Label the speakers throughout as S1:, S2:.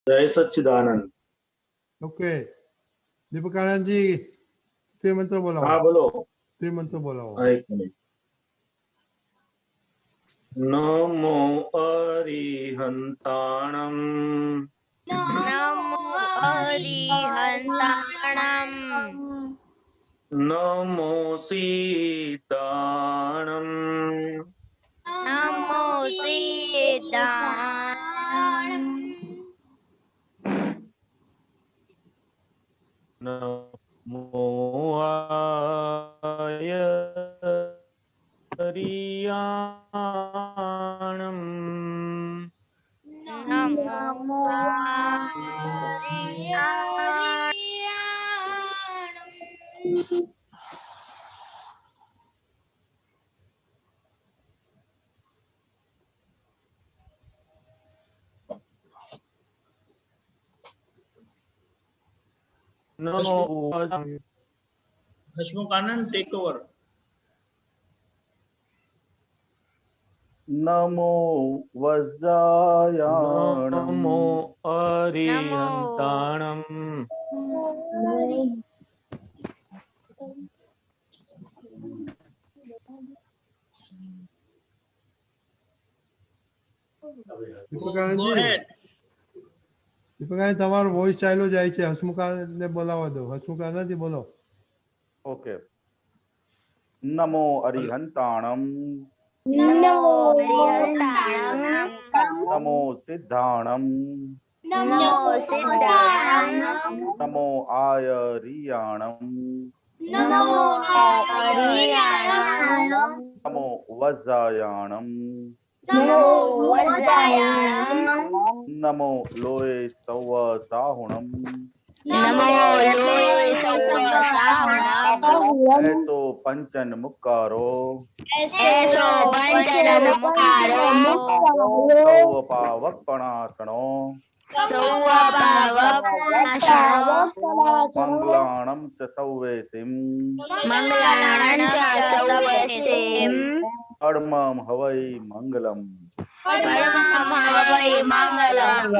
S1: जय सच्चिदानंद।
S2: ओके, दीपकानंद जी त्रिमंत्र बोलाओ।
S1: हाँ बोलो।
S2: त्रिमंत्र बोलाओ।
S1: एक मिनट। नमो अरिहंताणं
S3: नमो अरिहंताणं
S1: नमो सीताणं
S3: नमो सिद्धाणं
S1: नमो आयर्याणं
S3: नमो आर्याणं
S1: नमो हसमुख आनंद टेक ओवर।
S4: नमो वज्रायाणं
S1: नमो अरिहंताणं
S2: दीपकानंद जी, दीपकानंद તમારો વોઇસ ચાલ્યો જાય છે. હસમુખાનંદને બોલાવા દો. હસમુખાનંદ जी બોલો.
S4: ओके। नमो अरिहंताणं
S3: नमो अरिहंताणं
S4: नमो सिद्धाणं
S3: नमो सिद्धाणं
S4: नमो आयर्याणं
S3: नमो आर्याणं
S4: नमो वज्रायाणं
S3: नमो वज्रायाणं
S4: नमो लोये सौवसाहुणं
S3: नमो लोये सौवसाहुणं
S4: ऐतो पंचन मुक्कारो
S3: ऐसो पंचनमुखारो
S4: सौवपावकपणासनो
S3: सौवपावपनाशनो
S4: मंगलाणं च सौवेसिं
S3: मंगलाणं च सौवेसिं
S4: कर्मं हवै मंगलम्।
S3: परमं हवै मंगलम्।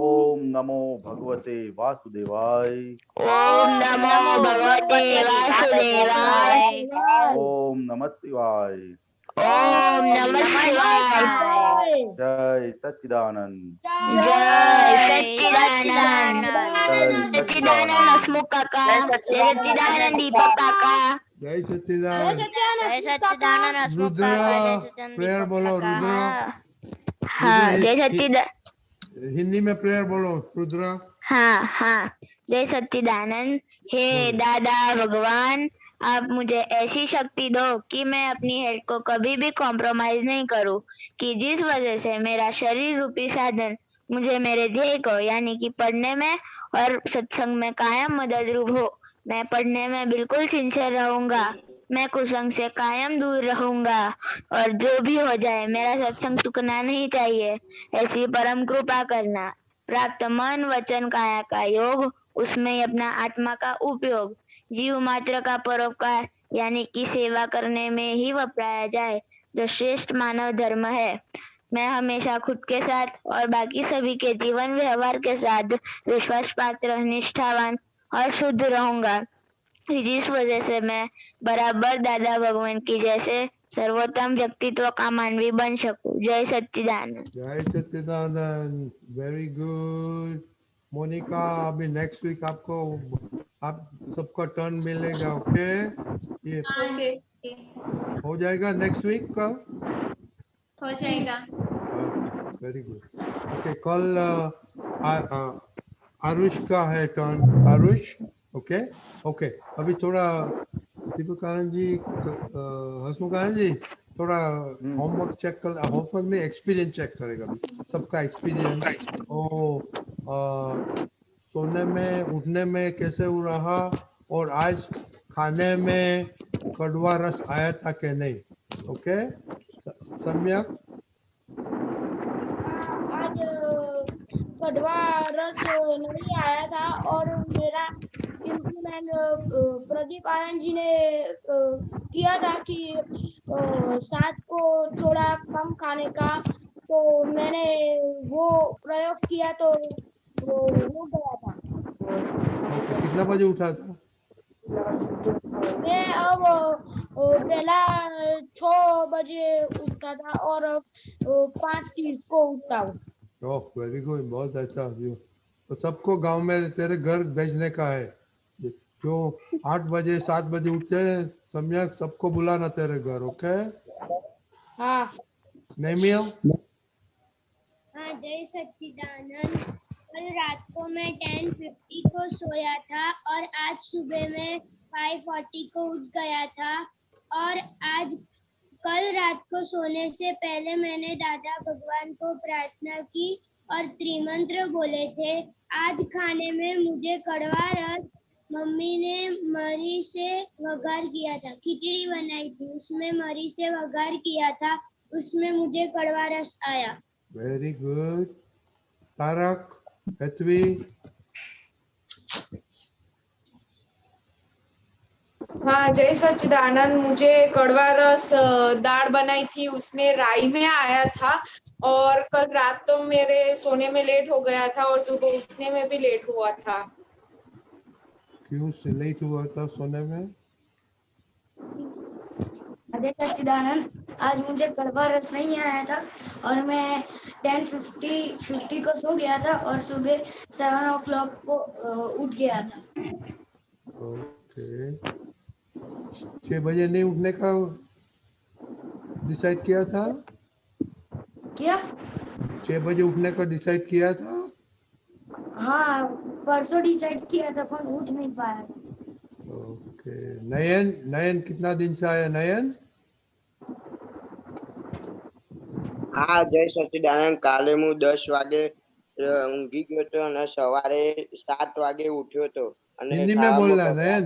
S4: ओम नमो भगवते वासुदेवाय।
S3: ओम नमो भगवते वासुदेवाय।
S4: ओम नमः शिवाय।
S3: ओम नमः शिवाय।
S4: जय सच्चिदानंद।
S3: जय सच्चिदानंद।
S4: जय
S3: सच्चिदानंद हसमुख काका। जय सच्चिदानंद दीपक काका।
S2: જય સચ્ચિદાનંદ.
S3: जय सच्चिदानंद हसमुख
S2: रुद्र
S3: काका। जय सच्चिदानंद
S2: प्रेयर
S3: दीपक
S2: बोलो.
S3: काका।
S2: रुद्र
S3: हाँ जय सच्चिदानंद।
S2: हिंदी में प्रेयर बोलो रुद्र.
S3: हाँ हाँ जय सच्चिदानंद। हे दादा भगवान, आप मुझे ऐसी शक्ति दो कि मैं अपनी हेल्थ को कभी भी कॉम्प्रोमाइज नहीं करूं, कि जिस वजह से मेरा शरीर रूपी साधन मुझे मेरे ध्येय को यानी कि पढ़ने में और सत्संग में कायम मददरूप हो। मैं पढ़ने में बिल्कुल सिंसियर रहूंगा, मैं कुसंग से कायम दूर रहूंगा, और जो भी हो जाए मेरा सत्संग टूटना नहीं चाहिए, ऐसी परम कृपा करना। प्राप्त मन वचन काया का योग, उसमें ही अपना आत्मा का उपयोग जीव मात्र का परोपकार यानी कि सेवा करने में ही वपराया जाए, जो श्रेष्ठ मानव धर्म है। मैं हमेशा खुद के साथ और बाकी सभी के जीवन व्यवहार के साथ विश्वास पात्र, निष्ठावान और शुद्ध रहूंगा, जिस वजह से मैं बराबर दादा भगवान की जैसे सर्वोत्तम व्यक्तित्व का मानवी बन सकूं। जय सच्चिदानंद।
S2: जय सच्चिदानंद. Very good. मोनिका, अभी नेक्स्ट वीक आपको आप सबका टर्न मिलेगा. ओके, ये हो जाएगा नेक्स्ट वीक का.
S5: हो जाएगा।
S2: Okay, very good. ओके, कल आरुष का है टर्न. आरुष. Okay okay. अभी थोड़ा दीपकानंद जी, हसमुखानंद जी थोड़ा होमवर्क चेक कर, होमवर्क में एक्सपीरियंस चेक करेगा अभी सबका एक्सपीरियंस. ओ सोने में उठने में कैसे हो रहा, और आज खाने में कड़वा रस आया था कि नहीं. ओके सम्यक.
S6: आज कड़वा रस नहीं आया था, और मेरा इम्प्लीमेंट प्रदीप आनंद जी ने किया था कि साथ को थोड़ा कम खाने का, तो मैंने वो प्रयोग किया, तो वो हो गया था।
S2: ओके, कितना बजे उठा था?
S6: मैं अब पहला 6 बजे उठता था और 5:30 को उठता हूँ।
S2: ओह वेरी गुड, बहुत अच्छा व्यू। तो सबको गांव में तेरे घर भेजने का है, जो 8 बजे 7 बजे उठते हैं, सम्यक सबको बुलाना तेरे घर। ओके
S6: हाँ।
S2: नेमियल?
S7: हाँ, जय सच्चिदानंद। कल रात को मैं 10:50 को सोया था और आज सुबह में 5:40 को उठ गया था। और आज कल रात को सोने से पहले मैंने दादा भगवान को प्रार्थना की और त्रिमंत्र बोले थे। आज खाने में मुझे कड़वा रस मम्मी ने मरी से वघार किया था। खिचड़ी बनाई थी, उसमें मरी से वघार किया था, उसमें मुझे कड़वा रस आया।
S2: Very good. तारक, पृथ्वी?
S8: हाँ, जय सच्चिदानंद। मुझे कड़वा रस दाल बनाई थी, उसमें राई में आया था। और कल रात तो मेरे सोने में लेट हो गया था और सुबह उठने में भी लेट हुआ था।
S2: क्यों से लेट हुआ था सोने में?
S9: जय सच्चिदानंद। आज मुझे कड़वा रस नहीं आया था और मैं 10:50 को सो गया था और सुबह 7 o'clock को उठ गया था।
S2: ओके, 6 बजे नहीं उठने का डिसाइड किया था?
S9: क्या?
S2: 6 बजे उठने का डिसाइड किया था?
S9: हाँ, परसों डिसाइड किया था पर उठ नहीं पाया था।
S2: ओके, नयन, नयन कितना दिन से आया नयन?
S10: હા જય સચ્ચિદાનંદ કાલે હું 10 વાગે ઊંઘી ગયો હતો અને સવારે 7 વાગે ઉઠ્યો હતો અને
S2: हिंदी में
S10: ખાવામાં
S2: बोलना
S10: કપડાં
S2: नयन,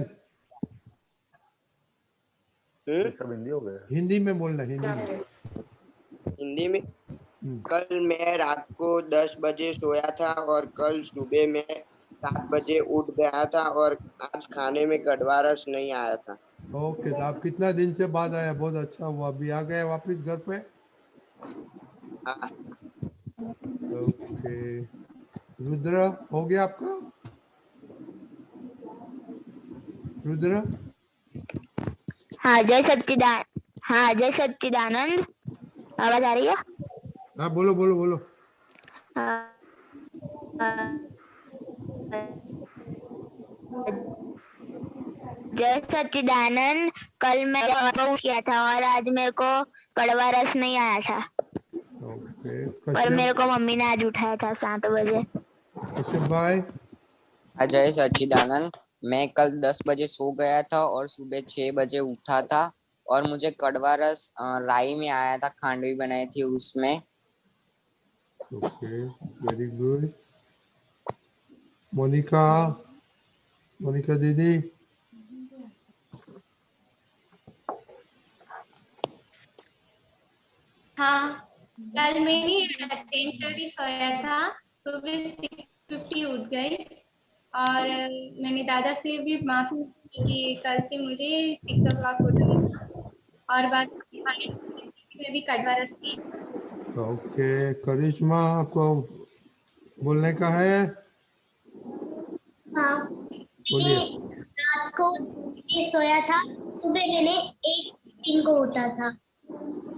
S4: सब हिंदी हो गया।
S2: हिंदी में बोलना, हिंदी में।
S10: हिंदी में कल मैं रात को 10 बजे सोया था और कल सुबह में 7 बजे उठ गया था और आज खाने में कड़वा रस नहीं आया था।
S2: ओके, तो आप कितना दिन से बाद आया? बहुत अच्छा हुआ, अभी आ गए वापस घर पे?
S10: हाँ
S2: ओके, रुद्र हो गया आपका? रुद्र?
S3: हाँ जय सच्चिदानंद। आवाज आ रही है?
S2: हाँ बोलो बोलो बोलो।
S3: जय सच्चिदानंद। कल मैं फोन किया था और आज मेरे को कड़वा रस नहीं आया था,
S2: ओके,
S3: पर मेरे
S2: कश्यप?
S3: को मम्मी ने आज उठाया था 7 बजे।
S2: कश्यप भाई?
S11: जय सच्चिदानंद। मैं कल 10 बजे सो गया था और सुबह 6 बजे उठा था और मुझे कड़वा रस राई में आया था, खांडवी बनाई थी उसमें।
S2: Okay, very good. Monika, Monika दीदी?
S5: हाँ, कल मैंने 10:30 सोया था, सुबह 6:50 उठ गई और मैंने दादा से भी माफी मांगी कि कल से मुझे 6 o'clock उठना था और बाद में भी कड़वा रस थी।
S2: ओके, करिश्मा आपको बोलने का है?
S7: हाँ,
S2: बोलिए।
S7: रात को 2 बजे सोया था, सुबह मैंने 8:15 को उठा था।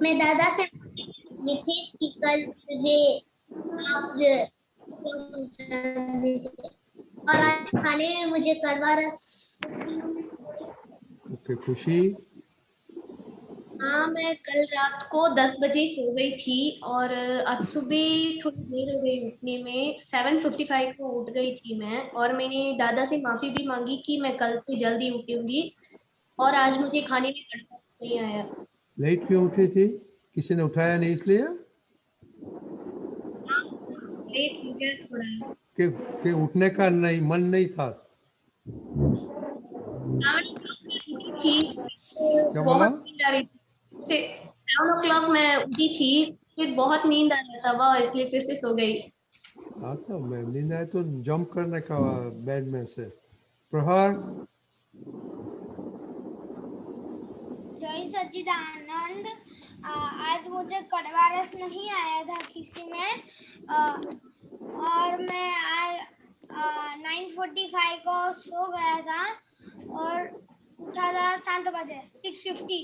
S7: मैं दादा से मांगी थी कि कल मुझे आप दीजिए और आज खाने में मुझे कड़वा रस।
S2: ओके, खुशी?
S5: हाँ, मैं कल रात को 10 बजे सो गई थी और आज सुबह थोड़ी देर हो गई उठने में, 7:55 को उठ गई थी मैं और मैंने दादा से माफी भी मांगी कि मैं कल से जल्दी उठूंगी और आज मुझे खाने में कड़वा रस नहीं आया।
S2: लेट क्यों उठी थी? किसी ने उठाया नहीं इसलिए?
S5: लेट हो गया थोड़ा।
S2: कि उठने का नहीं मन नहीं था?
S5: थी
S2: क्या बोला?
S5: बहुत नींद आ रही थी, 7 o'clock मैं उठी थी, फिर बहुत नींद आ रहा था वह, इसलिए फिर से सो गई।
S2: हाँ तो मैं नींद आए तो जंप करने का बेड में से। प्रहर?
S6: जय सच्चिदानंद। आज मुझे कड़वा रस नहीं आया था किसी में और मैं
S7: 10:45 को सो गया था और उठा था 7 बजे 6:50।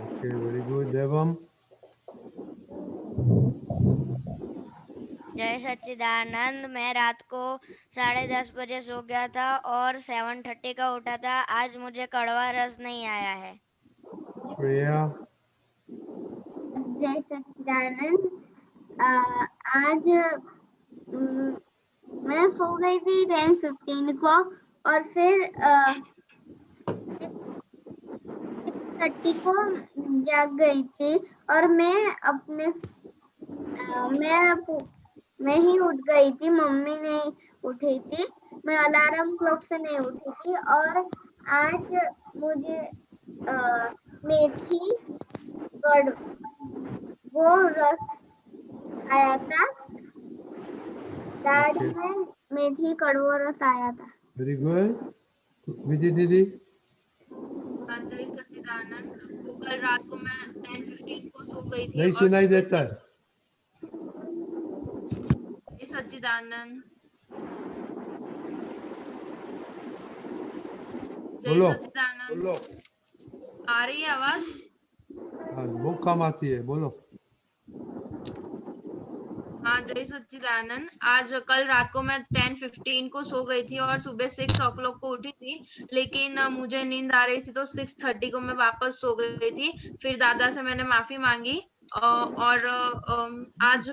S2: Okay, very good. Devam.
S3: जय सच्चिदानंद, मैं रात को 10:30 बजे सो गया था और 7:30 का उठा था। आज मुझे कड़वा रस नहीं आया है।
S2: Shreya.
S12: जय सच्चिदानंद, आज मैं सो गई थी 10:15 को और फिर 6:30 को जाग गई थी और मैं ही उठ गई थी, मम्मी नहीं उठी थी। मैं अलार्म क्लॉक से नहीं उठी थी और आज मुझे मेथी वो रस आया था। दाढ़ी में मेथी कड़वा रस आया था।
S2: Very good. विधि दीदी.
S8: जय सच्चिदानंद, तो कल रात को मैं 10:15 को सो गई थी।
S2: नहीं सुनाई देता है.
S8: जय सच्चिदानंद।
S2: बोलो.
S8: जय सच्चिदानंद।
S2: बोलो.
S8: आ रही है आवाज?
S2: हाँ, वो कम आती है. बोलो.
S8: हाँ जय सच्चिदानंद, आज कल रात को मैं 10:15 को सो गई थी और सुबह 6 o'clock को उठी थी, लेकिन मुझे नींद आ रही थी तो 6:30 को मैं वापस सो गई थी। फिर दादा से मैंने माफी मांगी और आज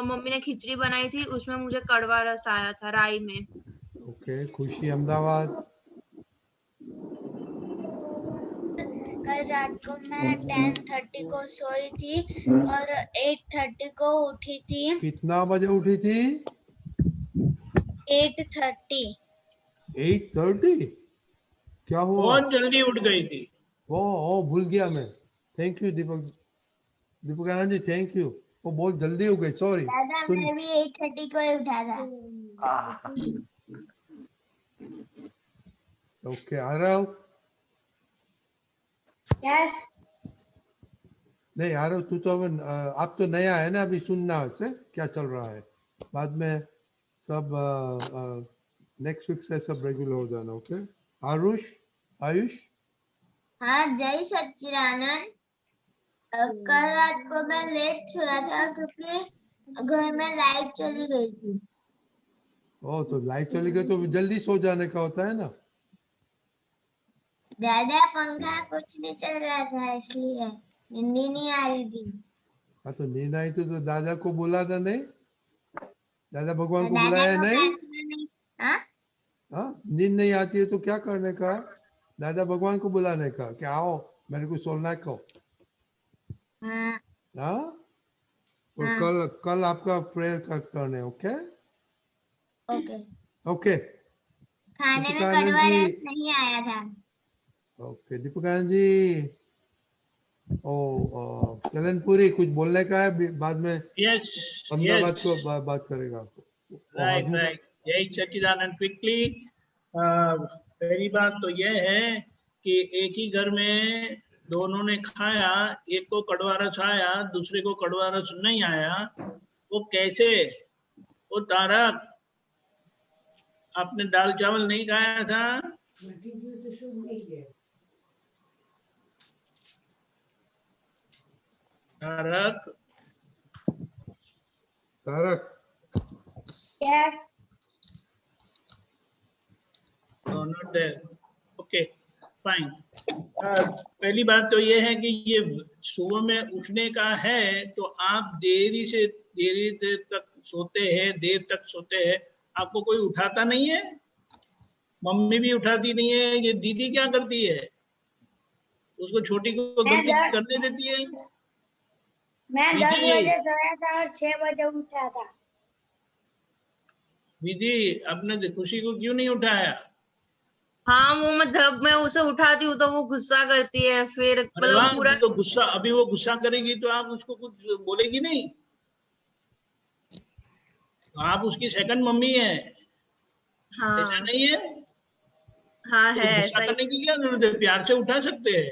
S8: मम्मी ने खिचड़ी बनाई थी, उसमें मुझे कड़वा रस आया था राई में।
S2: ओके, खुशी अहमदाबाद.
S12: कल रात को मैं 10:30 को सोई थी और 8:30 को उठी थी।
S2: कितना बजे उठी थी?
S12: 8:30।
S2: 8:30? क्या हुआ?
S1: बहुत जल्दी उठ गई थी।
S2: ओ भूल गया मैं. Thank you Deepak Anand ji, thank you. वो बहुत जल्दी हो गई, सॉरी.
S12: दादा मैं भी 8:30 को ही उठा था।
S2: ओके, आ रहा हूँ.
S12: यस।
S2: नहीं आ रहा हूँ. तू तो आप तो नया है ना, अभी सुनना से क्या चल रहा है. बाद में सब नेक्स्ट वीक से सब रेगुलर हो जाना. ओके. आयुष.
S12: हाँ जय सच्चिदानंद, कल रात को मैं लेट सोया था क्योंकि घर में लाइट चली गई थी।
S2: ओ तो लाइट चली गई तो जल्दी सो जाने का होता है ना.
S12: दादा पंखा कुछ नहीं चल रहा था इसलिए नींद ही नहीं आ रही थी।
S2: हाँ तो नींद आई तो दादा को बुला था नहीं? दादा भगवान को बुलाया नहीं? हाँ, नींद नहीं आती है तो क्या करने का? दादा भगवान को बुलाने का कि आओ मेरे को सोना को. हाँ तो कल आपका प्रेयर करने. Okay
S12: okay
S2: okay.
S12: खाने में कड़वा रस नहीं आया था.
S2: ओके दीपक आनंद जी. कलनपुरी कुछ बोलने का है, बाद में
S1: यस
S2: अहमदाबाद को बात करेगा.
S1: राइट. यही सच्चिदानंद क्विकली. पहली बात तो यह है कि एक ही घर में दोनों ने खाया, एक को कड़वा रस आया, दूसरे को कड़वा रस नहीं आया. वो कैसे? वो तारक, आपने दाल चावल नहीं खाया था?
S2: Tarak.
S12: Yes.
S1: No, not there. Okay, fine. पहली बात तो ये है कि ये सुबह में उठने का है तो आप देरी देर तक सोते हैं, देर तक सोते हैं. आपको कोई उठाता नहीं है? मम्मी भी उठाती नहीं है. ये दीदी क्या करती है? उसको छोटी को गलती करने देती है.
S12: मैं 10 बजे सोया था और 6 बजे उठा था.
S1: विधि, आपने खुशी को क्यों नहीं उठाया?
S8: हाँ वो जब मैं उसे उठाती हूँ तो वो गुस्सा करती है, फिर मतलब पूरा
S1: तो गुस्सा, अभी वो गुस्सा करेगी तो आप उसको कुछ बोलेगी नहीं? आप उसकी सेकंड मम्मी है.
S8: हाँ
S1: ऐसा नहीं है?
S8: हाँ
S1: तो
S8: है
S1: गुस्सा
S8: ऐसा
S1: करने की क्या जरूरत है? प्यार से उठा सकते हैं.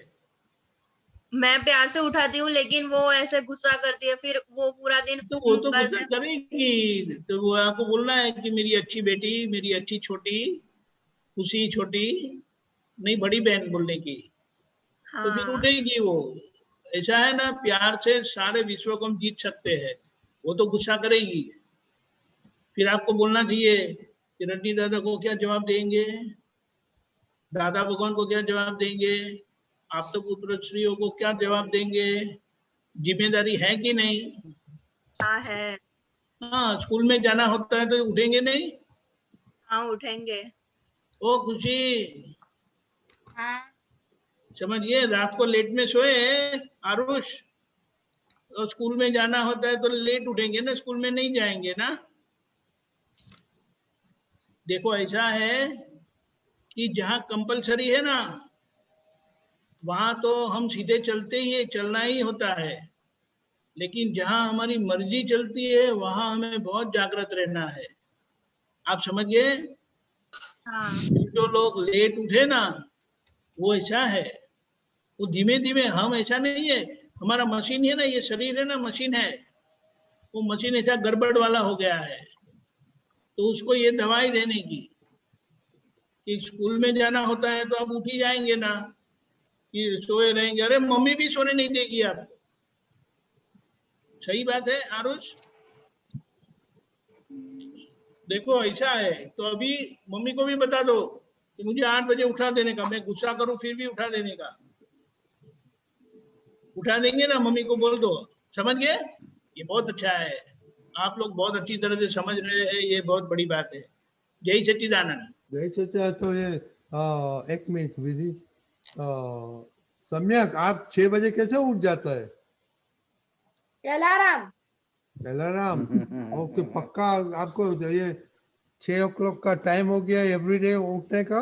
S8: मैं प्यार से उठाती हूँ, लेकिन वो ऐसे गुस्सा करती है, फिर वो पूरा दिन
S1: तो वो तो
S8: कर
S1: गुस्सा करेगी, तो वो आपको बोलना है कि मेरी अच्छी बेटी, मेरी अच्छी छोटी, खुशी छोटी, नहीं बड़ी बहन बोलने की, तो फिर
S8: हाँ
S1: उठेगी वो। ऐसा है ना, प्यार से सारे विश्व को हम जीत सकते हैं। वो तो गुस्सा करेगी, फिर आपको बोलना चाहिए कि रड्डी दादा को क्या जवाब देंगे, दादा भगवान को क्या जवाब देंगे, आप तो पुत्र श्रीयों को क्या जवाब देंगे, जिम्मेदारी है कि नहीं।
S8: हाँ है।
S1: हाँ, स्कूल में जाना होता है तो उठेंगे नहीं।
S8: हाँ उठेंगे।
S1: ओ खुशी,
S12: हाँ
S1: समझिए, रात को लेट में सोए आरुष, और स्कूल में जाना होता है तो लेट उठेंगे ना, स्कूल में नहीं जाएंगे ना। देखो ऐसा है कि जहाँ कंपलसरी है ना, वहां तो हम सीधे चलते ही है, चलना ही होता है। लेकिन जहां हमारी मर्जी चलती है वहां हमें बहुत जागृत रहना है। आप समझिए,
S8: हाँ
S1: जो लोग लेट उठे ना, वो ऐसा है, वो धीमे धीमे, हम ऐसा नहीं है, हमारा मशीन है ना, ये शरीर है ना मशीन है, वो मशीन ऐसा गड़बड़ वाला हो गया है। तो उसको ये दवाई देने की कि स्कूल में जाना होता है तो आप उठ ही जाएंगे ना, कि सोए रहेंगे। अरे मम्मी भी सोने नहीं देगी आपको। सही बात है आरुष। देखो ऐसा है, तो अभी मम्मी को भी बता दो कि मुझे 8 बजे उठा देने का, मैं गुस्सा करूं फिर भी उठा देने का। उठा देंगे ना, मम्मी को बोल दो। समझ गए? ये बहुत अच्छा है, आप लोग बहुत अच्छी तरह से समझ रहे हैं, ये बहुत बड़ी बात है। जय सच्चिदानंद।
S2: जय सच्चिदानंद। तो ये एक मिनट विधि, सम्यक आप 6 बजे कैसे उठ जाता है?
S6: अलार्म।
S2: अलार्म, ओके पक्का आपको ये 6 o'clock का टाइम हो गया एवरीडे उठने का?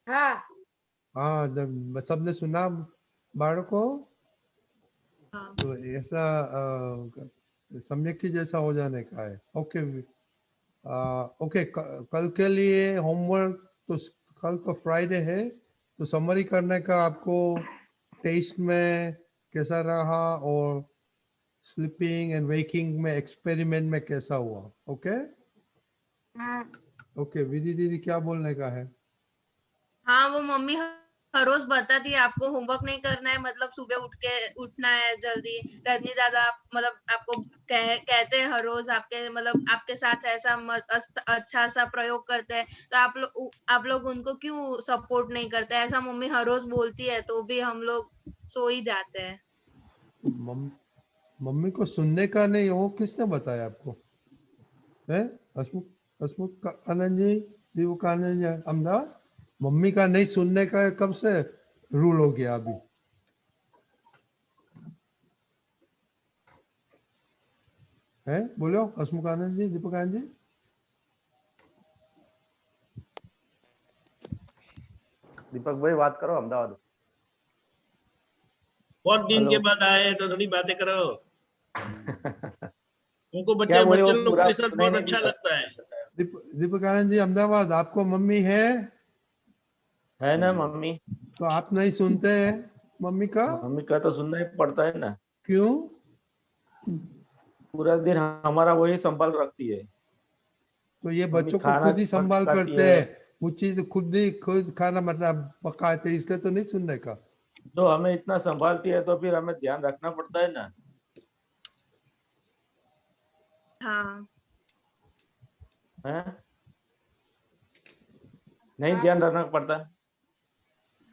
S6: हाँ
S2: हाँ, सबने सुना बाળકો?
S8: हाँ
S2: तो ऐसा सम्यक की जैसा हो जाने का है। ओके ओके, कल के लिए होमवर्क, तो कल तो फ्राइडे है, तो समरी करने का आपको टेस्ट में कैसा रहा और स्लीपिंग एंड वेकिंग में एक्सपेरिमेंट में कैसा हुआ। ओके
S12: हाँ
S2: ओके, विधि दीदी क्या बोलने का है?
S8: हाँ, वो मम्मी हर रोज बताती है आपको होमवर्क नहीं करना है, मतलब सुबह उठना है जल्दी। रजनी दादा मतलब आपको कहते हैं हर रोज, आपके मतलब आपके साथ ऐसा अच्छा सा प्रयोग करते हैं, तो आप लोग उनको क्यों सपोर्ट नहीं करते? ऐसा मम्मी हर रोज बोलती है, तो भी हम लोग सो ही जाते हैं।
S2: मम्मी को सुनने का नहीं, वो किसने बताया आपको? है हसमुख, हसमुख आनंद जी, दीपक आनंद जी, अहमदाबाद। मम्मी का नहीं सुनने का कब से रूल हो गया अभी? है बोलो हसमुख आनंद जी, दीपक आनंद जी।
S4: दीपक भाई बात करो, अहमदाबाद।
S1: बहुत दिन
S4: हेलो।
S1: के बाद आए तो थोड़ी बातें करो। उनको
S4: क्या बोले, वो
S1: बच्चे लोग
S4: पूरा
S1: के साथ
S4: सुनाई
S1: बहुत
S4: नहीं
S1: अच्छा
S4: दिया।
S1: लगता है।
S2: दीपक आनंद जी, अहमदाबाद, आपको मम्मी
S4: है ना मम्मी?
S2: तो आप नहीं सुनते हैं मम्मी का?
S4: मम्मी का तो सुनना ही पड़ता है ना।
S2: क्यों?
S4: पूरा दिन हमारा वही संभाल रखती है।
S2: तो ये
S4: मम्मी
S2: बच्चों को
S4: खाना
S2: खुद ही संभाल
S4: पकाती
S2: करते
S4: है।
S2: हैं, वो चीज खुद खाना मतलब पकाते, इसलिए तो नहीं सुनने का।
S4: जो हमें इतना संभालती है तो फिर हमें ध्यान रखना पड़ता है ना।
S8: हाँ
S4: है नहीं, ध्यान रखना पड़ता।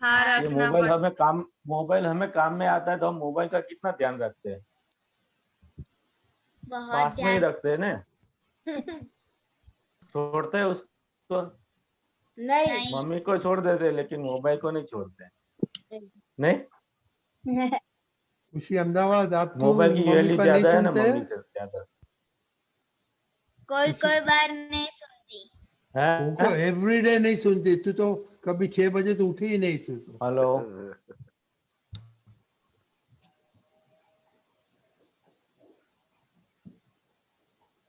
S8: हाँ
S4: ये
S8: रखना पड़ता।
S4: मोबाइल हमें काम में आता है, तो हम मोबाइल का कितना ध्यान रखते हैं?
S12: बहुत
S4: पास में ही
S12: ध्यान।
S4: रखते हैं ना, छोड़ते हैं उसको।
S6: नहीं
S4: मम्मी को छोड़ देते हैं, लेकिन मोबाइल को नहीं छोड़ते। नहीं,
S2: खुशी अहमदाबाद, आप क्यों
S4: मोबाइल की
S2: मम्मी
S4: वैल्यू
S2: का नहीं
S4: ज्यादा है ना,
S2: सुनते?
S4: मम्मी से ज्यादा
S12: कोई कोई बार नहीं सुनती।
S2: उनको
S4: है।
S2: एवरीडे नहीं सुनती, तू तो कभी 6 बजे तो उठी ही नहीं तू तो।
S4: हेलो।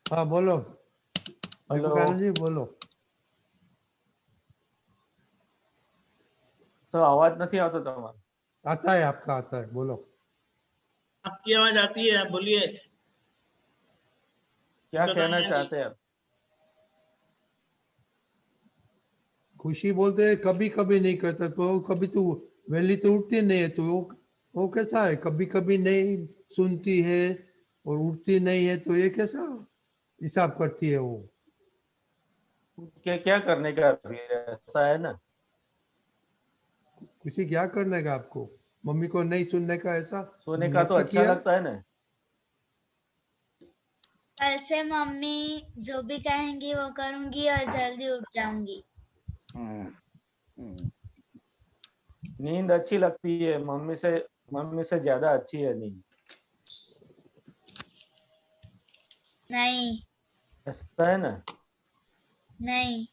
S2: हाँ बोलो
S4: हेलो।
S2: दीपक आनंद जी, बोलो।
S4: तो अवाज नहीं आता तुम्हारा।
S2: आता है, आपका आता है, बोलो।
S1: आपकी आवाज आती है, आप बोलिए।
S4: क्या
S1: तो
S4: कहना
S1: कहा
S4: चाहते हैं आप?
S2: खुशी बोलते हैं कभी कभी नहीं करता, तो कभी तो वेली तो उठती नहीं है, तो वो कैसा है, कभी कभी नहीं सुनती है और उठती नहीं है, तो ये कैसा हिसाब करती है वो?
S4: क्या क्या करने का फिर, ऐसा है ना?
S2: खुशी क्या करने का आपको, मम्मी को नहीं सुनने का, ऐसा
S4: सोने का तो
S2: नक्की
S4: अच्छा
S2: किया?
S4: लगता है ना।
S7: कल से मम्मी जो भी कहेंगी वो करूंगी और जल्दी उठ जाऊंगी।
S4: नींद अच्छी लगती है, मम्मी से ज्यादा अच्छी है नींद।
S7: नहीं
S4: ऐसा है ना?
S7: नहीं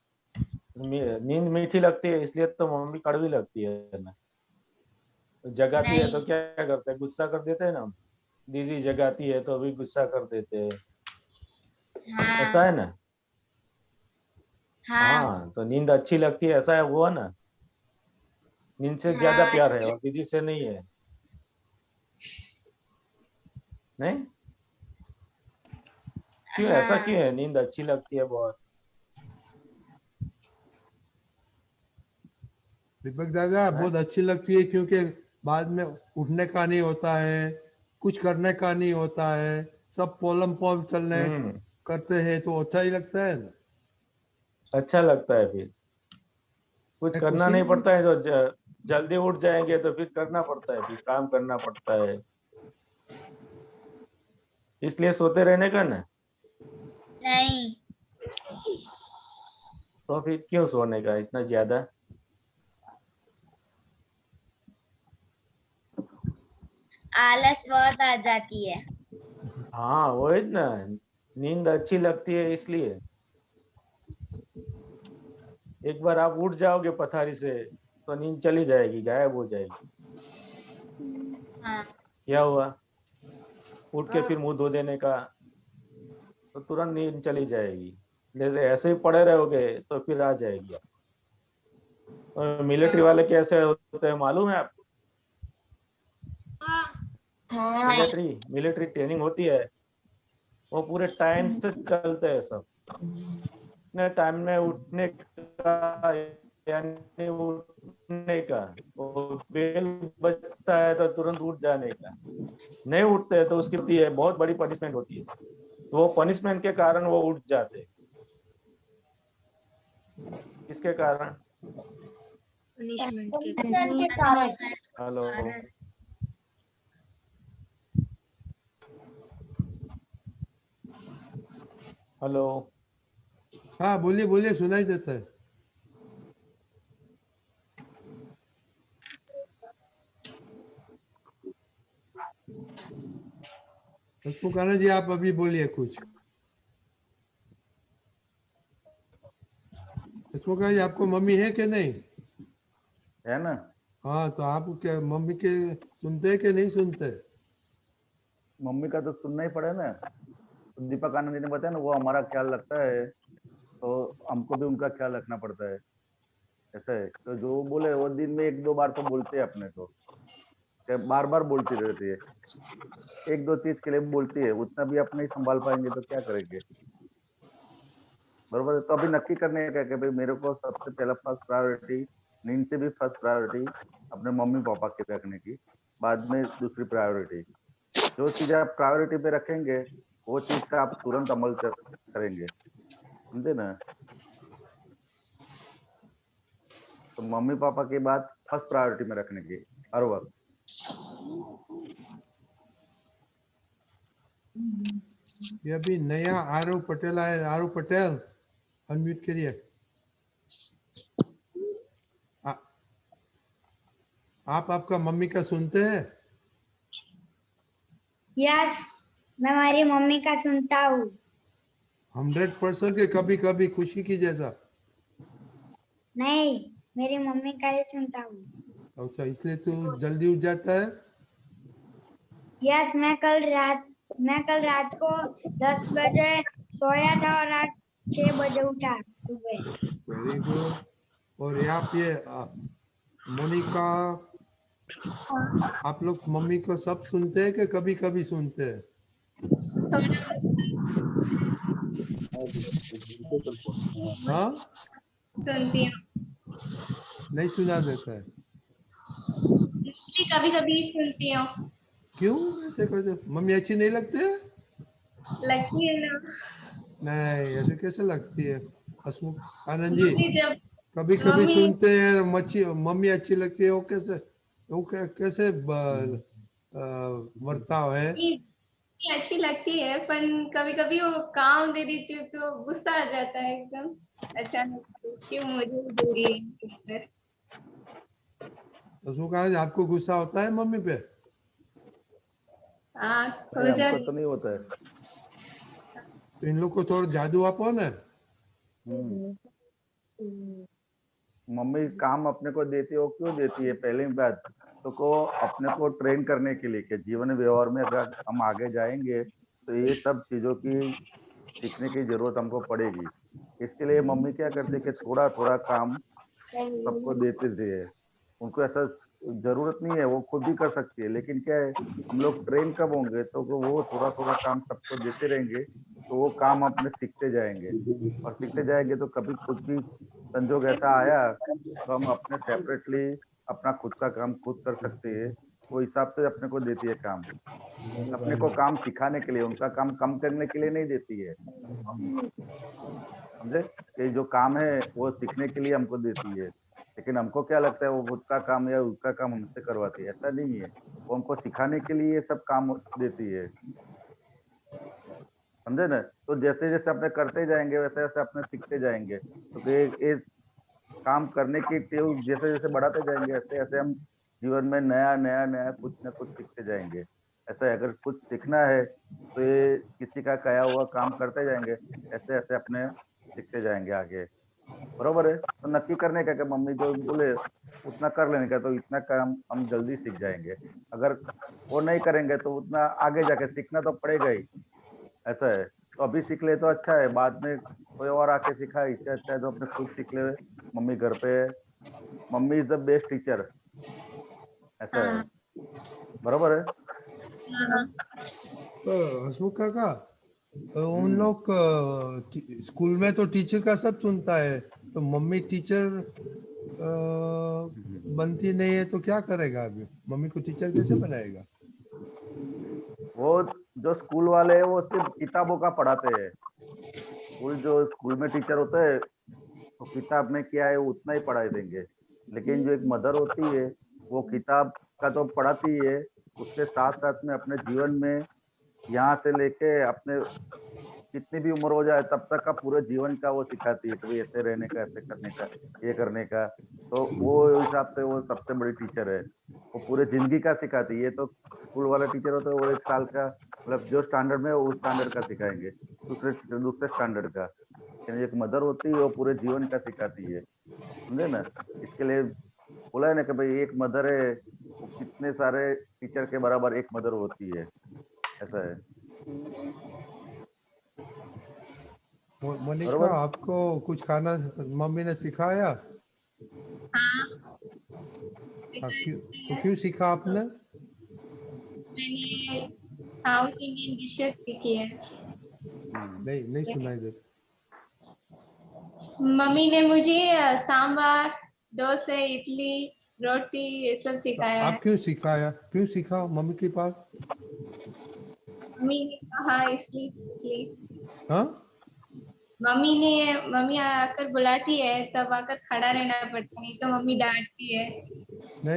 S4: नींद मीठी लगती है, इसलिए तो मम्मी कड़वी लगती है ना। जगाती है तो
S7: नहीं।
S4: क्या करते हैं, गुस्सा कर देते हैं ना। दीदी जगाती है तो अभी गुस्सा कर देते हैं, ऐसा
S7: हाँ
S4: है ना?
S7: हाँ
S4: हाँ, तो नींद अच्छी लगती है, ऐसा है वो है ना। नींद से ज्यादा
S7: हाँ
S4: प्यार है और दीदी से नहीं है। नहीं, क्यों, ऐसा
S7: हाँ
S4: क्यों है? नींद अच्छी लगती है बहुत।
S2: दीपक दादा
S4: है?
S2: बहुत अच्छी लगती है, क्योंकि बाद में उठने का नहीं होता है, कुछ करने का नहीं होता है, सब पोलम पोल चलने करते हैं, तो अच्छा ही लगता है ना।
S4: अच्छा लगता है फिर, कुछ
S2: है
S4: करना
S2: खुशी?
S4: नहीं पड़ता है, तो जल्दी उठ जाएंगे तो फिर करना पड़ता है, फिर काम करना पड़ता है, इसलिए सोते रहने का ना।
S7: नहीं।
S4: तो फिर क्यों सोने का इतना ज्यादा?
S7: आलस बहुत आ जाती है।
S4: हाँ वही ना, नींद अच्छी लगती है इसलिए। एक बार आप उठ जाओगे पथारी से तो नींद चली जाएगी, गायब हो जाएगी।
S7: हाँ
S4: क्या हुआ, उठ के फिर मुंह धो देने का, तो तुरंत नींद चली जाएगी। जैसे ऐसे ही पड़े रहोगे तो फिर आ जाएगी। और मिलिट्री वाले कैसे होते हैं मालूम है आपको?
S7: हाँ
S4: मिलिट्री ट्रेनिंग होती है, वो पूरे टाइम से चलते हैं सब। इतने टाइम में उठने का या नहीं उठने का, वो बेल बजता है तो तुरंत उठ जाने का। नहीं उठते तो उसकी होती है, बहुत बड़ी पनिशमेंट होती है, तो वो पनिशमेंट के कारण वो उठ जाते हैं। किसके कारण?
S7: पनिशमेंट
S6: के कारण।
S4: Hello, hello.
S2: हाँ बोलिए बोलिए, सुनाई देता है। हसमुखाना जी आप अभी बोलिए कुछ। हसमुखाना जी आपको मम्मी है कि नहीं?
S13: है ना।
S2: हाँ, तो आप क्या मम्मी के सुनते हैं कि नहीं सुनते?
S13: मम्मी का तो सुनना ही पड़े ना। तो दीपक आनंद जी ने बताया ना, वो हमारा ख्याल रखता है, तो हमको भी उनका ख्याल रखना पड़ता है। ऐसा है, तो जो बोले वो दिन में एक दो बार तो बोलते हैं अपने को, बार बार बोलती रहती है, एक दो चीज के लिए बोलती है, उतना भी अपने ही संभाल पाएंगे तो क्या करेंगे। बरोबर है, तो अभी नक्की करने का कि भाई मेरे को सबसे पहला फर्स्ट प्रायोरिटी, नींद से भी फर्स्ट प्रायोरिटी अपने मम्मी पापा के रखने की, बाद में दूसरी प्रायोरिटी। जो चीज आप प्रायोरिटी पे रखेंगे वो चीज का आप तुरंत अमल करेंगे, समझे ना। तो मम्मी पापा के बाद फर्स्ट प्रायोरिटी में रखने की हर वक्त।
S2: ये अभी नया आरव पटेल आया, आरव पटेल अनम्यूट करिए। आप आपका मम्मी का सुनते हैं?
S12: यस, मैं हमारी मम्मी का सुनता हूँ।
S2: 100% के कभी कभी खुशी की जैसा?
S12: नहीं, मेरी मम्मी का ही सुनता हूँ।
S2: अच्छा, इसलिए तू जल्दी उठ जाता है?
S12: यस, मैं कल रात को 10 बजे सोया था और आज 6 बजे उठा सुबह।
S2: Very good. और यहाँ पे मोनिका आप लोग मम्मी को सब सुनते हैं कि कभी कभी सुनते हैं? हाँ,
S5: सुनती हूँ,
S2: नहीं सुना देता है।
S5: कभी कभी सुनती हूँ।
S2: क्यों ऐसे करते? मम्मी अच्छी नहीं लगती है?
S5: लगती है ना।
S2: नहीं, ऐसे कैसे लगती है? हसमुख आनंद जी,
S5: मम्मी जब
S2: कभी कभी
S5: मम्मी
S2: सुनते हैं मम्मी अच्छी लगती है, वो कैसे, कैसे बर्ताव है?
S5: मम्मी अच्छी लगती है, पर कभी कभी वो काम दे देती हूँ तो गुस्सा आ जाता है एकदम अचानक से, क्यों मुझे ही दे रही है।
S2: हसमुख आनंद, आपको गुस्सा होता है मम्मी पे?
S5: हाँ,
S13: नहीं,
S5: हो
S13: हमको
S5: जाती
S13: तो नहीं होता है।
S2: तो इन लोग को थोड़ा जादू आपो ना।
S13: मम्मी काम अपने को देती है, वो क्यों देती है? पहली बात तो को अपने को ट्रेन करने के लिए कि जीवन व्यवहार में अगर हम आगे जाएंगे तो ये सब चीजों की सीखने की जरूरत हमको पड़ेगी। इसके लिए मम्मी क्या करते कि थोड़ा थोड़ा काम सबको देते थे। उनको ऐसा जरूरत नहीं है, वो खुद भी कर सकती है, लेकिन क्या है, हम लोग ट्रेन कब होंगे तो वो थोड़ा थोड़ा काम सबको देते रहेंगे तो वो काम अपने सीखते जाएंगे, और सीखते जाएंगे तो कभी कुछ भी संजोग ऐसा आया तो हम अपने सेपरेटली अपना खुद का काम खुद कर सकते हैं। वो हिसाब से अपने को देती है काम, अपने को काम सिखाने के लिए, उनका काम कम करने के लिए नहीं देती है। समझे कि जो काम है वो सीखने के लिए हमको देती है, लेकिन हमको क्या लगता है वो उसका काम या उसका काम हमसे करवाती है, ऐसा नहीं है। वो हमको सिखाने के लिए ये सब काम देती है, समझे ना? तो जैसे जैसे अपने करते जाएंगे वैसे वैसे अपने सीखते जाएंगे, तो इस काम करने की टेव जैसे जैसे बढ़ाते जाएंगे ऐसे ऐसे हम जीवन में नया नया नया कुछ ना कुछ सीखते जाएंगे। ऐसा है, अगर कुछ सीखना है तो ये किसी का कहा हुआ काम करते जाएंगे, ऐसे ऐसे अपने सीखते जाएंगे आगे। बरोबर है, तो नक्की करने का कि मम्मी जो बोले उतना कर लेने का, तो इतना काम हम जल्दी सीख जाएंगे। अगर वो नहीं करेंगे तो उतना आगे जाके सीखना तो पड़ेगा ही। ऐसा है, तो अभी सीख ले तो अच्छा है, बाद में कोई और आके सिखा, इससे अच्छा है तो अपने खुद सीख ले। मम्मी घर पे है, mummy is the best teacher. ऐसा है, बरोबर है।
S2: हसमुख काका, उन लोग स्कूल में तो टीचर का सब सुनता है, तो मम्मी टीचर बनती नहीं है तो क्या करेगा? अभी मम्मी को टीचर कैसे बनाएगा?
S13: वो जो स्कूल वाले हैं वो सिर्फ किताबों का पढ़ाते हैं। जो स्कूल में टीचर होते हैं तो किताब में क्या है उतना ही पढ़ाई देंगे, लेकिन जो एक मदर होती है वो किताब का तो पढ़ाती है, उसके साथ साथ में अपने जीवन में यहाँ से लेके अपने कितनी भी उम्र हो जाए तब तक का पूरे जीवन का वो सिखाती है कि भाई ऐसे रहने का, ऐसे करने का, ये करने का। तो वो हिसाब से वो सबसे बड़ी टीचर है, वो पूरे जिंदगी का सिखाती है। ये तो स्कूल वाला टीचर होता है वो एक साल का, मतलब जो स्टैंडर्ड में उस स्टैंडर्ड का सिखाएंगे, दूसरे टीचर दूसरे स्टैंडर्ड का। लेकिन एक मदर होती है वो पूरे जीवन का सिखाती है, समझे ना? इसके लिए बोला है ना कि भाई एक मदर है वो कितने सारे टीचर के बराबर एक मदर होती है। ऐसा है,
S2: मोनिका,
S13: बरोबर।
S2: आपको कुछ खाना मम्मी ने सिखाया? तो क्यों सीखा आपने?
S5: मैंने साउथ इंडियन डिशेस सीखी है।
S2: नहीं सुनाई देता।
S5: मम्मी ने मुझे सांभर, डोसा, इडली, रोटी ये सब
S2: तो
S5: सिखाया है।
S2: आप क्यों सिखाया, क्यों सीखा मम्मी के पास?
S5: मम्मी ने कहा इसलिए सीखी।
S2: हाँ,
S5: मम्मी आकर बुलाती है तब आकर खड़ा रहना पड़ता, नहीं तो मम्मी डांटती है।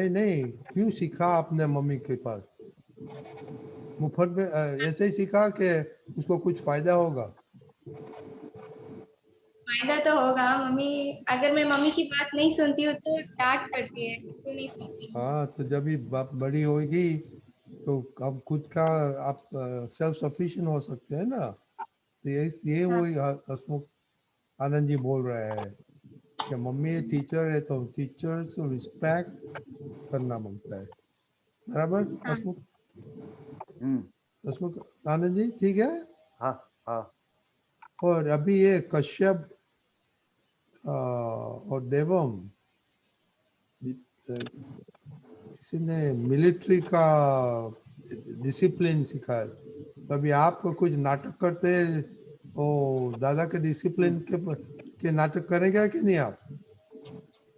S2: नहीं, क्यों सीखा आपने मम्मी के पास? मुफ्त में ऐसे ही सीखा कि उसको कुछ फायदा होगा?
S5: फायदा तो होगा। मम्मी, अगर मैं मम्मी की बात नहीं सुनती हूँ तो डांट पड़ती है, क्यों नहीं सुनती।
S2: हाँ, तो जब भी बाप बड़ी होगी तो अब खुद का आप सेल्फ सफिशिएंट हो सकते हैं ना। तो ये वही हसमुख आनंद जी बोल रहे हैं कि मम्मी टीचर है तो टीचर से रिस्पेक्ट करना मांगता है, बराबर? हसमुख आनंद जी, ठीक है?
S13: हाँ हाँ।
S2: और अभी ये कश्यप और देवम किसी ने मिलिट्री का डिसिप्लिन सिखाया। तो अभी आप कुछ नाटक करते हैं, ओ दादा के डिसिप्लिन के नाटक करेंगे कि नहीं आप?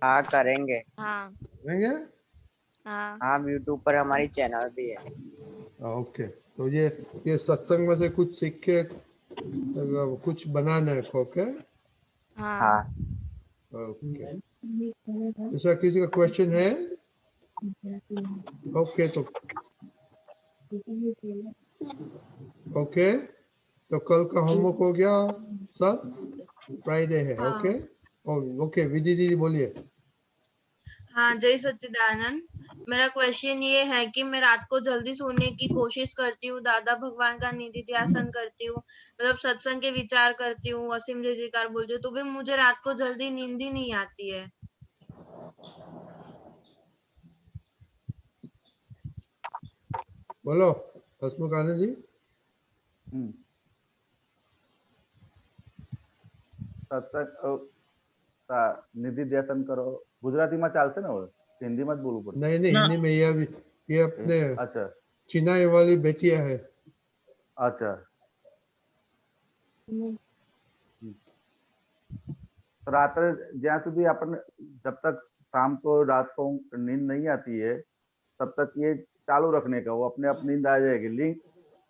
S11: हाँ करेंगे।
S3: हाँ
S2: करेंगे?
S3: हाँ
S11: हाँ यूट्यूब पर हमारी चैनल भी है।
S2: ओके, तो ये सत्संग में से कुछ सीख के कुछ बनाना है। ओके
S3: हाँ
S2: ओके, दूसरा किसी का क्वेश्चन है? ओके तो ओके, तो कल का होमवर्क हो गया सब? फ्राइडे है।
S8: हाँ।
S2: ओके ओके, विधि दीदी बोलिए।
S8: हाँ, जय सच्चिदानंद। मेरा क्वेश्चन ये है कि मैं रात को जल्दी सोने की कोशिश करती हूँ, दादा भगवान का निधि ध्यान करती हूँ, मतलब सत्संग के विचार करती हूँ, असीम जय जयकार बोलती हूँ, तो भी मुझे रात को जल्दी नींद ही नहीं आती है।
S2: बोलो हसमुख आनंद जी।
S13: સત્સંગ નિધિ ધ્યાન કરો ગુજરાતીમાં ચાલશે ને? હવે હિન્દીમાં જ બોલવું પડશે?
S2: नहीं नहीं, हिंदी में ये अपने
S13: अच्छा
S2: चिनाई वाली बेटियां है।
S13: अच्छा, रात्रे ज्યાં સુધી આપણને जब तक शाम को रात को नींद नहीं आती है तब तक ये चालू रखने का, वो अपने आप नींद आ जाएगी।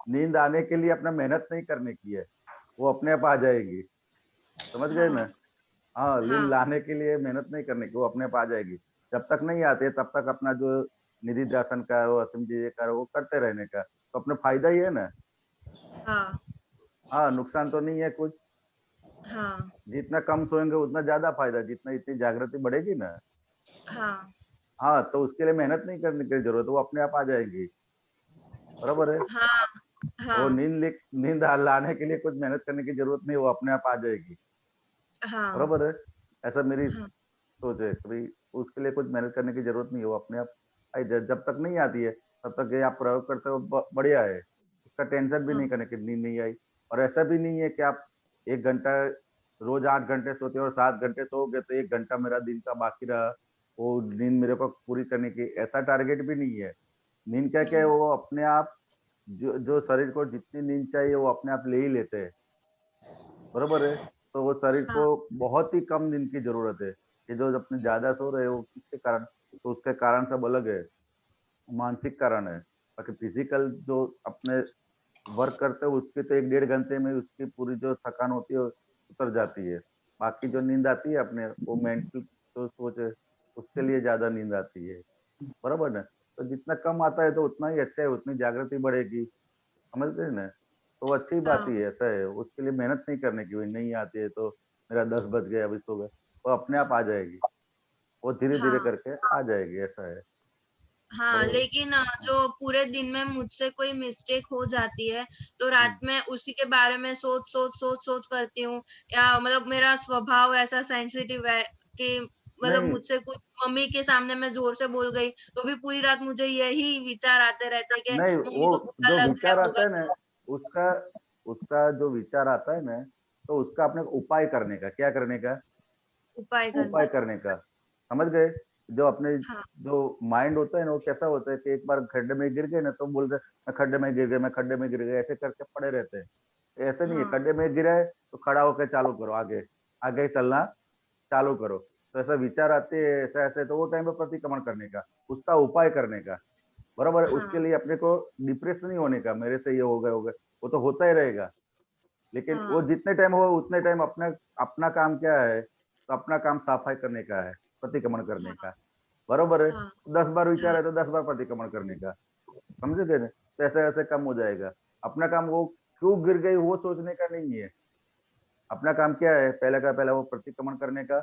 S13: नींद आने के लिए अपना मेहनत नहीं करने की है, वो अपने आप आ जाएगी। समझ गए ना? हाँ, नींद लाने के लिए मेहनत नहीं करने की, वो अपने आप आ जाएगी। जब तक नहीं आती है तब तक अपना जो निधि ध्यान का वो असीम जी का वो करते रहने का, तो अपना फायदा ही है ना। हाँ, नुकसान तो नहीं है कुछ।
S8: हाँ
S13: जितना कम सोएंगे उतना ज्यादा फायदा, जितना इतनी जागृति बढ़ेगी ना।
S8: हाँ
S13: हाँ, तो उसके लिए मेहनत नहीं करने की जरूरत, वो अपने आप आ जाएगी। बराबर है?
S8: हाँ हाँ
S13: वो नींद लाने के लिए कुछ मेहनत करने की जरूरत नहीं, वो अपने आप आ जाएगी।
S8: हाँ
S13: बराबर है? ऐसा मेरी
S8: हाँ
S13: सोच है, कभी उसके लिए कुछ मेहनत करने की जरूरत नहीं है, वो अपने आप आई जाए। जब तक नहीं आती है तब तक ये आप प्रयोग करते हो, बढ़िया है। उसका टेंशन भी नहीं करने की, नींद नहीं आई। और ऐसा भी नहीं है कि आप 1 घंटा रोज 8 घंटे सोते हो और 7 घंटे सोओगे तो 1 घंटा मेरा दिन का बाकी रहा, वो नींद मेरे को पूरी करने की, ऐसा टारगेट भी नहीं है। नींद क्या क्या है, वो अपने आप जो शरीर को जितनी नींद चाहिए वो अपने आप ले ही लेते हैं। बराबर है? तो वो शरीर को बहुत ही कम नींद की जरूरत है। ये जो अपने ज्यादा सो रहे हो किसके कारण, तो उसके कारण सब अलग है, मानसिक कारण है। बाकी फिजिकल जो अपने वर्क करते हो उसके तो 1-1.5 घंटे में उसकी पूरी जो थकान होती है उतर जाती है। बाकी जो नींद आती है अपने वो मेंटल जो सोच है उसके लिए ज्यादा नींद आती है। बराबर ना? तो जितना कम आता है तो उतना ही अच्छा है, उतनी जागृति बढ़ेगी। समझते हैं ना? तो वो अच्छी बात ही है। ऐसा है, उसके लिए मेहनत नहीं करने की, भाई नहीं आती है तो मेरा 10 बज गया अभी सो गए, वो अपने आप आ जाएगी, वो धीरे धीरे करके आ जाएगी। ऐसा है।
S8: हाँ, लेकिन जो पूरे दिन में मुझसे कोई मिस्टेक हो जाती है तो रात में उसी के बारे में सोच करती हूँ, या मतलब मेरा स्वभाव ऐसा सेंसिटिव है कि मतलब
S13: नहीं
S8: मुझसे कुछ मम्मी के सामने मैं जोर से बोल गई तो भी पूरी रात मुझे यही विचार आते रहते हैं कि
S13: नहीं,
S8: मम्मी
S13: वो
S8: को बुरा
S13: जो
S8: लग गया
S13: विचार आता
S8: होगा
S13: है ना,
S8: तो।
S13: उसका उसका जो विचार आता है ना, तो उसका अपने उपाय करने का, क्या करने का,
S8: उपाय
S13: उपाय
S8: करने
S13: करने का। समझ गए? जो अपने
S8: हाँ
S13: जो माइंड होता है ना, वो कैसा होता है कि एक बार खड्डे में गिर गए ना तो बोल रहे मैं खड्डे में गिर गए, मैं खड्डे में गिर गए, ऐसे करके पड़े रहते हैं। ऐसे नहीं है,
S8: हाँ
S13: खड्डे में गिरा है तो खड़ा होकर चालू करो, आगे आगे चलना चालू करो। तो ऐसा विचार आते हैं ऐसा ऐसे, तो वो टाइम पे प्रतिक्रमण करने का, उसका उपाय करने का। बराबर है? उसके
S8: हाँ
S13: लिए अपने को डिप्रेस नहीं होने का, मेरे से ये हो गया, वो तो होता ही रहेगा। लेकिन वो
S8: हाँ
S13: जितने टाइम हो उतने टाइम अपना अपना काम क्या है, तो अपना काम सफाई करने का है, प्रतिक्रमण करने का। बरोबर है?
S8: हाँ
S13: 10 बार विचार
S8: हाँ
S13: है तो 10 बार प्रतिक्रमण करने का। समझे थे ना? तो ऐसे ऐसे कम हो जाएगा। अपना काम वो क्यों गिर गई वो सोचने का नहीं है। अपना काम क्या है, पहले का पहले वो प्रतिक्रमण करने का।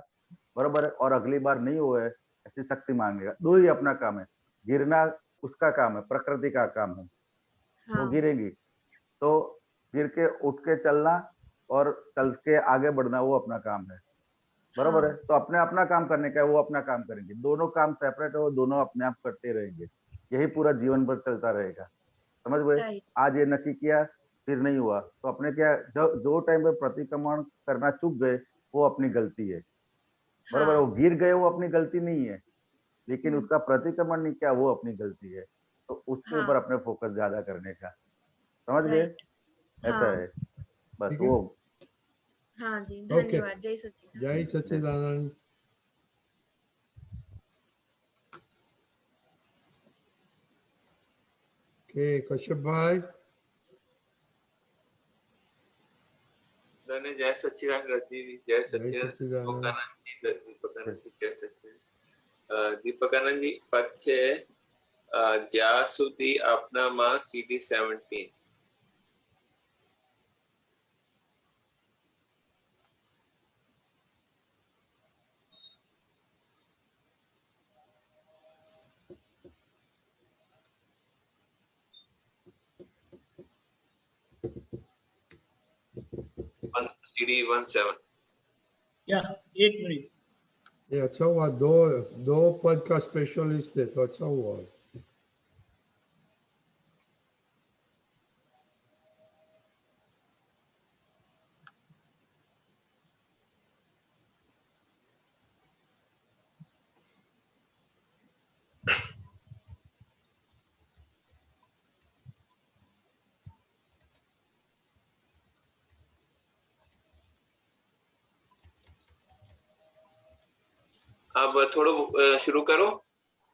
S13: बरोबर है? और अगली बार नहीं हुआ है ऐसी शक्ति मांगेगा। दो ही अपना काम है, गिरना उसका काम है, प्रकृति का काम है, वो
S8: हाँ
S13: गिरेगी तो गिर के उठ के चलना और चल के आगे बढ़ना, वो अपना काम है। बरोबर है?
S8: हाँ
S13: तो अपने अपना काम करने का है, वो अपना काम करेंगे। दोनों काम सेपरेट है, वो दोनों अपने आप करते रहेंगे। यही पूरा जीवन भर चलता रहेगा। समझ गए?
S8: राइट
S13: आज ये नक्की किया फिर नहीं हुआ तो अपने क्या, जो टाइम पे प्रतिक्रमण करना चूक गए वो अपनी गलती है। बरोबर है?
S8: हाँ
S13: वो गिर गए वो अपनी गलती नहीं है। लेकिन उसका प्रतिक्रमण नहीं किया, वो अपनी गलती है। तो उसके ऊपर अपने फोकस ज्यादा करने का, समझ गए? ऐसा है बस
S2: ठीक है?
S13: वो।
S14: हाँ जी,
S2: ओके,
S14: धन्यवाद। जय सच्चिदानंद।
S2: जय सच्चिदानंद। ओके, कश्यप भाई।
S15: जय सच्चिदानंद रति, जय सच्चिदानंद
S2: सच्चिदानंद।
S15: दीपकानंद जी, जय सच्चिदानंद दीपकानंद जी। पद છે જ્યાં સુધી આપનામાં CD 17 CD 17
S1: या एक मिनट,
S2: ये अच्छा हुआ, दो पद का स्पेशलिस्ट है तो अच्छा हुआ।
S15: अब થોડું શરૂ કરો।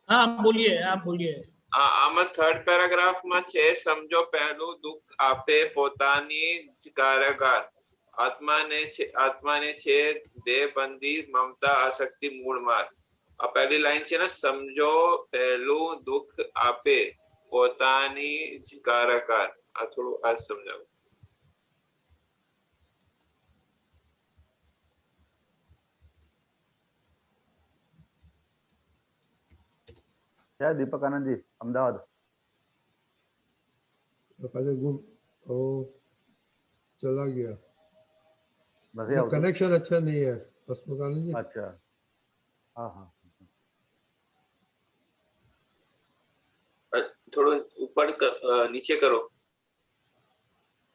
S1: हाँ बोलिए, आप बोलिए।
S15: આમાં થર્ડ પેરાગ્રાફમાં છે સમજો પહેલું દુઃખ આપે પોતાની કારાગાર, આત્માને છે દેહબંધી મમતા આસક્તિ મૂળ માર। આ પહેલી લાઈન છે ને, સમજો પહેલું દુઃખ આપે પોતાની કારાગાર। આ થોડું આ સમજાવો।
S13: क्या दीपक आनंद जी, अहमदाबाद।
S2: ओ चला गया,
S13: बस
S2: कनेक्शन अच्छा नहीं है हसमुखानंद जी।
S13: अच्छा, हाँ हाँ,
S15: थोड़ा ऊपर नीचे करो।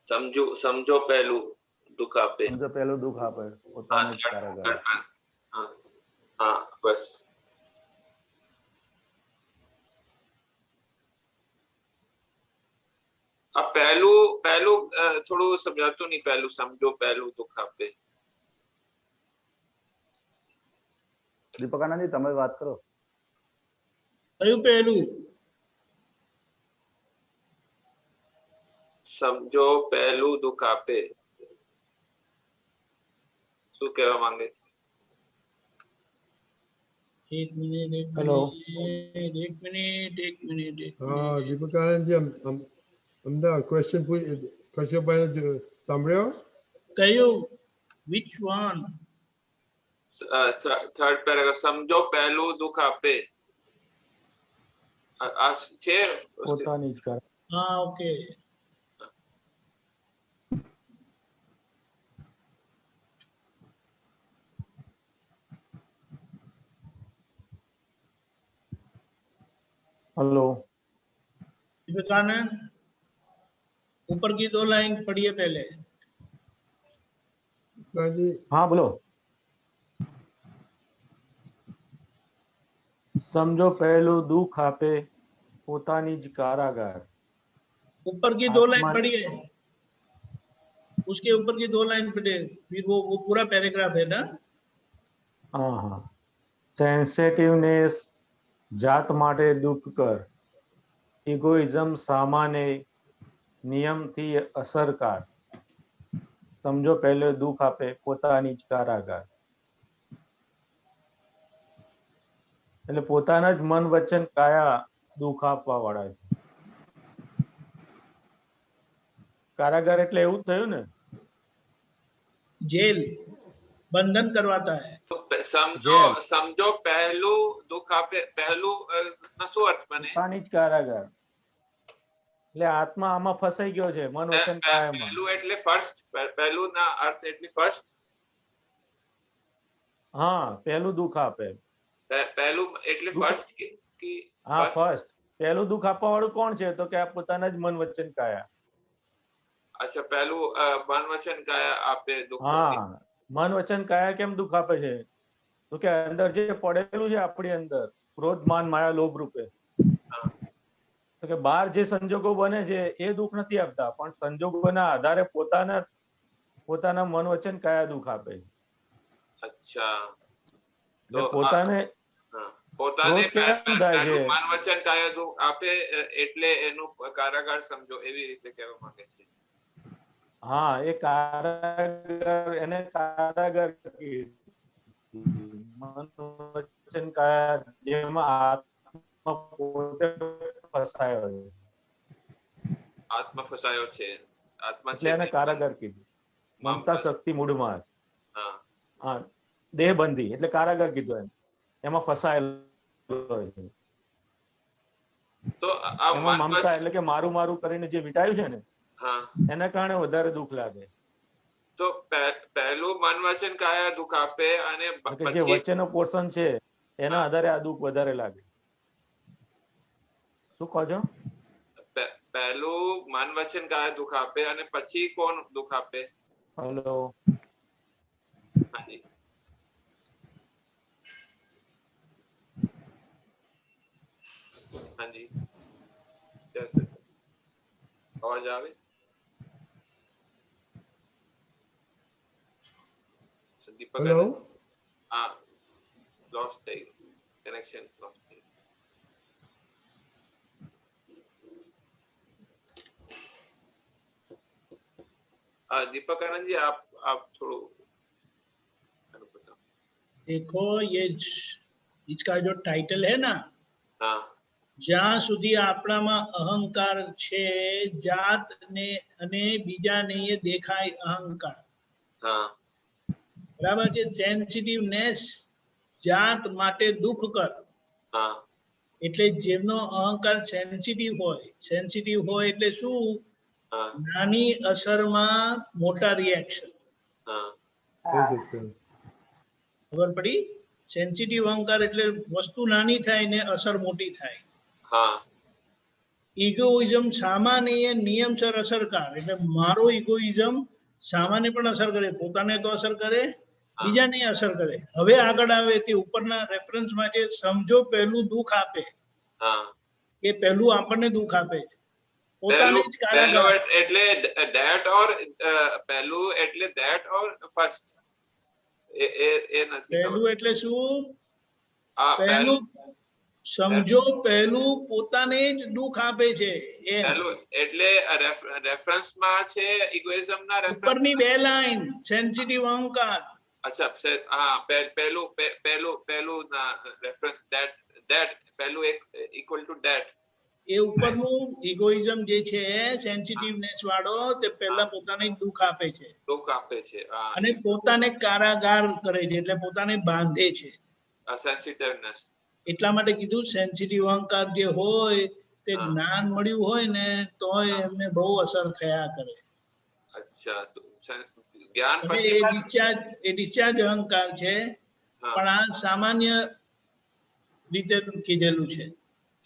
S15: समझो पहलू दुख आपे,
S13: समझो पहलू दुख आपे પોતાની કારાગાર।
S15: हाँ बस। अब पहलू थोड़ो समझातो नहीं, पहलू समझो पहलू दुख आपे।
S13: दीपक आनंद जी તમે વાત કરો।
S1: કયું પહેલું?
S15: समझो पहलू दुख आपे, શું કહેવા માંગે છે?
S1: एक मिनट,
S13: हेलो,
S1: एक मिनट।
S2: हाँ दीपकानंद जी, हम अहमदाबाद क्वेश्चन पूछ कश्यप भाई ने सामने हो
S1: कयो which one?
S15: थर्ड पैराग्राफ, समझो पहलू दुख आपे છે
S13: પોતાની જ કાર।
S1: हाँ ओके।
S4: हेलो
S1: विवेकानंद, ऊपर की 2 लाइन पढ़िए पहले।
S4: हाँ बोलो। समझो पहलू दुख आपे પોતાની જ કારાગાર।
S1: ऊपर की 2 लाइन पढ़िए, उसके ऊपर की 2 लाइन पढ़िए, फिर वो पूरा पैराग्राफ है ना।
S4: हाँ हाँ, सेंसिटिवनेस जात माटे दुख कर, इगोइज्म सामान्य नियम थी असरकार। समझो पहले दुख आपे પોતાની જ કારાગાર, એટલે પોતાના જ મન વચન કાયા દુઃખ આપવા વાળા છે। કારાગાર એટલે એવું થયું ને,
S1: जेल, बंधन करवाता है।
S15: समझो पहलू दुख आपे, पहलू ना શું અર્થ બને?
S4: પોતાની જ કારાગાર એટલે આત્મા આમાં ફસાઈ ગયો છે, મન વચન કાયામાં।
S15: પહેલું એટલે ફર્સ્ટ, પહેલું ના અર્થ એટલે ફર્સ્ટ।
S4: હા, પહેલું દુઃખ આપે,
S15: પહેલું એટલે ફર્સ્ટ કે
S4: હા ફર્સ્ટ। પહેલું દુઃખ આપવા વાળું કોણ છે? તો કે આ પોતાના જ મન વચન કાયા।
S15: अच्छा, પહેલું મન વચન કાયા આપે દુઃખ।
S4: હા, મન વચન કાયા કેમ દુઃખ આપે છે? તો કે અંદર જે પડેલું છે આપણી અંદર, ક્રોધ માન માયા લોભ રૂપે. તો કે બહાર જે સંજોગો બને છે એ દુઃખ નથી આપતા, પણ સંજોગોના આધારે પોતાના મન વચન કાયા દુઃખ આપે છે.
S15: અચ્છા,
S4: તો પોતાને
S15: પોતાને
S4: કેમ થાય છે?
S15: મન વચન કાયા દુઃખ આપે એટલે એનું કારાગાર સમજો, એવી રીતે કહેવા માંગે છે.
S4: હા, એ કારાગાર, એને કારાગાર મન વચન કાયા, જેમાં આત્મા પોતે ફસાયો છે.
S15: આત્મા ફસાયો છે, આત્મા
S4: એટલે એને કારાગાર કીધું. મમતા શક્તિ મૂળમાં, હા, દેહબંધી એટલે કારાગાર કીધું એમ, એમાં ફસાયેલો છે.
S15: તો
S4: એમાં મમતા એટલે કે મારું મારું કરીને જે વિટાયું છે ને, એના કારણે વધારે દુઃખ લાગે.
S15: તો પહેલું મન વચન કાયા દુઃખ આપે અને
S4: જે વચ્ચેનો પોર્શન છે એના આધારે આ દુઃખ વધારે લાગે. શું કહો છો?
S15: પહેલું મન વચન કાયા દુઃખ આપે અને પછી કોણ દુઃખ આપે?
S4: હેલો,
S15: હાજી, હાજી, અવાજ આવે?
S2: હેલો,
S15: હા, લોસ્ટ થઈ ગયું, કનેક્શન લોસ્ટ થઈ ગયું. दीपक आनंद जी, आप थोड़ा
S1: देखो, ये इसका जो टाइटल है ना,
S15: हाँ,
S1: જ્યાં સુધી આપણામાં અહંકાર છે, જાત ને અને બીજાને એ દેખાય અહંકાર,
S15: हाँ,
S1: બરાબર છે. સેન્સિટિવનેસ, જાત માટે દુઃખ કર,
S15: हाँ,
S1: એટલે જેમનો અહંકાર સેન્સિટિવ હોય એટલે શું? નાની અસરમાં મોટા રિએક્શન. ખબર પડી? સેન્સિટિવ અહંકાર એટલે વસ્તુ નાની થાય ને અસર મોટી થાય. ઇગોઇઝમ સામાન્ય નિયમસર અસરકાર, એટલે મારો ઇગોઇઝમ સામાન્ય પણ અસર કરે, પોતાને તો અસર કરે, બીજાને અસર કરે. હવે આગળ આવે તે ઉપરના રેફરન્સમાં જે સમજો પહેલું દુઃખ આપે, કે પહેલું આપણને દુઃખ આપે છે, પોતાને જ કારાગાર.
S15: એટલે that or પહેલું એટલે that or first, એ નથી.
S1: પહેલું એટલે શું? પહેલું સમજો, પહેલું પોતાને જ દુઃખ આપે છે.
S15: પહેલું એટલે રેફરન્સમાં છે ઇગોઇઝમ ના રેફરન્સ
S1: ઉપરની બે લાઈન, સેન્સિટિવ અહંકાર.
S15: અચ્છા, હા, પહેલું ના રેફરન્સ that પહેલું એક ઇક્વલ ટુ that.
S1: એ ઉપરનું ઇગોઇઝમ જે છે, સેન્સિટિવનેસ વાળો, તે પહેલા પોતાને દુઃખ આપે છે, અને પોતાને કારાગાર કરે છે, એટલે પોતાને બાંધે છે.
S15: સેન્સિટિવનેસ.
S1: એટલા માટે કીધું સેન્સિટિવ અહંકાર જે હોય તે જ્ઞાન મળ્યું હોય ને તોય એમને બહુ અસર થયા કરે.
S15: અચ્છા, તો જ્ઞાન
S1: એ
S15: પછી
S1: ડિસ્ચાર્જ અહંકાર છે, પણ આ સામાન્ય રીતે કીધેલું છે.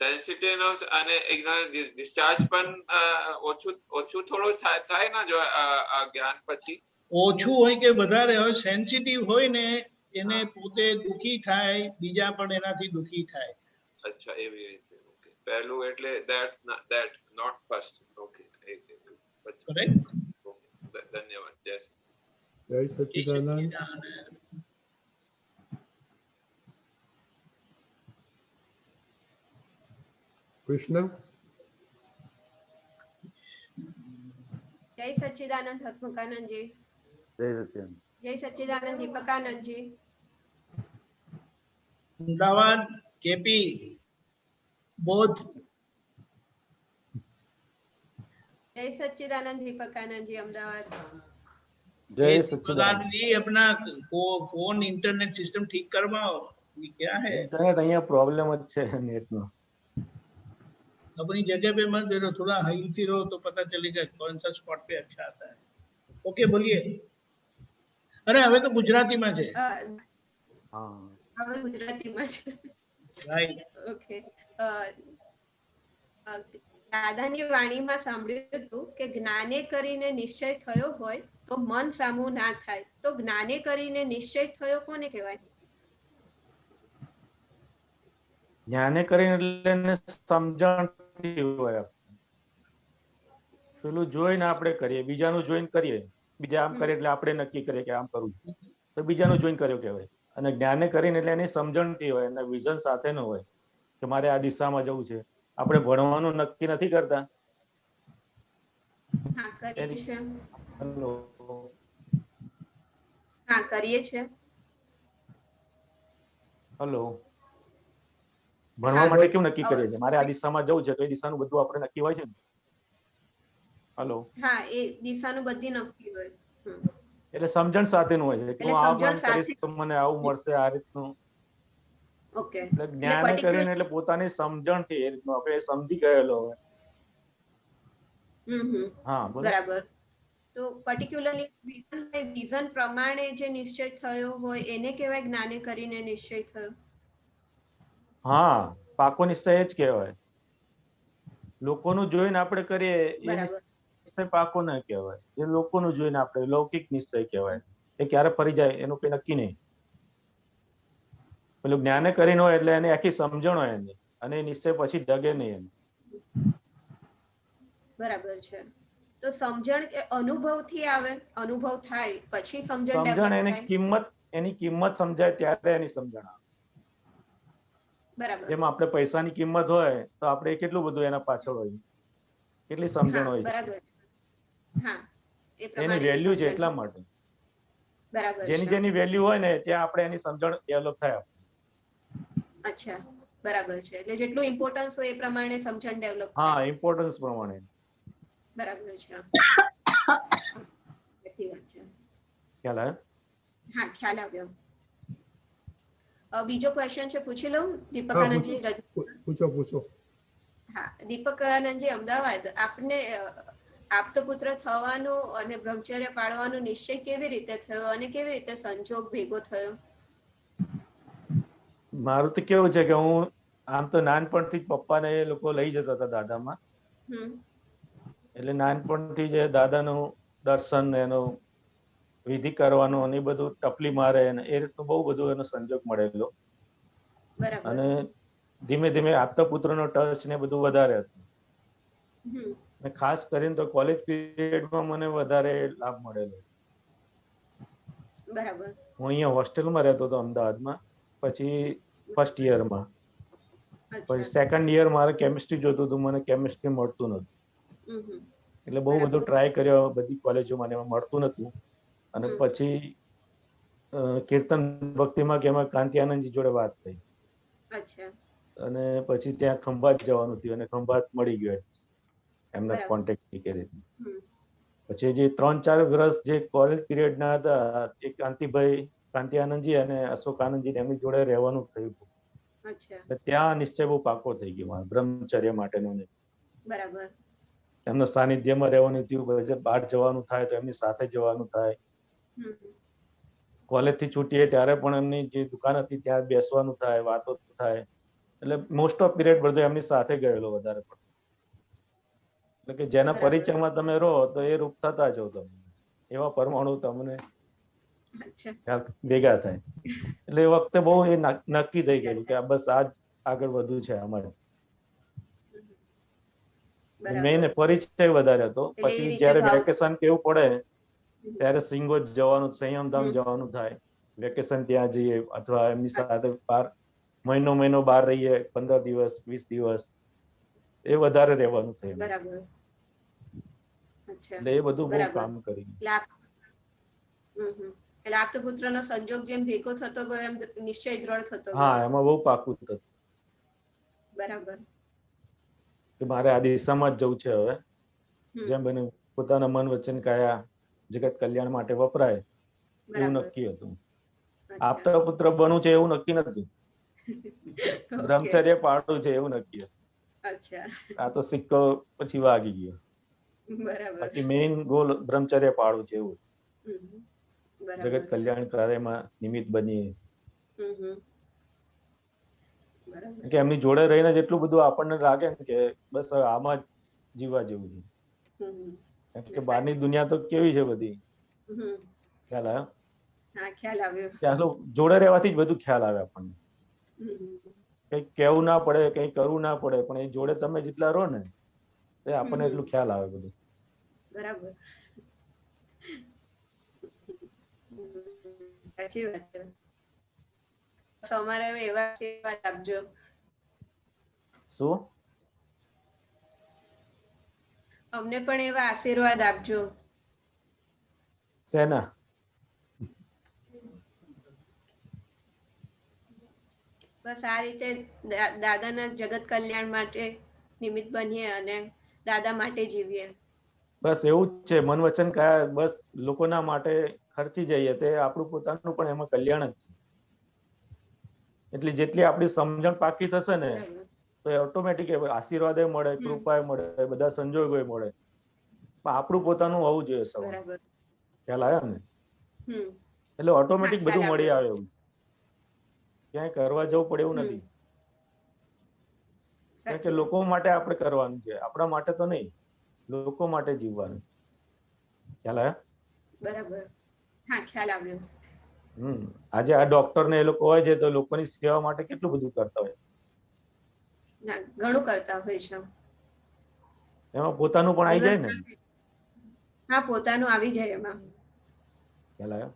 S15: સેન્સિટિવનેસ અને ડિસ્ચાર્જ પણ ઓછું થોડું થાય ને જો જ્ઞાન પછી?
S1: ઓછું હોય કે વધારે હોય, સેન્સિટિવ હોય ને એને પોતે દુખી થાય, બીજા પણ એનાથી દુખી થાય.
S15: અચ્છા, એવી રીતે. ઓકે, પહેલું એટલે that not first. Okay,
S1: correct.
S15: ધન્યવાદ.
S2: જય સચ્ચિદાનંદ. કૃષ્ણ.
S16: જય સચ્ચિદાનંદ હસમુખાનંદજી.
S13: જય
S16: સચ્ચિદાનંદ દીપકાનંદજી.
S1: અમદાવાદ, કેપી, બોધ.
S16: જય સચ્ચિદાનંદ દીપકાનંદજી, અમદાવાદ.
S4: जय सच्चिदानंद
S1: जी। अपना फोन इंटरनेट सिस्टम ठीक करवाओ, ये क्या है?
S4: इंटरनेट અહીંયા प्रॉब्लम જ છે નેટ નો।
S1: अपनी जगह पे मत बैठो, थोड़ा हिलती रहो तो पता चलेगा कौन सा स्पॉट पे अच्छा आता है। ओके, बोलिए। अरे હવે તો ગુજરાતીમાં છે।
S4: હા,
S16: હવે ગુજરાતીમાં છે।
S1: Right,
S16: okay. દાદાની વાણીમાં સાંભળ્યું હતું કે જ્ઞાને કરીને નિશ્ચય થયો હોય તો મન સામું ના થાય, તો જ્ઞાને કરીને નિશ્ચય થયો કોને કહેવાય?
S4: જ્ઞાને કરીને એટલે એને સમજણથી હોય. પેલું જોઈને આપણે કરીએ, બીજાનું જોઈને કરીએ, બીજા આમ કરે એટલે આપણે નક્કી કરીએ કે આમ કરવું, તો બીજાનું જોઈને કર્યો કહેવાય. અને જ્ઞાને કરીને એટલે એની સમજણથી હોય, એના વિઝન સાથેનું હોય કે મારે આ દિશામાં જવું છે. આપણે ભણવાનું નક્કી નથી કરતા.
S16: હા કરીએ છીએ.
S4: હેલો,
S16: હા કરીએ છીએ.
S4: હેલો, ભણવા માટે કેવું નક્કી કરીએ છીએ? મારે આ દિશામાં જવું છે તો એ દિશાનું બધું આપણે નક્કી હોય છે ને. હેલો,
S16: હા એ દિશાનું બધી નક્કી હોય.
S4: એટલે સમજણ સાથેનું હોય છે કે
S16: એટલે
S4: હું આમ
S16: સમજણ
S4: આમ કરીશ
S16: સાથે.
S4: તો મને આવું મળશે, આ રીતનું.
S16: ઓકે.
S4: એટલે જ્ઞાને કરીને એટલે પોતાની સમજણથી એ રીતનું આપણે સમજી ગયેલો હોય. હા બોલો.
S16: બરાબર. તો પર્ટિક્યુલરલી વિઝન પ્રમાણે જે નિશ્ચય થયો હોય એને કહેવાય જ્ઞાને કરીને નિશ્ચય થયો.
S4: હા, પાકો નિશ્ચય જ કહેવાય. લોકોનું જોઈને આપણે કરીએ એ નિશ્ચય પાકો ના કહેવાય. એ લોકોનું જોઈને આપણે લૌકિક નિશ્ચય કહેવાય. એ ક્યારે ફરી જાય એનું કઈ નક્કી નહીં. પેલું જ્ઞાને કરીને હોય એટલે એની આખી સમજણ હોય એની, અને એ નિશ્ચય પછી ડગે નહીં.
S16: બરાબર છે. તો સમજણ કે અનુભવથી આવે, અનુભવ થાય પછી સમજણ
S4: સમજણ
S16: ડેવલપ
S4: એની કિંમત સમજાય ત્યારે એની સમજણ આવે.
S16: બરાબર.
S4: જેમ આપણે પૈસાની કિંમત હોય તો આપણે કેટલું બધું એના પાછળ હોય, કેટલી સમજણ હોય.
S16: બરાબર. હા, એ
S4: એની
S16: પ્રમાણે
S4: વેલ્યુ છે એટલા માટે.
S16: બરાબર.
S4: જેની વેલ્યુ હોય ને ત્યાં આપણે એની સમજણ ડેવલપ થાય.
S16: અચ્છા, બરાબર છે. એટલે જેટલું ઇમ્પોર્ટન્સ હોય એ પ્રમાણે સમજણ ડેવલપ થાય.
S4: હા, ઇમ્પોર્ટન્સ પ્રમાણે.
S16: બરાબર છે. સાચી વાત છે.
S4: ખ્યાલ આવ્યો?
S16: હા, ખ્યાલ આવ્યો. બીજો ક્વેશ્ચન છે, પૂછી લઉં? દીપક આનંદજી.
S2: પૂછો.
S16: હા, દીપક આનંદજી અમદાવાદ. આપને આપતો પુત્ર થવાનો અને બ્રહ્મચર્ય પાળવાનો નિશ્ચય કેવી રીતે થયો અને કેવી રીતે સંજોગ ભેગો થયો?
S4: મારું તો કેવું છે કે હું આમ તો નાનપણથી જ પપ્પાને એ લોકો લઈ જતા હતા દાદામાં. એટલે નાનપણથી જ દાદાનું દર્શન, એનો વિધિ કરવાનું અને એ બધું ટપલી મારે એ રીતનું બહુ બધું એનો સંજોગ મળેલો. અને ધીમે ધીમે આપતા પુત્રનો ટચ ને બધું વધારે હતું. ખાસ કરીને તો કોલેજ પીરિયડમાં મને વધારે લાભ મળેલો.
S16: બરાબર.
S4: હું અહીંયા હોસ્ટેલમાં રહેતો હતો અમદાવાદમાં. પછી ફર્સ્ટ યરમાં, પછી સેકન્ડ યર મારે કેમિસ્ટ્રી જોતું હતું, મને કેમિસ્ટ્રી મળતું નતું. એટલે બહુ બધું ટ્રાય કર્યો, બધી કોલેજોમાં એમાં મળતું નતું. અને પછી કીર્તન ભક્તિમાં કે એમાં કાંતિ આનંદજી જોડે વાત થઈ. અને પછી ત્યાં ખંભાત જવાનું થયું અને ખંભાત મળી ગયો એમના કોન્ટેક્ટ કરી. પછી જે 3-4 વર્ષ જે કોલેજ પીરિયડ ના હતા એ કાંતિ આનંદજી અને અશોક આનંદજી એમની જોડે રહેવાનું થયું. ત્યાં નિશ્ચય બહુ પાકો થઈ ગયો બ્રહ્મચર્ય માટેનો.
S16: બરાબર.
S4: એમના સાનિધ્યમાં રહેવાનું થયું. બહાર જવાનું થાય તો એમની સાથે જવાનું થાય. કોલેજ થી છૂટીએ ત્યારે પણ એમની જે દુકાન હતી ત્યાં બેસવાનું થાય, વાતો થાય. એટલે મોસ્ટ ઓફ પીરિયડ બધું એમની સાથે ગયેલો વધારે પડતો. એટલે કે જેના પરિચયમાં તમે રહો તો એ રૂપ થતા જાવ તમે, એવા પરમાણુ તમને ભેગા થાય. એટલે એ વખતે બહુ એ નક્કી થઈ ગયેલું કે બસ આ જ આગળ વધુ છે અમારે. મેં પરિચય વધારે હતો. પછી જયારે વેકેશન કેવું પડે ત્યારે શ્રીંગોજ જવાનું, સંયમધામ જવાનું થાય. વેકેશન ત્યાં જઈએ અથવા એમની સાથે મહિનો બહાર રહીએ, 15 દિવસ 20 દિવસ એ વધારે રહેવાનું થયું.
S16: બરાબર.
S4: એટલે એ બધું બહુ કામ કર્યું.
S16: એટલે આપતા પુત્રનો સંજોગ જેમ ભેગો થતો ગયો એમ નિશ્ચય દ્રઢ થતો ગયો.
S4: હા, એમાં બહુ પાકું થતું.
S16: બરાબર.
S4: કે મારે આ દિશામાં જ જવું છે હવે. જેમ બને પોતાના મન વચન કાયા જગત કલ્યાણ માટે વપરાય એવું નક્કી હતું. આપતા પુત્ર બનવું છે એવું નક્કી નથી. બ્રહ્મચર્ય પાડવું છે એવું નક્કી હતું. આ તો સિક્કો પછી વાગી ગયો. બાકી મેઇન ગોલ બ્રહ્મચર્ય પાડવું છે એવું. જગત કલ્યાણ કાર્યમાં નિમિત્ત બનીએ. કે એમની જોડે રહીને જેટલું બધું આપણને લાગે ને કે બસ આમાં જ જીવવા જેવું છે. કે બહારની દુનિયા તો કેવી છે બધી, ખ્યાલ આવ્યો?
S16: હા, ખ્યાલ આવ્યો.
S4: ત્યાં જોડે રહેવાથી જ બધું ખ્યાલ આવે આપણને. કઈ કહેવું ના પડે, કઈ કરવું ના પડે, પણ એ જોડે તમે જેટલા રહો ને તે આપણને એટલું ખ્યાલ આવે બધું.
S16: બરાબર, સાચી વાત છે. અમારે એવા આશીર્વાદ આપજો.
S4: શું?
S16: અમને પણ એવા આશીર્વાદ આપજો.
S4: શેના?
S16: બસ આ રીતે દાદાના જગત કલ્યાણ માટે નિમિત્ત બનીએ અને દાદા માટે જીવીએ.
S4: બસ એવું જ છે. મન વચન કાયા બસ લોકોના માટે ખર્ચી જઈએ તે આપણું પોતાનું પણ એમાં કલ્યાણ જ છે. એટલે જેટલી આપણી સમજણ પાકી થશે ને તો એ ઓટોમેટિક આશીર્વાદ મળે, કૃપા મળે, બધા સંજોગો મળે. પણ આપણું પોતાનું હોવું જોઈએ સૌ. ખ્યાલ આવ્યો ને? એટલે ઓટોમેટિક બધું મળી આવે એવું. ક્યાંય કરવા જવું પડે એવું નથી. કારણ કે લોકો માટે આપણે કરવાનું છે, આપણા માટે તો નહીં. લોકો માટે જીવવાનું. ખ્યાલ આવ્યો?
S16: બરાબર, હા ખ્યાલ આવ્યો.
S4: આજે આ ડોક્ટર ને એ લોકો હોય છે તો લોકોની સેવા માટે કેટલું બધું કરતા હોય.
S16: ઘણું કરતા હોય છે.
S4: એમાં પોતાનું પણ આવી જાય ને.
S16: હા, પોતાનું આવી જાય એમાં.
S4: ખ્યાલ આવ્યો?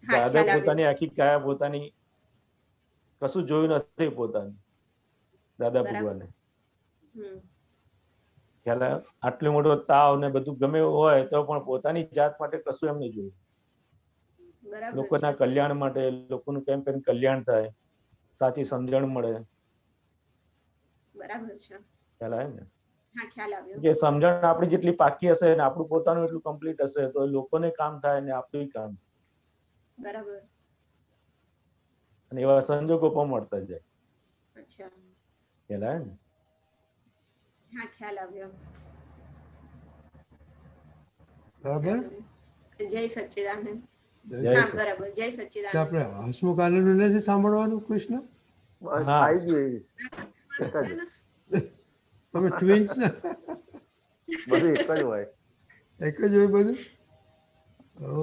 S4: દાદા પોતાની આખી કાયા પોતાની કશું જોયું નથી પોતાનું. દાદા ભગવાને ખ્યાલ આવ્યો? આટલો મોટો તાવ ને બધું ગમે એવું હોય તો પણ પોતાની જાત માટે કશું એમ નહીં જોયું. લોકોના કલ્યાણ માટે, લોકોનું કેમ કરીને કલ્યાણ થાય, સાચી સમજણ મળે.
S16: બરાબર છે.
S4: ખ્યાલ આવ્યો ને?
S16: હા, ખ્યાલ આવ્યો.
S4: કે સમજણ આપણી જેટલી પાકી હશે ને આપણું પોતાનું એટલું કમ્પ્લીટ હશે તો લોકોને કામ થાય ને આપણું કામ.
S16: બરાબર.
S4: અને એવા સંજોગો પણ મળતા જાય.
S16: અચ્છા.
S4: ખ્યાલ આવ્યો ને?
S16: હા, ખ્યાલ આવ્યો.
S2: બરાબર?
S16: જય સચ્ચિદાનંદ.
S2: જય
S16: હા, બરાબર. જય સચ્ચિદાનંદ.
S2: આપણે હસમુખ આનંદ નથી સાંભળવાનું કૃષ્ણ?
S13: આવી ગયું.
S2: તમે ટ્વિન્સ ને?
S13: બધું એક જ હોય.
S2: એક જ હોય બધું?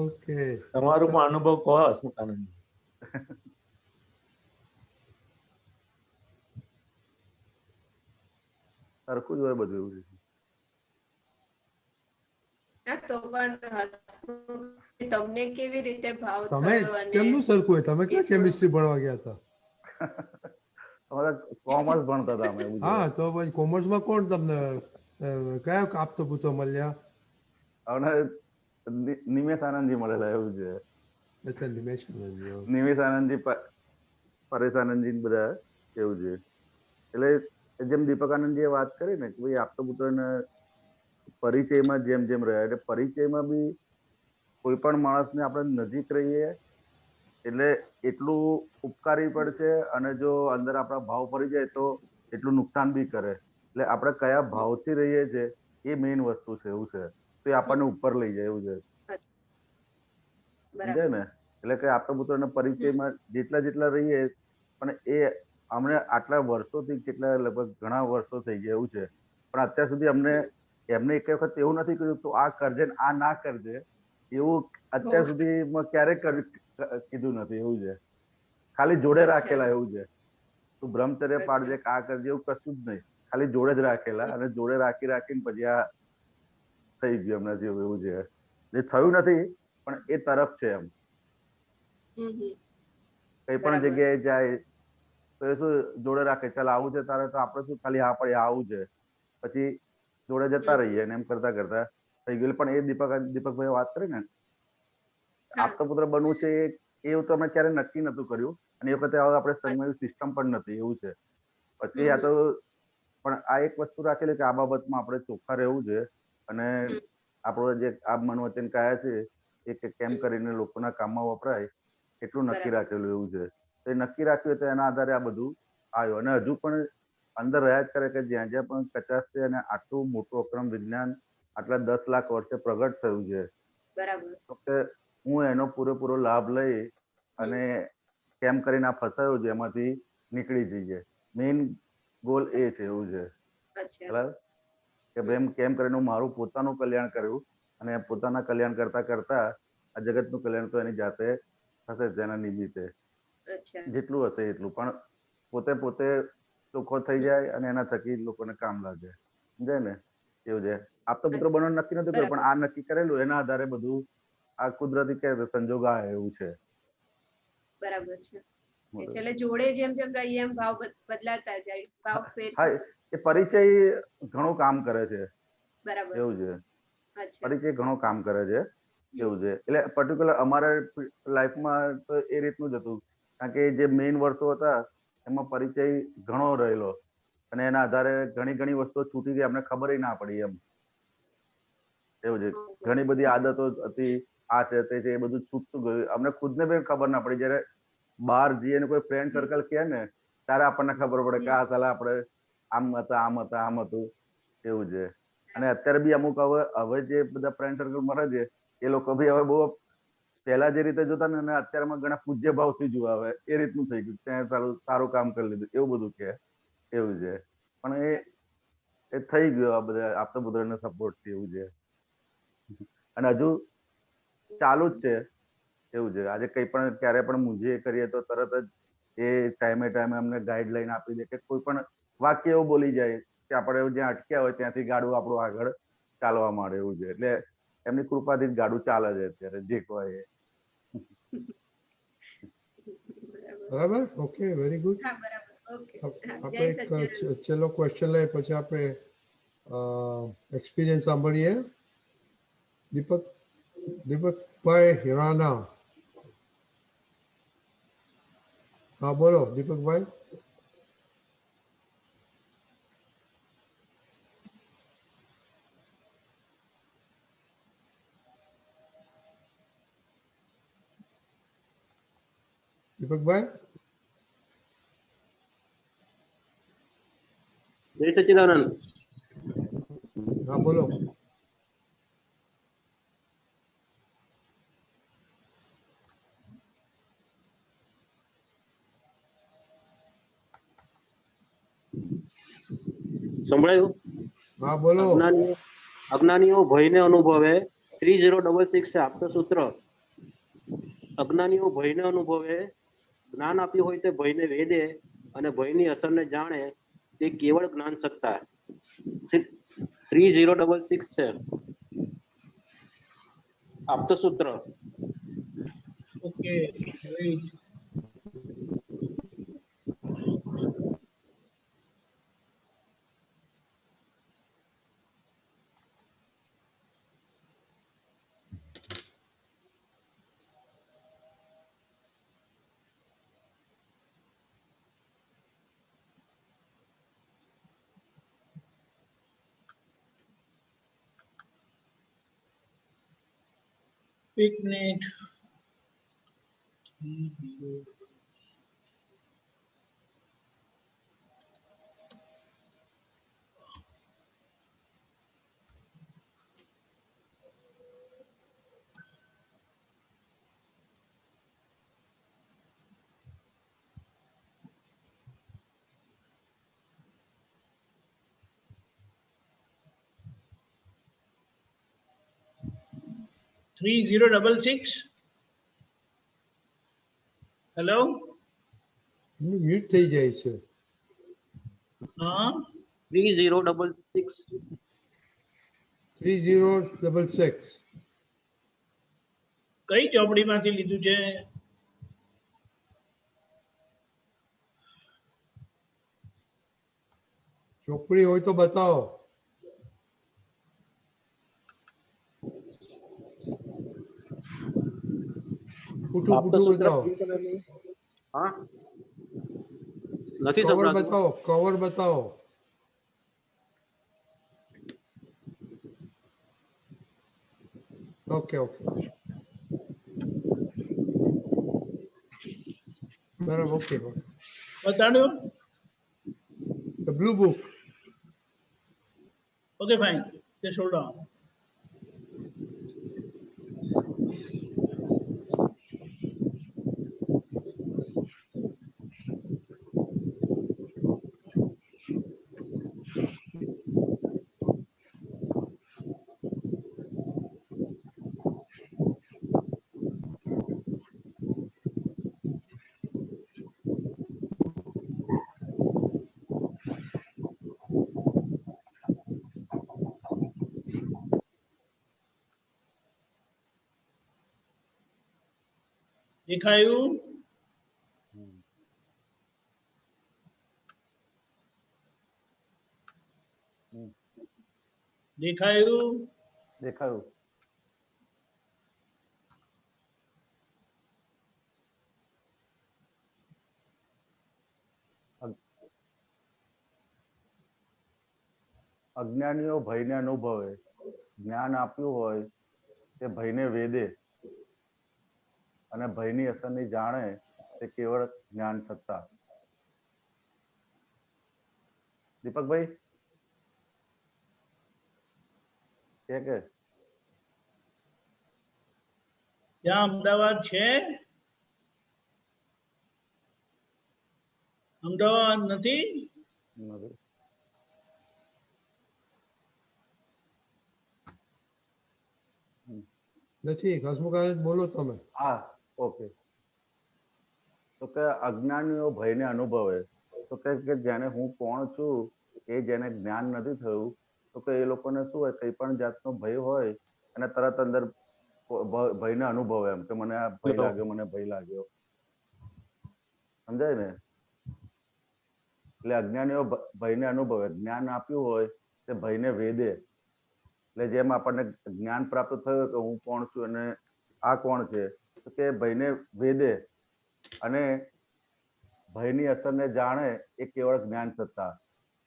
S2: ઓકે.
S4: તમારું પણ અનુભવ કહો હસમુખ આનંદ.
S13: સરખું જ હોય બધું એવું.
S16: તો પણ તમને કેવી રીતે ભાવ
S2: તમે
S16: થયો અને
S2: કેમનું સરખું હોય? તમે ક્યાં કેમિસ્ટ્રી ભણવા ગયા હતા?
S13: કોમર્સ ભણતા હતા અમે.
S2: હા, તો પછી કોમર્સમાં કોણ તમને કયા આપતો પૂતો મળ્યા?
S13: અને નિમેશ આનંદજી મળેલા એવું છે.
S2: અચ્છા, નિમેશ આનંદજી.
S13: નિમેશ આનંદજી, પરેશ આનંદજી બધા એવું છે. એટલે જેમ દીપક આનંદજીએ વાત કરી ને કે ભાઈ આપતો પુત્રને પરિચયમાં જેમ જેમ રહ્યા એટલે પરિચયમાં બી કોઈ પણ માણસને આપણે નજીક રહીએ એટલે એટલું ઉપકારી પડશે અને જો અંદર આપણા ભાવ પડી જાય તો એટલું નુકસાન બી કરે. એટલે આપણે કયા ભાવથી રહીએ છીએ એ મેઇન વસ્તુ છે એવું છે. તો એ આપણને ઉપર લઈ જાય એવું છે. સમજાય ને? એટલે કે આપણા પુત્રના પરિચયમાં જેટલા રહીએ પણ એ અમને આટલા વર્ષોથી કેટલા લગભગ ઘણા વર્ષો થઈ ગયા એવું છે. પણ અત્યાર સુધી અમને એમને એક વખત એવું નથી કહ્યું તો આ કરજે ને આ ના કરજે એવું અત્યાર સુધીમાં ક્યારેક કીધું નથી એવું છે. ખાલી જોડે રાખેલા એવું છે. તું બ્રહ્મચર્ય પાડજે આ કરજે એવું કશું જ નહીં. ખાલી જોડે જ રાખેલા અને જોડે રાખીને પછી આ થઈ ગયું એમના જેવું એવું છે. એ થયું નથી પણ એ તરફ છે એમ. કઈ પણ જગ્યાએ જાય તો એ શું જોડે રાખે, ચાલ આવું છે તારે તો આપણે શું ખાલી હા પડે આવું છે પછી જોડે જતા રહીએ ને એમ કરતા કરતા થઈ ગયું. પણ એ દીપકભાઈ વાત કરી ને આપતો પુત્ર બનવું છે એવું તો અમે ક્યારે નક્કી નતું કર્યું અને એ વખતે આપણે સંઘની સિસ્ટમ પણ નથી એવું છે. પછી આ તો પણ આ એક વસ્તુ રાખેલી કે આ બાબતમાં આપણે ચોખ્ખા રહેવું છે અને આપણો જે આ મન વચન કાયા છે એ કેમ કરીને લોકોના કામમાં વપરાય એટલું નક્કી રાખેલું એવું છે. તો એ નક્કી રાખ્યું તો એના આધારે આ બધું આવ્યું અને હજુ પણ અંદર રહ્યા જ કરે કે જ્યાં જ્યાં પણ કચાશ છે અને આટલું મોટું અક્રમ વિજ્ઞાન આટલા 10 લાખ વર્ષે પ્રગટ થયું છે. તો કે હું એનો પૂરેપૂરો લાભ લઈ અને કેમ કરીને આ ફસાયો છે એમાંથી નીકળી જઈએ. મેઇન ગોલ એ છે એવું છે. બરાબર કે ભાઈ કેમ કરીને હું મારું પોતાનું કલ્યાણ કર્યું અને પોતાના કલ્યાણ કરતા કરતા આ જગતનું કલ્યાણ તો એની જાતે થશે તેના નિમિત્તે જેટલું હશે એટલું. પણ પોતે પોતે ચોખ્ખો થઈ જાય અને એના થકી લોકોને કામ લાગે, સમજાય ને? એવું છે. આપતો પુત્ર બનવાનું નક્કી નતું કર્યું, પણ આ નક્કી કરેલું એના આધારે બધું આ કુદરતી કે સંજોગ આ એવું છે.
S16: બરાબર છે. એટલે જોડે જેમ જેમ રહીએ એમ ભાવ બદલાતા જાય, ભાવ ફેર.
S13: હા, એ પરિચય ઘણું કામ કરે છે.
S16: બરાબર.
S13: એવું છે.
S16: અચ્છા.
S13: પરિચય ઘણો કામ કરે છે. એવું છે. એટલે પર્ટિક્યુલર અમારા લાઈફમાં તો એ રીતનું જ હતું, કારણ કે જે મેઇન વર્ષો હતા એમાં પરિચય ઘણો રહેલો અને એના આધારે ઘણી ઘણી વસ્તુઓ છૂટી ગઈ, અમને ખબર ના પડી એમ. એવું છે. ઘણી બધી આદતો હતી, આ છે તે છે, એ બધું છૂટતું ગયું, અમને ખુદને બી ખબર ના પડી. જયારે બહાર જઈએ ને કોઈ ફ્રેન્ડ સર્કલ કહે ને ત્યારે આપણને ખબર પડે કે આ સાલા આપણે આમ હતા, આમ હતા, આમ હતું. એવું છે. અને અત્યારે બી અમુક હવે જે બધા ફ્રેન્ડ સર્કલ મળે છે એ લોકો બી હવે બહુ પહેલા જે રીતે જોતા ને અત્યારમાં ઘણા પૂજ્ય ભાવથી જોવા આવે એ રીતનું થઈ ગયું. ત્યાં સારું કામ કરી લીધું એવું બધું કે એવું છે. પણ એ થઈ ગયું આ બધા આપતા પુત્રના સપોર્ટ થી. એવું છે. અને હજુ ચાલુ જ છે. એવું છે. આજે કઈ પણ ક્યારે પણ મુંજી કરીએ તો તરત જ એ ટાઈમે ટાઈમે અમને ગાઈડલાઈન આપી દે કે કોઈ પણ વાક્ય એવું બોલી જાય કે આપણે જ્યાં અટક્યા હોય ત્યાંથી ગાડું આપણું આગળ ચાલવા માંડે. એવું છે. એટલે એમની કૃપાથી જ ગાડું ચાલે છે અત્યારે જે કહે એ.
S2: બરાબર. Okay, very good.
S16: હા, બરાબર. ઓકે.
S2: આપણે એક છેલ્લો ક્વેશ્ચન લઈએ પછી આપણે એક્સપિરિયન્સ સાંભળીએ. દીપકભાઈ હિરાના. હા, બોલો દીપકભાઈ. દીપકભાઈ.
S17: જય સચ્ચિદાનંદ.
S2: હા, બોલો.
S17: સંભળાયું?
S2: હા, બોલો.
S17: અજ્ઞાનીઓ ભયને અનુભવે 3066 છે આપતો સૂત્ર. અજ્ઞાનીઓ ભયને અનુભવે, જ્ઞાન આપ્યું હોય તે ભયને વેદે અને ભયની અસરને જાણે તે કેવળ જ્ઞાન સત્તા. 3066 છે આપતો સૂત્ર.
S1: Okay, right. Picnic. Three 066. Hello,
S2: mute થઈ જાય છે.
S1: હા,
S17: 3066.
S2: 3066.
S1: કઈ ચોપડીમાંથી લીધું છે?
S2: ચોપડી હોય તો બતાવો. પૂઠું બતાવો.
S17: હા, નથી
S2: કવર
S17: સંભળાતું.
S2: બતાવો, કવર બતાવો. ઓકે ઓકે, બરાબર. ઓકે ઓકે,
S1: બતાડ્યો.
S2: The blue book.
S1: Okay, fine. Just hold on. દેખાયું? દેખાયું?
S13: દેખાયું. અજ્ઞાનીઓ ભયને અનુભવે, જ્ઞાન આપ્યું હોય તે ભયને વેદે અને ભયની અસરની જાણે તે કેવળ જ્ઞાન સત્તા. દીપકભાઈ કે
S1: ત્યાં અમદાવાદ છે? અમદાવાદ નથી?
S2: નથી. હસમુખ આનંદ બોલો તમે.
S13: હા, ઓકે. તો કે અજ્ઞાનીઓ ભયને અનુભવે, તો કે જેને હું કોણ છું એ જેને જ્ઞાન નથી થયું, તો કે એ લોકોને શું હોય, કઈ પણ જાતનો ભય હોય અને તરત અંદર ભયને અનુભવે, એમ કે મને આ ભય લાગ્યો, મને ભય લાગ્યો. સમજાય ને? એટલે અજ્ઞાનીઓ ભયને અનુભવે, જ્ઞાન આપ્યું હોય તે ભયને વેદે. એટલે જેમ આપણને જ્ઞાન પ્રાપ્ત થયું કે હું કોણ છું અને આ કોણ છે, તો કે ભયને વેદે અને ભયની અસરને જાણે એ કેવળ જ્ઞાન સત્તા.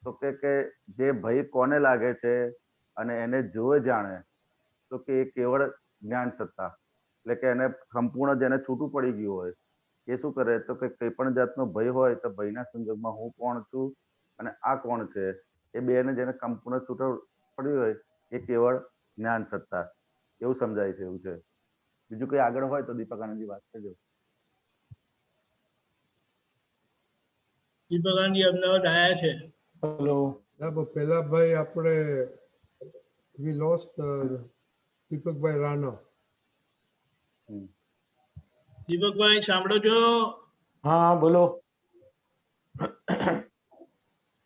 S13: તો કે જે ભય કોને લાગે છે અને એને જોવે જાણે, તો કે એ કેવળ જ્ઞાન સત્તા. એટલે કે એને સંપૂર્ણ જેને છૂટું પડી ગયું હોય એ શું કરે, તો કે કઈ પણ જાતનો ભય હોય તો ભયના સંજોગમાં હું કોણ છું અને આ કોણ છે એ બેને જેને સંપૂર્ણ છૂટું પડ્યું હોય એ કેવળ જ્ઞાન સત્તા. એવું સમજાય છે. એવું છે. બીજું કઈ આગળ હોય તો દીપક આનંદજી વાત કરજો.
S1: દીપક આનંદજી અમદાવાદ આવ્યા છે.
S13: હેલો.
S2: પેલા ભાઈ આપણે we lost દીપકભાઈ રાણા.
S1: દીપકભાઈ સાંભળો છો?
S4: હા, બોલો.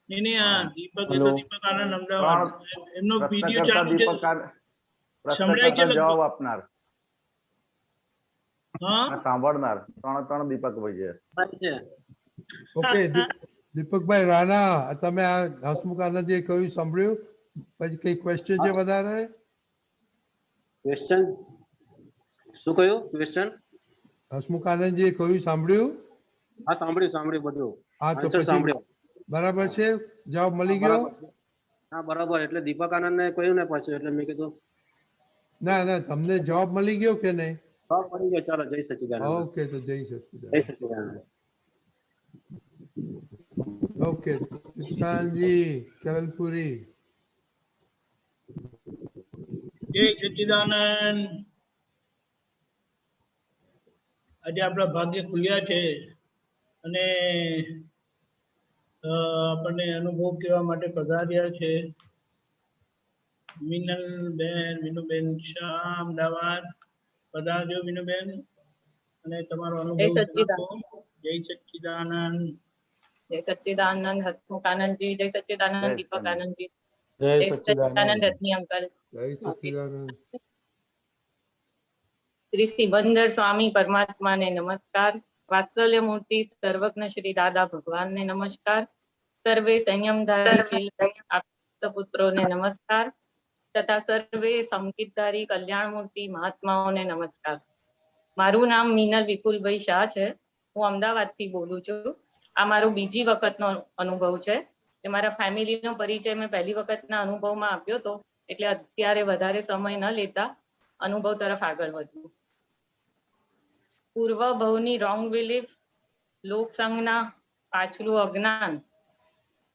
S1: નહીં, આ દીપક એ તો દીપક આનંદ અમદાવાદ, એમનો વિડિયો ચાલુ છે, સંભળાય છે,
S13: જવાબ આપનાર
S1: હા,
S13: સાંભળનાર ત્રણ દીપકભાઈ છે.
S2: ઓકે, દીપકભાઈ રાણા, તમે આ હસમુખ આનંદજીએ કહ્યું સાંભળ્યું? પછી કઈ ક્વેશ્ચન છે વધારે?
S17: ક્વેશ્ચન શું કહ્યું? ક્વેશ્ચન
S2: હસમુખ આનંદજીએ કહ્યું સાંભળ્યું?
S17: હા, સાંભળ્યું બધું.
S2: હા, તો પછી બરાબર છે, જવાબ મળી ગયો?
S17: હા, બરાબર. એટલે દીપક આનંદને કહ્યું ને પાછું, એટલે મેં કીધું
S2: ના, તમને જવાબ મળી ગયો કે નહીં?
S17: હા, મળી ગયો. ચાલો, જય સચ્ચિદાનંદ.
S2: ઓકે, તો જય સચ્ચિદાનંદ.
S17: જય સચ્ચિદાનંદ.
S2: ઓકે, દીપકાનંદજી કરલપુરી.
S1: જય સચ્ચિદાનંદ. આજે આપણા ભાગ્ય ખુલ્યા છે અને આપણને અનુભવ કહેવા માટે પધાર્યા છે મીનુબેન શાહ, અમદાવાદ. પધારજો મીનુબેન અને તમારો અનુભવ જણાવો. જય સચ્ચિદાનંદ.
S18: જય સચ્ચિદાનંદ હસમુખ આનંદજી. જય સચ્ચિદાનંદ દીપક આનંદજી.
S4: જય સચ્ચિદાનંદ
S18: રત્ની અંકલ.
S2: જય સચ્ચિદાનંદ.
S18: શ્રી સિબંદર સ્વામી પરમાત્માને નમસ્કાર. વાત્સલ્ય મૂર્તિ સર્વજ્ઞ શ્રી દાદા ભગવાનને નમસ્કાર. સર્વે સંયમધારી આપતા પુત્રોને નમસ્કાર તથા સર્વે સંકિતધારી કલ્યાણ મૂર્તિ મહાત્માઓને નમસ્કાર. મારું નામ મીનલ વિપુલભાઈ શાહ છે. હું અમદાવાદથી બોલું છું. આ મારો બીજી વખતનો અનુભવ છે. કે મારા ફેમિલીનો પરિચય મેં પહેલી વખતના અનુભવમાં આપ્યો હતો, એટલે અત્યારે વધારે સમય ન લેતા અનુભવ તરફ આગળ વધવું. પૂર્વ ભવની રોંગ બિલીફ, લોકસંગના પાછલું અજ્ઞાન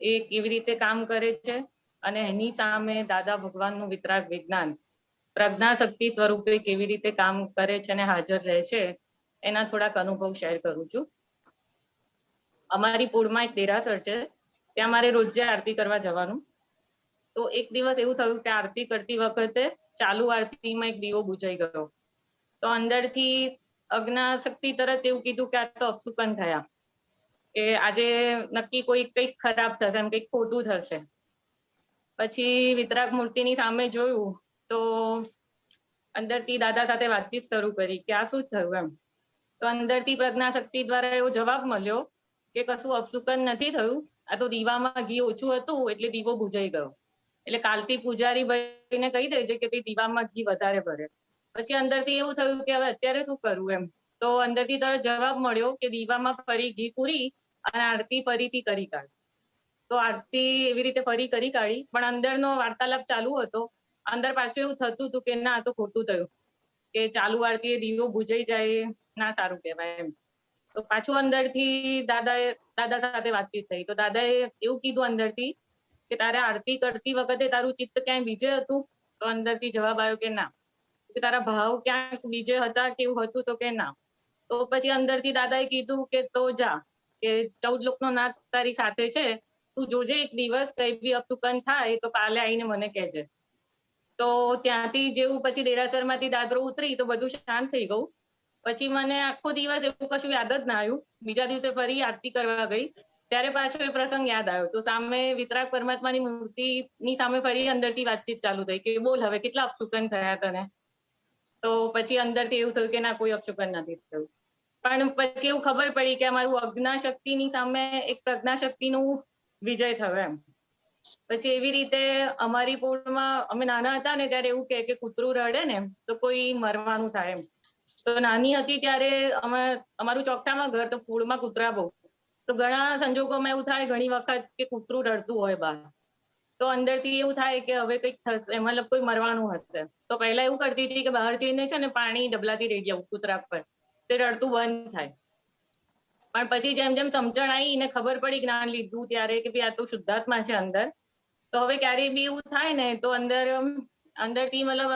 S18: એ કેવી રીતે કામ કરે છે અને એની સામે દાદા ભગવાનનું વિતરાગ વિજ્ઞાન પ્રજ્ઞા શક્તિ સ્વરૂપે કેવી રીતે કામ કરે છે અને હાજર રહે છે, એના થોડાક અનુભવ શેર કરું છું. અમારી પુરમાં એક દેરાસર છે, ત્યાં મારે રોજે આરતી કરવા જવાનું. તો એક દિવસ એવું થયું કે આરતી કરતી વખતે ચાલુ આરતીમાં એક દીવો બુઝાઈ ગયો. તો અંદરથી અજ્ઞા શક્તિ તરત એવું કીધું કે આ તો અપસુકન થયા, કે આજે નક્કી કંઈક ખરાબ થશે, એમ કંઈક ખોટું થશે. પછી વિતરાગ મૂર્તિની સામે જોયું તો અંદરથી દાદા સાથે વાતચીત શરૂ કરી કે આ શું થયું એમ. તો અંદરથી પ્રજ્ઞાશક્તિ દ્વારા એવો જવાબ મળ્યો કે કશું અપશુકન નથી થયું, આ તો દીવામાં ઘી ઓછું હતું એટલે દીવો બુજાઈ ગયો. એટલે કાલથી પૂજારી ભાઈને કહી દેજે કે દીવામાં ઘી વધારે ભરે. પછી અંદરથી એવું થયું કે હવે અત્યારે શું કરવું એમ. તો અંદરથી તરત જવાબ મળ્યો કે દીવામાં ફરી ઘી પૂરી અને આરતી ફરીથી કરી કાઢ. તો આરતી એવી રીતે ફરી કરી કાઢી, પણ અંદરનો વાર્તાલાપ ચાલુ હતો. અંદર પાછું એવું થતું હતું કે ના આ તો ખોટું થયું, કે ચાલુ આરતી દીવો બુજાઈ જાય ના સારું કહેવાય એમ. તો પાછું અંદરથી દાદા સાથે વાતચીત થઈ. તો દાદાએ એવું કીધું અંદરથી કે તારે આરતી કરતી વખતે તારું ચિત્ત ક્યાંય બીજે હતું? તો અંદરથી જવાબ આવ્યો કે ના. કે તારા ભાવ ક્યાંક બીજે હતા કે એવું હતું? તો કે ના. તો પછી અંદરથી દાદાએ કીધું કે તો જા, કે 14 લોકનો નાથ તારી સાથે છે, તું જોજે એક દિવસ કઈ બી અપશુકન થાય તો કાલે આવીને મને કહેજે. તો ત્યાંથી જેવું પછી દેરાસરમાંથી દાદરો ઉતરી તો બધું શાંત થઈ ગયું. પછી મને આખો દિવસ એવું કશું યાદ જ ના આવ્યું. બીજા દિવસે ફરી આરતી કરવા ગઈ ત્યારે પાછો એ પ્રસંગ યાદ આવ્યો. તો સામે વિતરાગ પરમાત્માની મૂર્તિની સામે ફરી અંદરથી વાતચીત ચાલુ થઈ કે બોલ હવે કેટલા અપશુકન થયા તને? તો પછી અંદરથી એવું થયું કે ના કોઈ અપશુકન નથી થયું. પણ પછી એવું ખબર પડી કે અમારું અજ્ઞાશક્તિની સામે એક પ્રજ્ઞાશક્તિનું વિજય થયો એમ. પછી એવી રીતે અમારી પોળમાં અમે નાના હતા ને ત્યારે એવું કે કૂતરું રડે ને તો કોઈ મરવાનું થાય એમ. તો નાની હતી ત્યારે અમારું ચોકઠામાં ઘર, તો પોળમાં કૂતરા બહુ. તો ઘણા સંજોગોમાં એવું થાય ઘણી વખત કે કૂતરું રડતું હોય બહાર. તો અંદરથી એવું થાય કે હવે કંઈક થશે, મતલબ કોઈ મરવાનું હશે. તો પહેલા એવું કરતી હતી કે બહાર જઈને છે ને પાણી ડબલાથી રેડી આવું કૂતરા પર, તે રડતું બંધ થાય. પણ પછી જેમ જેમ સમજણ આવી ને ખબર પડી, જ્ઞાન લીધું ત્યારે કે ભાઈ આ તો શુદ્ધાત્મા છે અંદર, તો હવે ક્યારેય બી એવું થાય ને તો અંદરથી મતલબ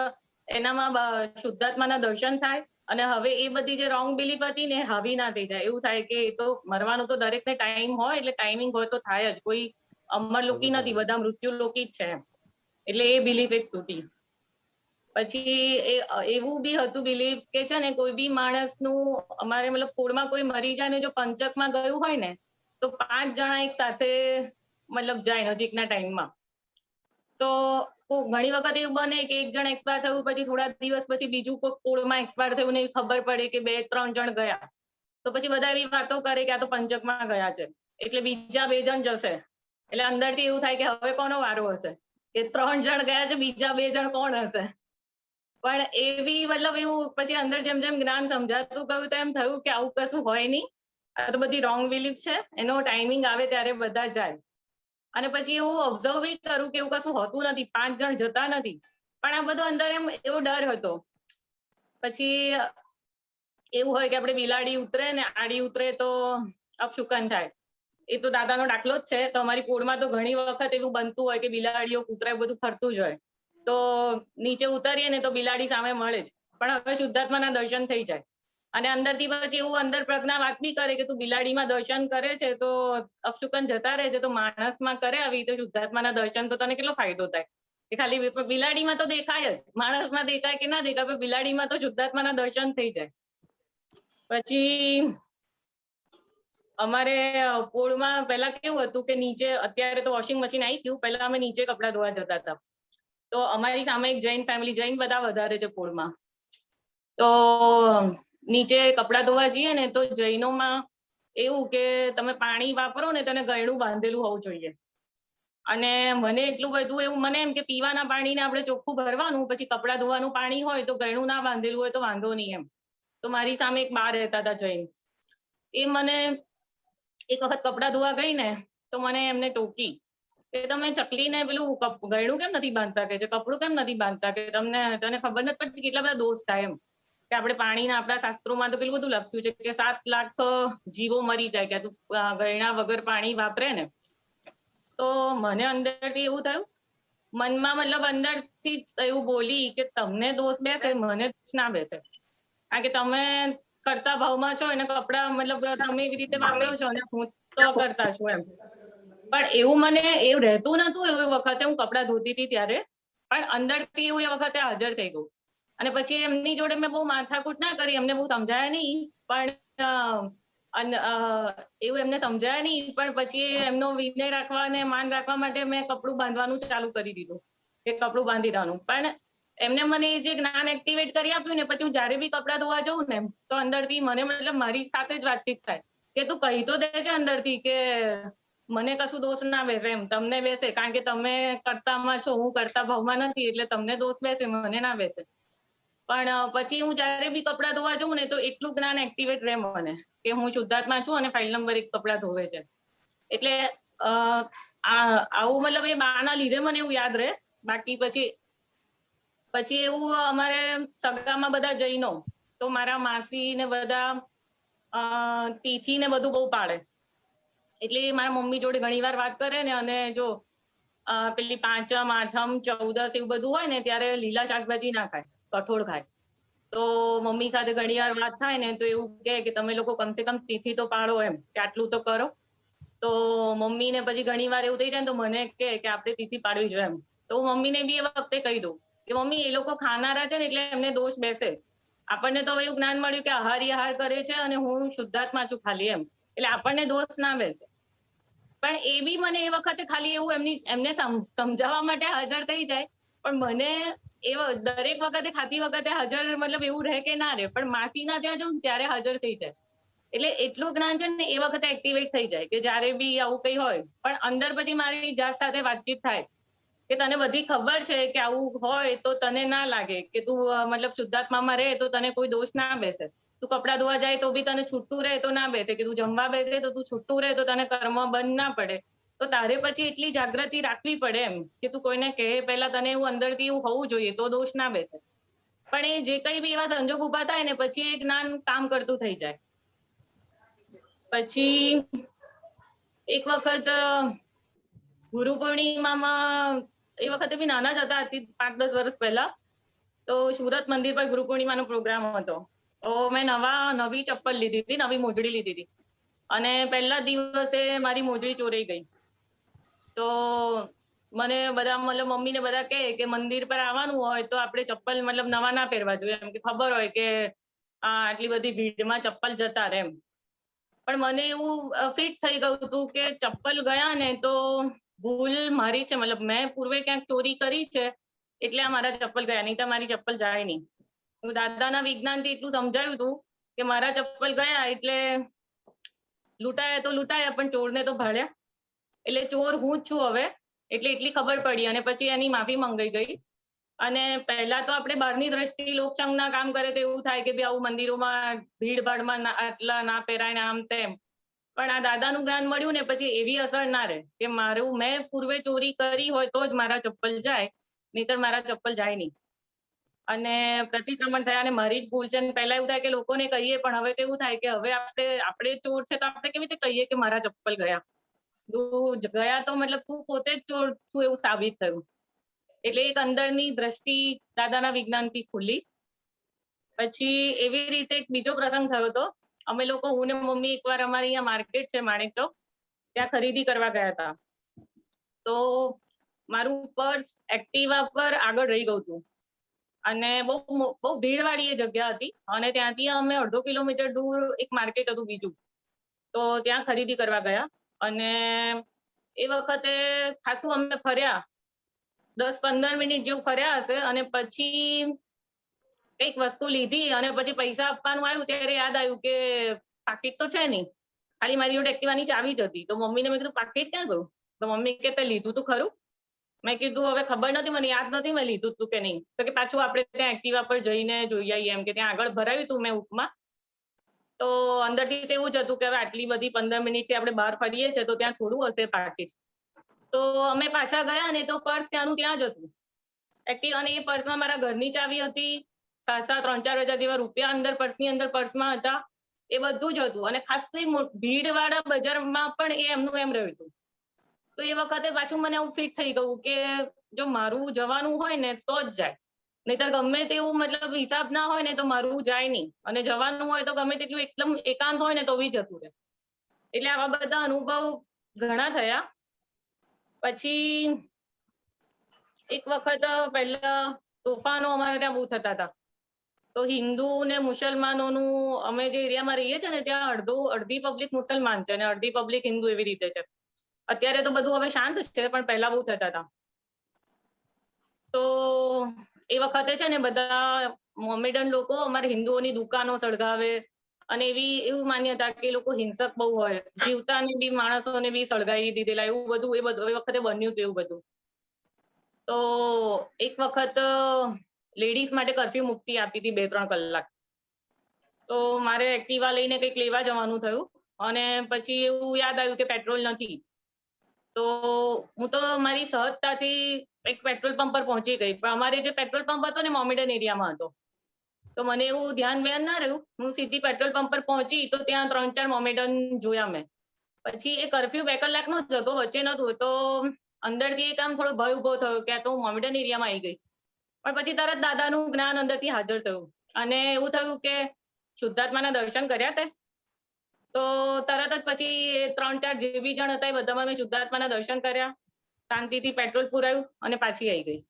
S18: એનામાં શુદ્ધાત્માના દર્શન થાય. અને હવે એ બધી જે રોંગ બિલીફ હતી ને હાવી ના થઈ જાય. એવું થાય કે એ તો મરવાનું તો દરેકને ટાઈમ હોય, એટલે ટાઈમિંગ હોય તો થાય જ. કોઈ અમરલોકી નથી, બધા મૃત્યુલોકી જ છે. એટલે એ બિલીફ એક તૂટી. પછી એવું બી હતું બિલીફ કે છે ને કોઈ બી માણસનું અમારે મતલબ પોળમાં કોઈ મરી જાય ને જો પંચકમાં ગયું હોય ને તો 5 જણા એક સાથે મતલબ જાય નજીકના ટાઈમમાં. તો ઘણી વખત એવું બને કે એક જણ એક્સપાયર થયું, પછી થોડા દિવસ પછી બીજું કોઈ પોળમાં એક્સપાયર થયું ને ખબર પડે કે 2-3 જણ ગયા. તો પછી બધા એવી વાતો કરે કે આ તો પંચકમાં ગયા છે એટલે બીજા 2 જણ જશે. એટલે અંદરથી એવું થાય કે હવે કોનો વારો હશે, કે 3 જણ ગયા છે, બીજા 2 જણ કોણ હશે? પણ એવી મતલબ એવું પછી અંદર જેમ જેમ જ્ઞાન સમજાતું ગયું તો એમ થયું કે આવું કશું હોય નહીં, આ તો બધી રોંગ બિલીફ છે. એનો ટાઈમિંગ આવે ત્યારે બધા જાય. અને પછી એવું ઓબ્ઝર્વ બી કરું કે એવું કશું હોતું નથી, 5 જણ જતા નથી. પણ આ બધો અંદર એમ એવો ડર હતો. પછી એવું હોય કે આપણે બિલાડી ઉતરે ને આડી ઉતરે તો અપશુકન થાય. એ તો દાદાનો દાખલો જ છે. તો અમારી પોળમાં તો ઘણી વખત એવું બનતું હોય કે બિલાડીઓ કૂતરા બધું ફરતું જ હોય. તો નીચે ઉતરીએ ને તો બિલાડી સામે મળે જ. પણ હવે શુદ્ધાત્માના દર્શન થઈ જાય. અને અંદરથી પછી એવું અંદર પ્રજ્ઞા વાત બી કરે કે તું બિલાડીમાં દર્શન કરે છે તો અપશુકન જતા રહે છે, તો માણસમાં કરે આવી રીતે શુદ્ધાત્માના દર્શન તો તને કેટલો ફાયદો થાય? કે ખાલી બિલાડીમાં તો દેખાય જ, માણસમાં દેખાય કે ના દેખાય, પણ બિલાડીમાં તો શુદ્ધાત્માના દર્શન થઈ જાય. પછી અમારે પોળમાં પહેલા કેવું હતું કે નીચે, અત્યારે તો વોશિંગ મશીન આવી ગયું, પહેલા અમે નીચે કપડાં ધોવા જતા હતા. તો અમારી સામે એક જૈન ફેમિલી, જૈન બધા વધારે છે પોળમાં, તો નીચે કપડાં ધોવા જઈએ ને તો જૈનોમાં એવું કે તમે પાણી વાપરો ને તેને ગળું બાંધેલું હોવું જોઈએ. અને મને એટલું બધું એવું મને એમ કે પીવાના પાણીને આપણે ચોખ્ખું ભરવાનું, પછી કપડાં ધોવાનું પાણી હોય તો ગળું ના બાંધેલું હોય તો વાંધો નહીં એમ. તો મારી સામે એક બા રહેતા હતા જૈન, એ મને એક વખત કપડાં ધોવા ગઈ ને તો મને એમને ટોકી કે તમે ચકલીને પેલું ગળું કેમ નથી બાંધતા, કે કપડું કેમ નથી બાંધતા, કે તને ખબર નથી પડતી કેટલા બધા દોષ થાય એમ. કે આપણે પાણીના આપણા શાસ્ત્રોમાં તો પેલું બધું લખ્યું છે કે 7 લાખ જીવો મરી જાય કે તું ગળણા વગર પાણી વાપરે ને. તો મને અંદરથી એવું થયું, મનમાં મતલબ અંદરથી એવું બોલી કે તમને દોષ બેસે, મને દોષ ના બેસે. કારણ કે તમે કરતા ભાવમાં છો એને કપડા મતલબ તમે એવી રીતે વાપરો છો અને હું તો કરતા છું એમ. પણ એવું મને એવું રહેતું નતું. એ વખતે હું કપડા ધોતી હતી ત્યારે, પણ અંદરથી એવું એ વખતે હાજર થઈ ગયું. અને પછી એમની જોડે મેં બહુ માથાકૂટ ના કરી, એમને બહુ સમજાયા નહીં, પણ એવું એમને સમજાયા નહીં. પણ પછી એમનો વિનય રાખવા અને માન રાખવા માટે મેં કપડું બાંધવાનું ચાલુ કરી દીધું, કે કપડું બાંધી દેવાનું. પણ એમને મને જે જ્ઞાન એક્ટિવેટ કરી આપ્યું ને, પછી હું જ્યારે બી કપડાં ધોવા જઉં ને તો અંદરથી મને મતલબ મારી સાથે જ વાતચીત થાય કે તું કહી તો દે છે અંદરથી કે મને કશું દોષ ના બેસે, એમ તમને બેસે, કારણ કે તમે કર્તામાં છો, હું કર્તા ભાવમાં નથી, એટલે તમને દોષ બેસે, મને ના બેસે. પણ પછી હું જ્યારે બી કપડાં ધોવા જઉં ને તો એટલું જ્ઞાન એક્ટિવેટ રહે મને કે હું શુદ્ધાત્મા છું અને ફાઇલ નંબર 1 કપડાં ધોવે છે. એટલે આવું મતલબ એ બાના લીધે મને એવું યાદ રહે. બાકી પછી એવું અમારે સગામાં બધા જૈનો, તો મારા માસી ને બધા તિથિ ને બધું બહુ પાડે, એટલે મારા મમ્મી જોડે ઘણી વાર વાત કરે ને, અને જો પેલી 5મ 8મ 14th એવું બધું હોય ને ત્યારે લીલા શાકભાજી ના ખાય, કઠોળ ખાય. તો મમ્મી સાથે ઘણી વાર વાત થાય ને તો એવું કે તમે લોકો કમસે કમ તિથિ તો પાડો, એમ કે આટલું તો કરો. તો મમ્મી ને પછી ઘણી વાર એવું થઈ જાય ને તો મને કે આપણે તિથિ પાડવી જોઈએ એમ. તો હું મમ્મીને બી એ વખતે કહી દઉં કે મમ્મી એ લોકો ખાનારા છે ને એટલે એમને દોષ બેસે. આપણને તો એવું જ્ઞાન મળ્યું કે આહાર કરે છે અને હું શુદ્ધાત્મા છું ખાલી, એમ એટલે આપણને દોષ ના બેસે. પણ એ બી મને એ વખતે ખાલી એવું એમને સમજાવવા માટે હાજર થઈ જાય, પણ મને દરેક વખતે ખાતી વખતે હાજર મતલબ એવું રહે કે ના રહે, પણ માસીના ત્યાં જાઉં ત્યારે હાજર થઈ જાય. એટલે એટલું જ્ઞાન છે ને એ વખતે એક્ટિવેટ થઈ જાય કે જ્યારે બી આવું કંઈ હોય. પણ અંદર પછી મારી જાત સાથે વાતચીત થાય કે તને બધી ખબર છે કે આવું હોય તો તને ના લાગે કે તું મતલબ શુદ્ધાત્મામાં રહે તો તને કોઈ દોષ ના બેસે. તું કપડાં ધોવા જાય તો બી તને છૂટું રહે તો ના બેસે, કે તું જમવા બેસે તો તું છૂટું રહે તો તને કર્મ બંધ ના પડે. તો તારે પછી એટલી જાગૃતિ રાખવી પડે એમ કે તું કોઈને કહે પહેલા તને એવું અંદરથી એવું હોવું જોઈએ તો દોષ ના બેસે. પણ એ જે કંઈ બી એવા સંજોગ ઉભા થાય ને પછી એ જ્ઞાન કામ કરતું થઈ જાય. પછી એક વખત ગુરુ પૂર્ણિમામાં, એ વખતે બી નાના જ હતા, 5-10 વર્ષ પહેલા, તો સુરત મંદિર પર ગુરુ પૂર્ણિમાનો પ્રોગ્રામ હતો. તો મેં નવી ચપ્પલ લીધી હતી, નવી મોજડી લીધી હતી, અને પહેલા દિવસે મારી મોજડી ચોરાઈ ગઈ. તો મને બધા મતલબ મમ્મીને બધા કહે કે મંદિર પર આવવાનું હોય તો આપણે ચપ્પલ મતલબ નવા ના પહેરવા જોઈએ, એમ કે ખબર હોય કે આટલી બધી ભીડમાં ચપ્પલ જતા રહે એમ. પણ મને એવું ફિટ થઈ ગયું હતું કે ચપ્પલ ગયા ને તો ભૂલ મારી છે, મતલબ મેં પૂર્વે ક્યાંક ચોરી કરી છે એટલે આ મારા ચપ્પલ ગયા, નહીં તો મારી ચપ્પલ જાય નહીં. દાદાના વિજ્ઞાનથી એટલું સમજાયું હતું કે મારા ચપ્પલ ગયા એટલે લૂંટાયા તો લૂંટાયા, પણ ચોરને તો ભાળ્યા. એટલે ચોર હું જ છું હવે, એટલે એટલી ખબર પડી. અને પછી એની માફી મંગાઈ ગઈ. અને પહેલા તો આપણે બહારની દ્રષ્ટિ લોકસંગના કામ કરે તો એવું થાય કે ભાઈ આવું મંદિરોમાં ભીડભાડમાં આટલા ના પહેરાય ને આમ તેમ. પણ આ દાદાનું જ્ઞાન મળ્યું ને પછી એવી અસર ના રહે કે મેં પૂર્વે ચોરી કરી હોય તો જ મારા ચપ્પલ જાય, નહીતર મારા ચપ્પલ જાય નહીં. અને પ્રતિક્રમણ થયા અને મારી જ ભૂલ છે. પહેલા એવું થાય કે લોકોને કહીએ, પણ હવે તો એવું થાય કે હવે આપણે ચોર છે તો આપણે કેવી રીતે કહીએ કે મારા ચપ્પલ ગયા? તું ગયા તો મતલબ તું પોતે જ ચોર છું એવું સાબિત થયું. એટલે એક અંદરની દ્રષ્ટિ દાદાના વિજ્ઞાનથી ખુલી. પછી એવી રીતે એક બીજો પ્રસંગ થયો હતો. અમે લોકો, હું ને મમ્મી, એકવાર અમારે અહીંયા માર્કેટ છે માણેક ચોક, ત્યાં ખરીદી કરવા ગયા હતા. તો મારું પર્સ એક્ટિવા પર આગળ રહી ગયું હતું અને બહુ ભીડવાળી એ જગ્યા હતી. અને ત્યાંથી અમે 1.5 કિલોમીટર દૂર એક માર્કેટ હતું બીજું, તો ત્યાં ખરીદી કરવા ગયા. અને એ વખતે ખાસું અમે ફર્યા, 10-15 મિનિટ જેવું ફર્યા હશે. અને પછી કંઈક વસ્તુ લીધી અને પછી પૈસા આપવાનું આવ્યું ત્યારે યાદ આવ્યું કે પાકીટ તો છે નહીં, ખાલી મારી જોડે એક્ટિવાની ચાવી જ હતી. તો મમ્મીને મેં કીધું પાકીટ ક્યાં ગયું? તો મમ્મી કે તે લીધું તું ખરું? મેં કીધું હવે ખબર નથી, મને યાદ નથી મેં લીધું તું કે નહીં. તો કે પાછું આપણે ત્યાં એક્ટિવા પર જઈને જોઈ આવીએ, એમ કે ત્યાં આગળ ભરાવ્યું હતું મેં ઉપમાં. તો અંદરથી તો એવું જ હતું કે હવે આટલી બધી 15 મિનિટથી આપણે બહાર ફરીએ છીએ તો ત્યાં થોડું હશે પાકીટ. તો અમે પાછા ગયા ને તો પર્સ ત્યાંનું ત્યાં જ હતું એક્ટિવા. અને એ પર્સમાં મારા ઘરની ચાવી હતી, ખાસા 3-4 હજાર જેવા રૂપિયા અંદર પર્સની અંદર પર્સમાં હતા, એ બધું જ હતું. અને ખાસી ભીડવાળા બજારમાં પણ એ એમનું એમ રહ્યું હતું. તો એ વખતે પાછું મને એવું ફિટ થઈ ગયું કે જો મારું જવાનું હોય ને તો જ જાય, નહીતર ગમે તેવું મતલબ હિસાબ ના હોય ને તો મારું જાય નહીં. અને જવાનું હોય તો ગમે તેટલું એકદમ એકાંત હોય ને તો બી જતું રહે. એટલે આવા બધા અનુભવ ઘણા થયા. પછી એક વખત પહેલા તોફાનો અમારે ત્યાં બહુ થતા હતા. તો હિન્દુ ને મુસલમાનોનું, અમે જે એરિયામાં રહીએ છીએ ને ત્યાં અડધી પબ્લિક મુસલમાન છે અને અડધી પબ્લિક હિન્દુ, એવી રીતે છે. અત્યારે તો બધું હવે શાંત છે, પણ પહેલા બહુ થતા હતા. તો એ વખતે છે ને બધા મોમેડન લોકો અમારે હિન્દુઓની દુકાનો સળગાવે અને એવું માન્યતા કે એ લોકો હિંસક બહુ હોય, જીવતાને બી માણસોને બી સળગાવી દીધેલા, એવું બધું એ વખતે બન્યું હતું એવું બધું. તો એક વખત લેડીઝ માટે કર્ફ્યુ મુક્તિ આપી હતી 2-3 કલાક. તો મારે એક્ટિવા લઈને કંઈક લેવા જવાનું થયું અને પછી એવું યાદ આવ્યું કે પેટ્રોલ નથી. તો હું તો મારી સહજતાથી એક પેટ્રોલ પંપ પર પહોંચી ગઈ, પણ અમારે જે પેટ્રોલ પંપ હતો ને મોમેડન એરિયામાં હતો. તો મને એવું ધ્યાન ના રહ્યું, હું સીધી પેટ્રોલ પંપ પર પહોંચી તો ત્યાં 3-4 મોમેડન જોયા મેં. પછી એ કર્ફ્યુ 2 કલાકનો જ હતો, વચ્ચે નતું. તો અંદરથી એક આમ થોડો ભય ઉભો થયો કે આ તો હું મોમેડન એરિયામાં આવી ગઈ. પણ પછી તરત દાદાનું જ્ઞાન અંદરથી હાજર થયું અને એવું થયું કે શુદ્ધાત્માના દર્શન કર્યા તે. તો તરત જ પછી 3-4 જે બી જણ હતા એ બધામાં મેં શુદ્ધાત્માના દર્શન કર્યા, શાંતિથી પેટ્રોલ પુરાયું અને પાછી આવી ગઈ.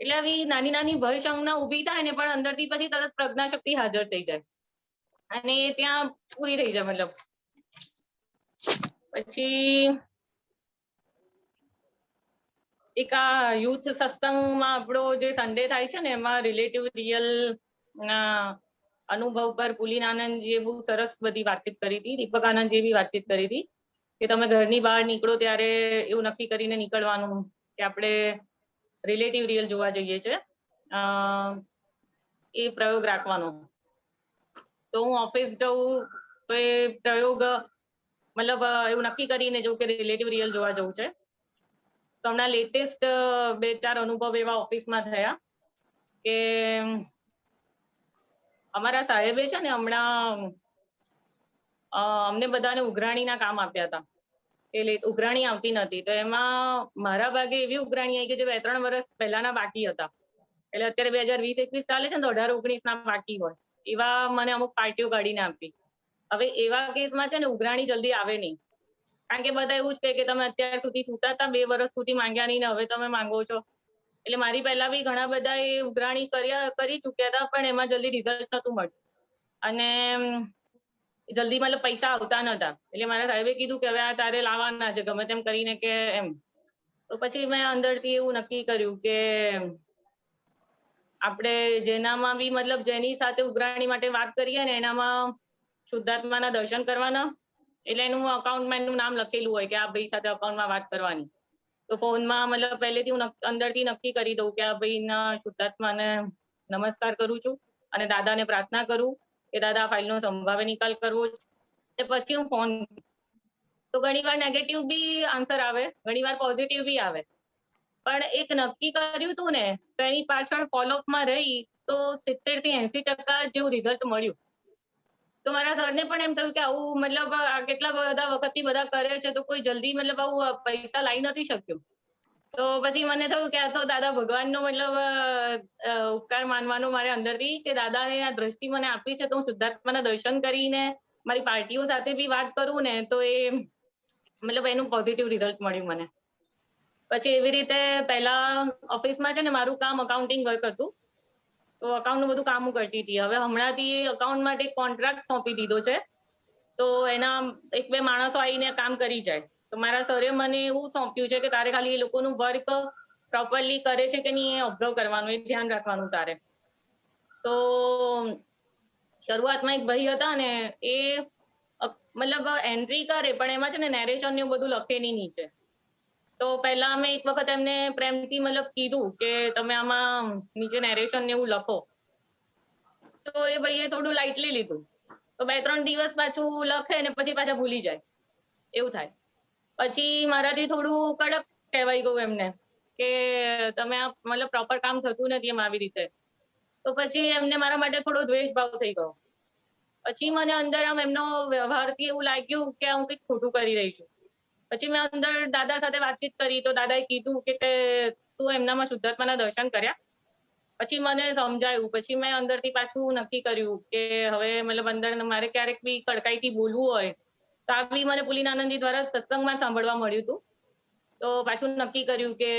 S18: એટલે આવી નાની નાની ભય શંકા ઊભી થાય ને, પણ અંદરથી પછી તરત પ્રજ્ઞા શક્તિ હાજર થઈ જાય અને ત્યાં પૂરી થઈ જાય. મતલબ પછી એક આ યુથ સત્સંગમાં આપણો જે સન્ડે થાય છે ને, એમાં રિલેટિવ રિયલ ના અનુભવ પર પુલિન આનંદજીએ બહુ સરસ બધી વાતચીત કરી હતી. દીપક આનંદજીએ બી વાતચીત કરી હતી કે તમે ઘરની બહાર નીકળો ત્યારે એવું નક્કી કરીને નીકળવાનું કે આપણે રિલેટિવ રિયલ જોવા જઈએ છે, એ પ્રયોગ રાખવાનો. તો હું ઓફિસ જઉં તો એ પ્રયોગ મતલબ એવું નક્કી કરીને જવું કે રિલેટિવ રિયલ જોવા જવું છે. તો હમણાં લેટેસ્ટ 2-4 અનુભવ એવા ઓફિસમાં થયા કે અમારા સાહેબે છે ને હમણાં અમને બધાને ઉઘરાણીના કામ આપ્યા હતા. એટલે ઉઘરાણી આવતી નથી, તો એમાં મારા ભાગે એવી ઉઘરાણી આવી કે જે 2-3 વર્ષ પહેલાના બાકી હતા. એટલે અત્યારે 2020-21 ચાલે છે ને, તો 18-19 ના બાકી હોય એવા મને અમુક પાર્ટીઓ કાઢીને આપી. હવે એવા કેસમાં છે ને ઉઘરાણી જલ્દી આવે નહીં, કારણ કે બધા એવું જ કહે કે તમે અત્યાર સુધી છૂટા હતા, 2 વર્ષ સુધી માંગ્યા નહીં ને હવે તમે માંગો છો. એટલે મારી પહેલા બી ઘણા બધા એ ઉઘરાણી કરી ચૂક્યા હતા, પણ એમાં જલ્દી રિઝલ્ટ નતું મળતું અને જલ્દી મતલબ પૈસા આવતા નતા. એટલે મારા સાહેબે કીધું કે હવે આ તારે લાવવાના છે ગમે તેમ કરીને કે એમ. તો પછી મેં અંદરથી એવું નક્કી કર્યું કે આપણે જેનામાં બી મતલબ જેની સાથે ઉઘરાણી માટે વાત કરીએ ને એનામાં શુદ્ધાત્માના દર્શન કરવાના. એટલે એનું અકાઉન્ટમાં એનું નામ લખેલું હોય કે આ ભાઈ સાથે અકાઉન્ટમાં વાત કરવાની. તો ફોનમાં મતલબ પહેલેથી હું અંદરથી નક્કી કરી દઉં કે આ ભાઈના શુદ્ધાત્માને નમસ્કાર કરું છું અને દાદાને પ્રાર્થના કરું કે દાદા આ ફાઇલનો સંભાવે નિકાલ કરવો છે. પછી હું ફોન, તો ઘણીવાર નેગેટિવ બી આન્સર આવે, ઘણીવાર પોઝિટિવ બી આવે, પણ એક નક્કી કર્યું હતું ને તો એની પાછળ ફોલોઅપમાં રહી તો 70 થી 80% જેવું રિઝલ્ટ મળ્યું. તો મારા સરને પણ એમ થયું કે આવું મતલબ કેટલા બધા વખતથી બધા કરે છે તો કોઈ જલ્દી મતલબ આવું પૈસા લાવી નથી શક્યું. તો પછી મને થયું કે આ તો દાદા ભગવાનનો મતલબ ઉપકાર માનવાનો મારે અંદરથી કે દાદાને આ દ્રષ્ટિ મને આપી છે, તો હું શુદ્ધાત્માના દર્શન કરીને મારી પાર્ટીઓ સાથે બી વાત કરું ને તો એ મતલબ એનું પોઝિટિવ રિઝલ્ટ મળ્યું મને. પછી એવી રીતે પહેલા ઓફિસમાં છે ને મારું કામ અકાઉન્ટિંગ વર્ક હતું, તો અકાઉન્ટનું બધું કામ કરતી હતી. હવે હમણાંથી અકાઉન્ટ માટે કોન્ટ્રાક્ટ સોંપી દીધો છે, તો એના 1-2 માણસો આવીને કામ કરી જાય. તો મારા સરે મને એવું સોંપ્યું છે કે તારે ખાલી એ લોકોનું વર્ક પ્રોપરલી કરે છે કે નહીં એ ઓબ્ઝર્વ કરવાનું, એ ધ્યાન રાખવાનું તારે. તો શરૂઆતમાં એક ભાઈ હતા ને એ મતલબ એન્ટ્રી કરે પણ એમાં છે ને નેરેશન ને બધું લખે નહીં નીચે. તો પહેલા અમે એક વખત એમને પ્રેમથી મતલબ કીધું કે તમે આમાં નીચે નેરેશન ને એવું લખો. તો એ ભાઈએ થોડું લાઇટલી લીધું. તો 2-3 દિવસ પાછું લખે ને પછી પાછા ભૂલી જાય, એવું થાય. પછી મારાથી થોડું કડક કહેવાય ગયું એમને કે તમે આ મતલબ પ્રોપર કામ થતું નથી એમ આવી રીતે. તો પછી એમને મારા માટે થોડો દ્વેષ ભાવ થઈ ગયો. પછી મને અંદર આમ એમનો વ્યવહારથી એવું લાગ્યું કે હું કંઈક ખોટું કરી રહી છું. પછી મેં અંદર દાદા સાથે વાતચીત કરી તો દાદાએ કીધું કે તું એમનામાં શુદ્ધાત્માના દર્શન કર્યા. પછી મને સમજાયું, પછી મેં અંદરથી પાછું નક્કી કર્યું કે હવે મતલબ અંદર મારે ક્યારેક બી કડકાઈથી બોલવું હોય તો આ બી મને પુલિન આનંદજી દ્વારા સત્સંગમાં સાંભળવા મળ્યું હતું. તો પાછું નક્કી કર્યું કે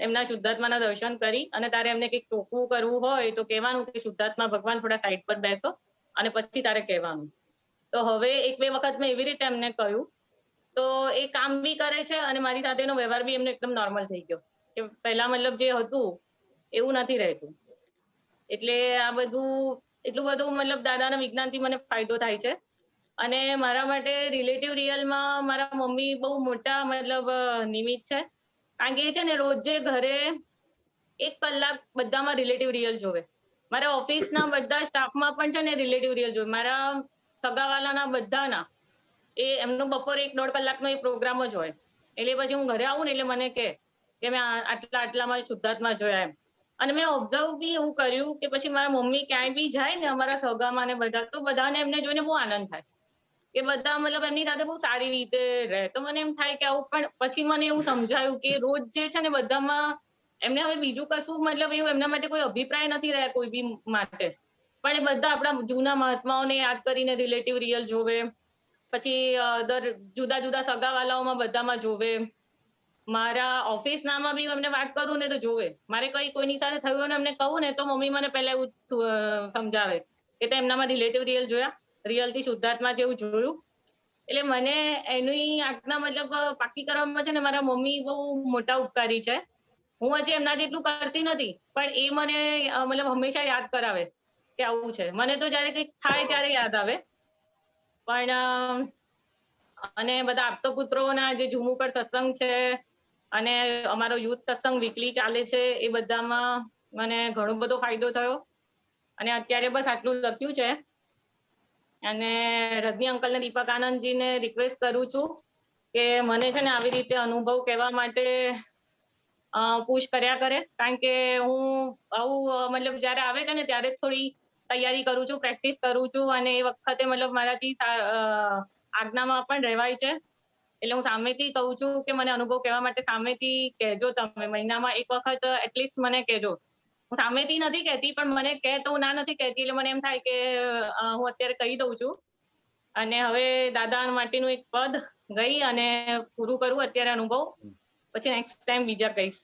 S18: એમના શુદ્ધાત્માના દર્શન કરી અને તારે એમને કંઈક ટોકવું કરવું હોય તો કહેવાનું કે શુદ્ધાત્મા ભગવાન થોડા સાઈડ પર બેસો અને પછી તારે કહેવાનું. તો હવે 1-2 વખત મેં એવી રીતે એમને કહ્યું તો એ કામ બી કરે છે અને મારી સાથેનો વ્યવહાર બી એમનો એકદમ નોર્મલ થઈ ગયો. કે પહેલા મતલબ જે હતું એવું નથી રહેતું. એટલે આ બધું એટલું બધું મતલબ દાદાના વિજ્ઞાનથી મને ફાયદો થાય છે. અને મારા માટે રિલેટિવ રિયલમાં મારા મમ્મી બહુ મોટા મતલબ નિમિત્ત છે. કારણ કે એ છે ને રોજે ઘરે 1 કલાક બધામાં રિલેટિવ રિયલ જોવે. મારા ઓફિસના બધા સ્ટાફમાં પણ છે ને રિલેટિવ રિયલ જોવે. મારા સગાવાલાના બધાના એ એમનો બપોરે 1-1.5 કલાકનો એ પ્રોગ્રામ જ હોય. એટલે પછી હું ઘરે આવું ને એટલે મને કે મેં આટલામાં શુદ્ધાત્મા જોયા એમ. અને મેં ઓબ્ઝર્વ બી એવું કર્યું કે પછી મારા મમ્મી ક્યાંય બી જાય ને અમારા સગામાં ને બધા, તો બધાને એમને જોઈને બહુ આનંદ થાય કે બધા મતલબ એમની સાથે બહુ સારી રીતે રહે. તો મને એમ થાય કે આવું, પણ પછી મને એવું સમજાયું કે રોજ જે છે ને બધામાં એમને હવે બીજું કશું મતલબ એવું એમના માટે કોઈ અભિપ્રાય નથી રહ્યા કોઈ બી માટે, પણ એ બધા આપણા જૂના મહાત્માઓને યાદ કરીને રિલેટિવ રિયલ જોવે. પછી જુદા જુદા સગાવાલાઓમાં બધામાં જોવે. મારા ઓફિસનામાં બી એમને વાત કરું ને તો જોવે. મારે કોઈની સાથે થયું ને એમને કહું ને તો મમ્મી મને પહેલા એવું સમજાવે કે તે એમનામાં રિલેટિવ રિયલ જોયા, રિયલથી શુદ્ધાત્મા જેવું જોયું. એટલે મને એની આજ્ઞા મતલબ પાકી કરવામાં છે ને મારા મમ્મી બહુ મોટા ઉપકારી છે. હું હજી એમના જેટલું કરતી નથી, પણ એ મને મતલબ હંમેશા યાદ કરાવે કે આવું છે. મને તો જયારે કંઈક થાય ત્યારે યાદ આવે. પણ અને બધા આપતો પુત્રોના જે ઝૂમ ઉપર સત્સંગ છે અને અમારો યુથ સત્સંગ વીકલી ચાલે છે, એ બધામાં મને ઘણો બધો ફાયદો થયો. અને અત્યારે બસ આટલું લખ્યું છે. અને રજની અંકલ ને દીપક આનંદજીને રિક્વેસ્ટ કરું છું કે મને છે ને આવી રીતે અનુભવ કહેવા માટે પુશ કર્યા કરે. કારણ કે હું આવું મતલબ જયારે આવે છે ને ત્યારે જ થોડી તૈયારી કરું છું, પ્રેક્ટિસ કરું છું. અને એ વખતે મતલબ મારાથી આજ્ઞામાં પણ રહેવાય છે. એટલે હું સામેથી કહું છું કે મને અનુભવ કહેવા માટે સામેથી કહેજો. તમે મહિનામાં 1 વખત એટલીસ્ટ મને કહેજો. હું સામેથી નથી કહેતી, પણ મને કહે તો હું ના નથી કહેતી. એટલે મને એમ થાય કે હું અત્યારે કહી દઉં છું. અને હવે દાદા માટેનું એક પદ ગઈ અને પૂરું કરું અત્યારે અનુભવ. પછી નેક્સ્ટ ટાઈમ બીજા કહીશ.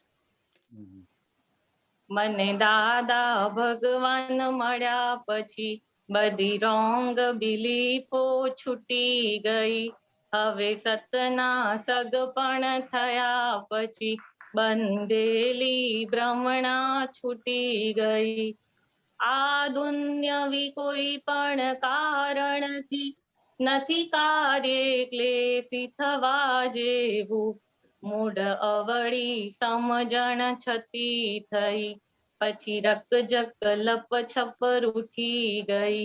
S18: મને દાદા ભગવાન મળ્યા પછી બધી રોંગ બિલીફો છૂટી ગઈ. હવે સતના સગપણ થયા પછી બંધેલી ભ્રમણા છૂટી ગઈ. આ દુન્યવી કોઈ પણ કારણથી નથી કાર્ય ક્લેશી થવા જેવું. મૂઢ અવળી સમજણ છતી થઈ પછી રકજક લપ છપ રૂઠી ગઈ.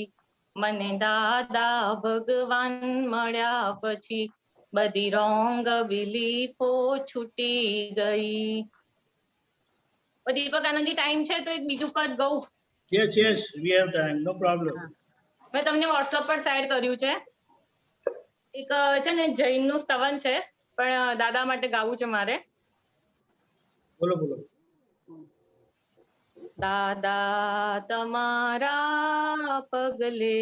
S18: મને દાદા ભગવાન મળ્યા પછી બધી રોંગ બિલીફો છૂટી ગઈ. દીપક આનંદજી ટાઈમ છે તો એક બીજું પદ ગઉં?
S1: Yes, yes, we have time, no problem.
S18: મેં તમને વોટ્સઅપ પર શેર કર્યું છે. એક છે ને જૈનનું સ્તવન છે, પણ દાદા માટે ગાવું છે મારે.
S1: બોલો બોલો.
S18: દાદા તમારા પગલે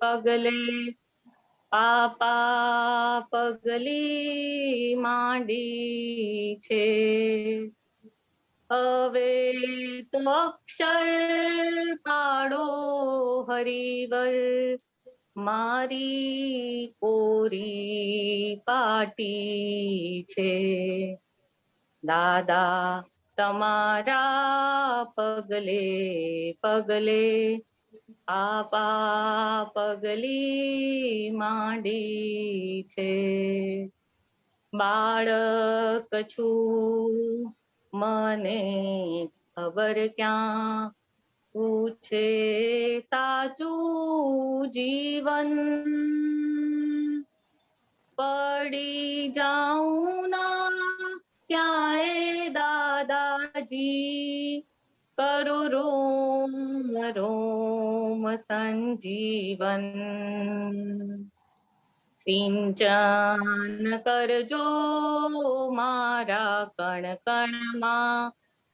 S18: પગલે પાપા પગલી માંડી છે. હવે તો અક્ષર પાડો હરિવર મારી કોરી પાટી છે. દાદા તમારા પગલે પગલે આપા પગલી માંડી છે. બાળક છું મને ખબર ક્યાં શું છે સાચું જીવન. પડી જાઉં ના ક્યાંય દાદાજી કરો રોમ રોમ સંજીવન. સિંચન કરજો મારા કણ કણમાં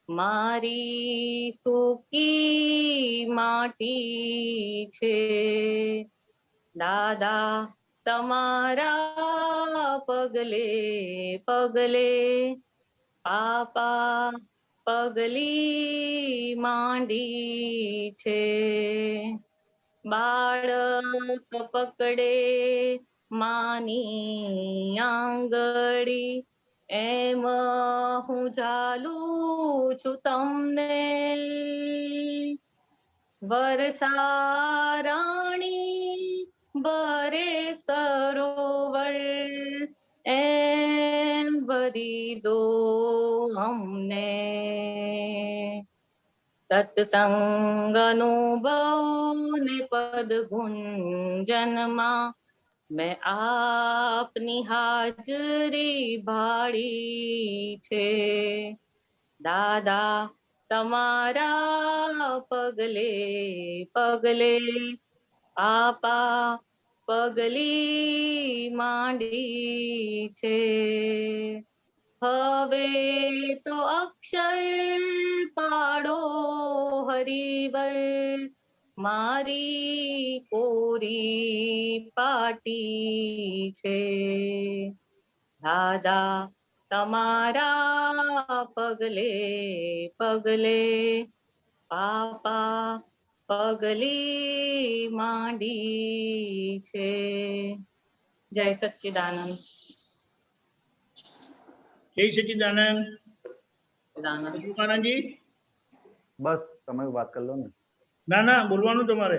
S18: મારી સૂકી માટી છે. દાદા તમારા પગલે પગલે પાપા પગલી માંડી છે. બાળક પકડે માની આંગળી એમ હું ઝાલું છું તમને વરસારાણી ભરે સરોવર એમ ભરી દો અમને સત્સંગનું ને પદ ગુંજનમાં મેં આપની હાજરી ભાળી છે દાદા તમારા પગલે પગલે આપા પગલી માંડી છે હવે તો અક્ષર પાડો હરિવર મારી કોરી પાટી છે દાદા તમારા પગલે પગલે પાપા પગલી માંડી છે જય સચ્ચિદાનંદ
S1: જય સચ્ચિદાનંદ જી
S13: બસ તમે વાત કરી લો ને
S1: ના ના બોલવાનું તમારે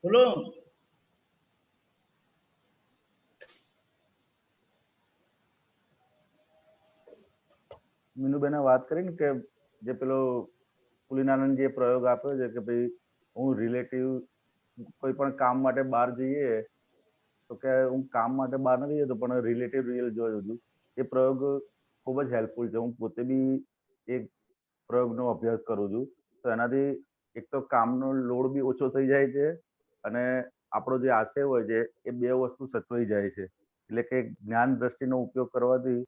S1: બોલો
S13: મીનુબેને વાત કરી ને કે જે પેલો પુલિનાનંદ જે પ્રયોગ આપ્યો છે કે ભાઈ હું રિલેટિવ કોઈ પણ કામ માટે બહાર જઈએ તો કે હું કામ માટે બહાર નથી જતો પણ રિલેટિવ રિયલ જોયું હતું એ પ્રયોગ ખૂબ જ હેલ્પફુલ છે હું પોતે બી એક પ્રયોગનો અભ્યાસ કરું છું તો એનાથી એક તો કામનો લોડ બી ઓછો થઈ જાય છે અને આપણો જે આશય હોય છે એ બે વસ્તુ સચવાઈ જાય છે એટલે કે જ્ઞાન દ્રષ્ટિનો ઉપયોગ કરવાથી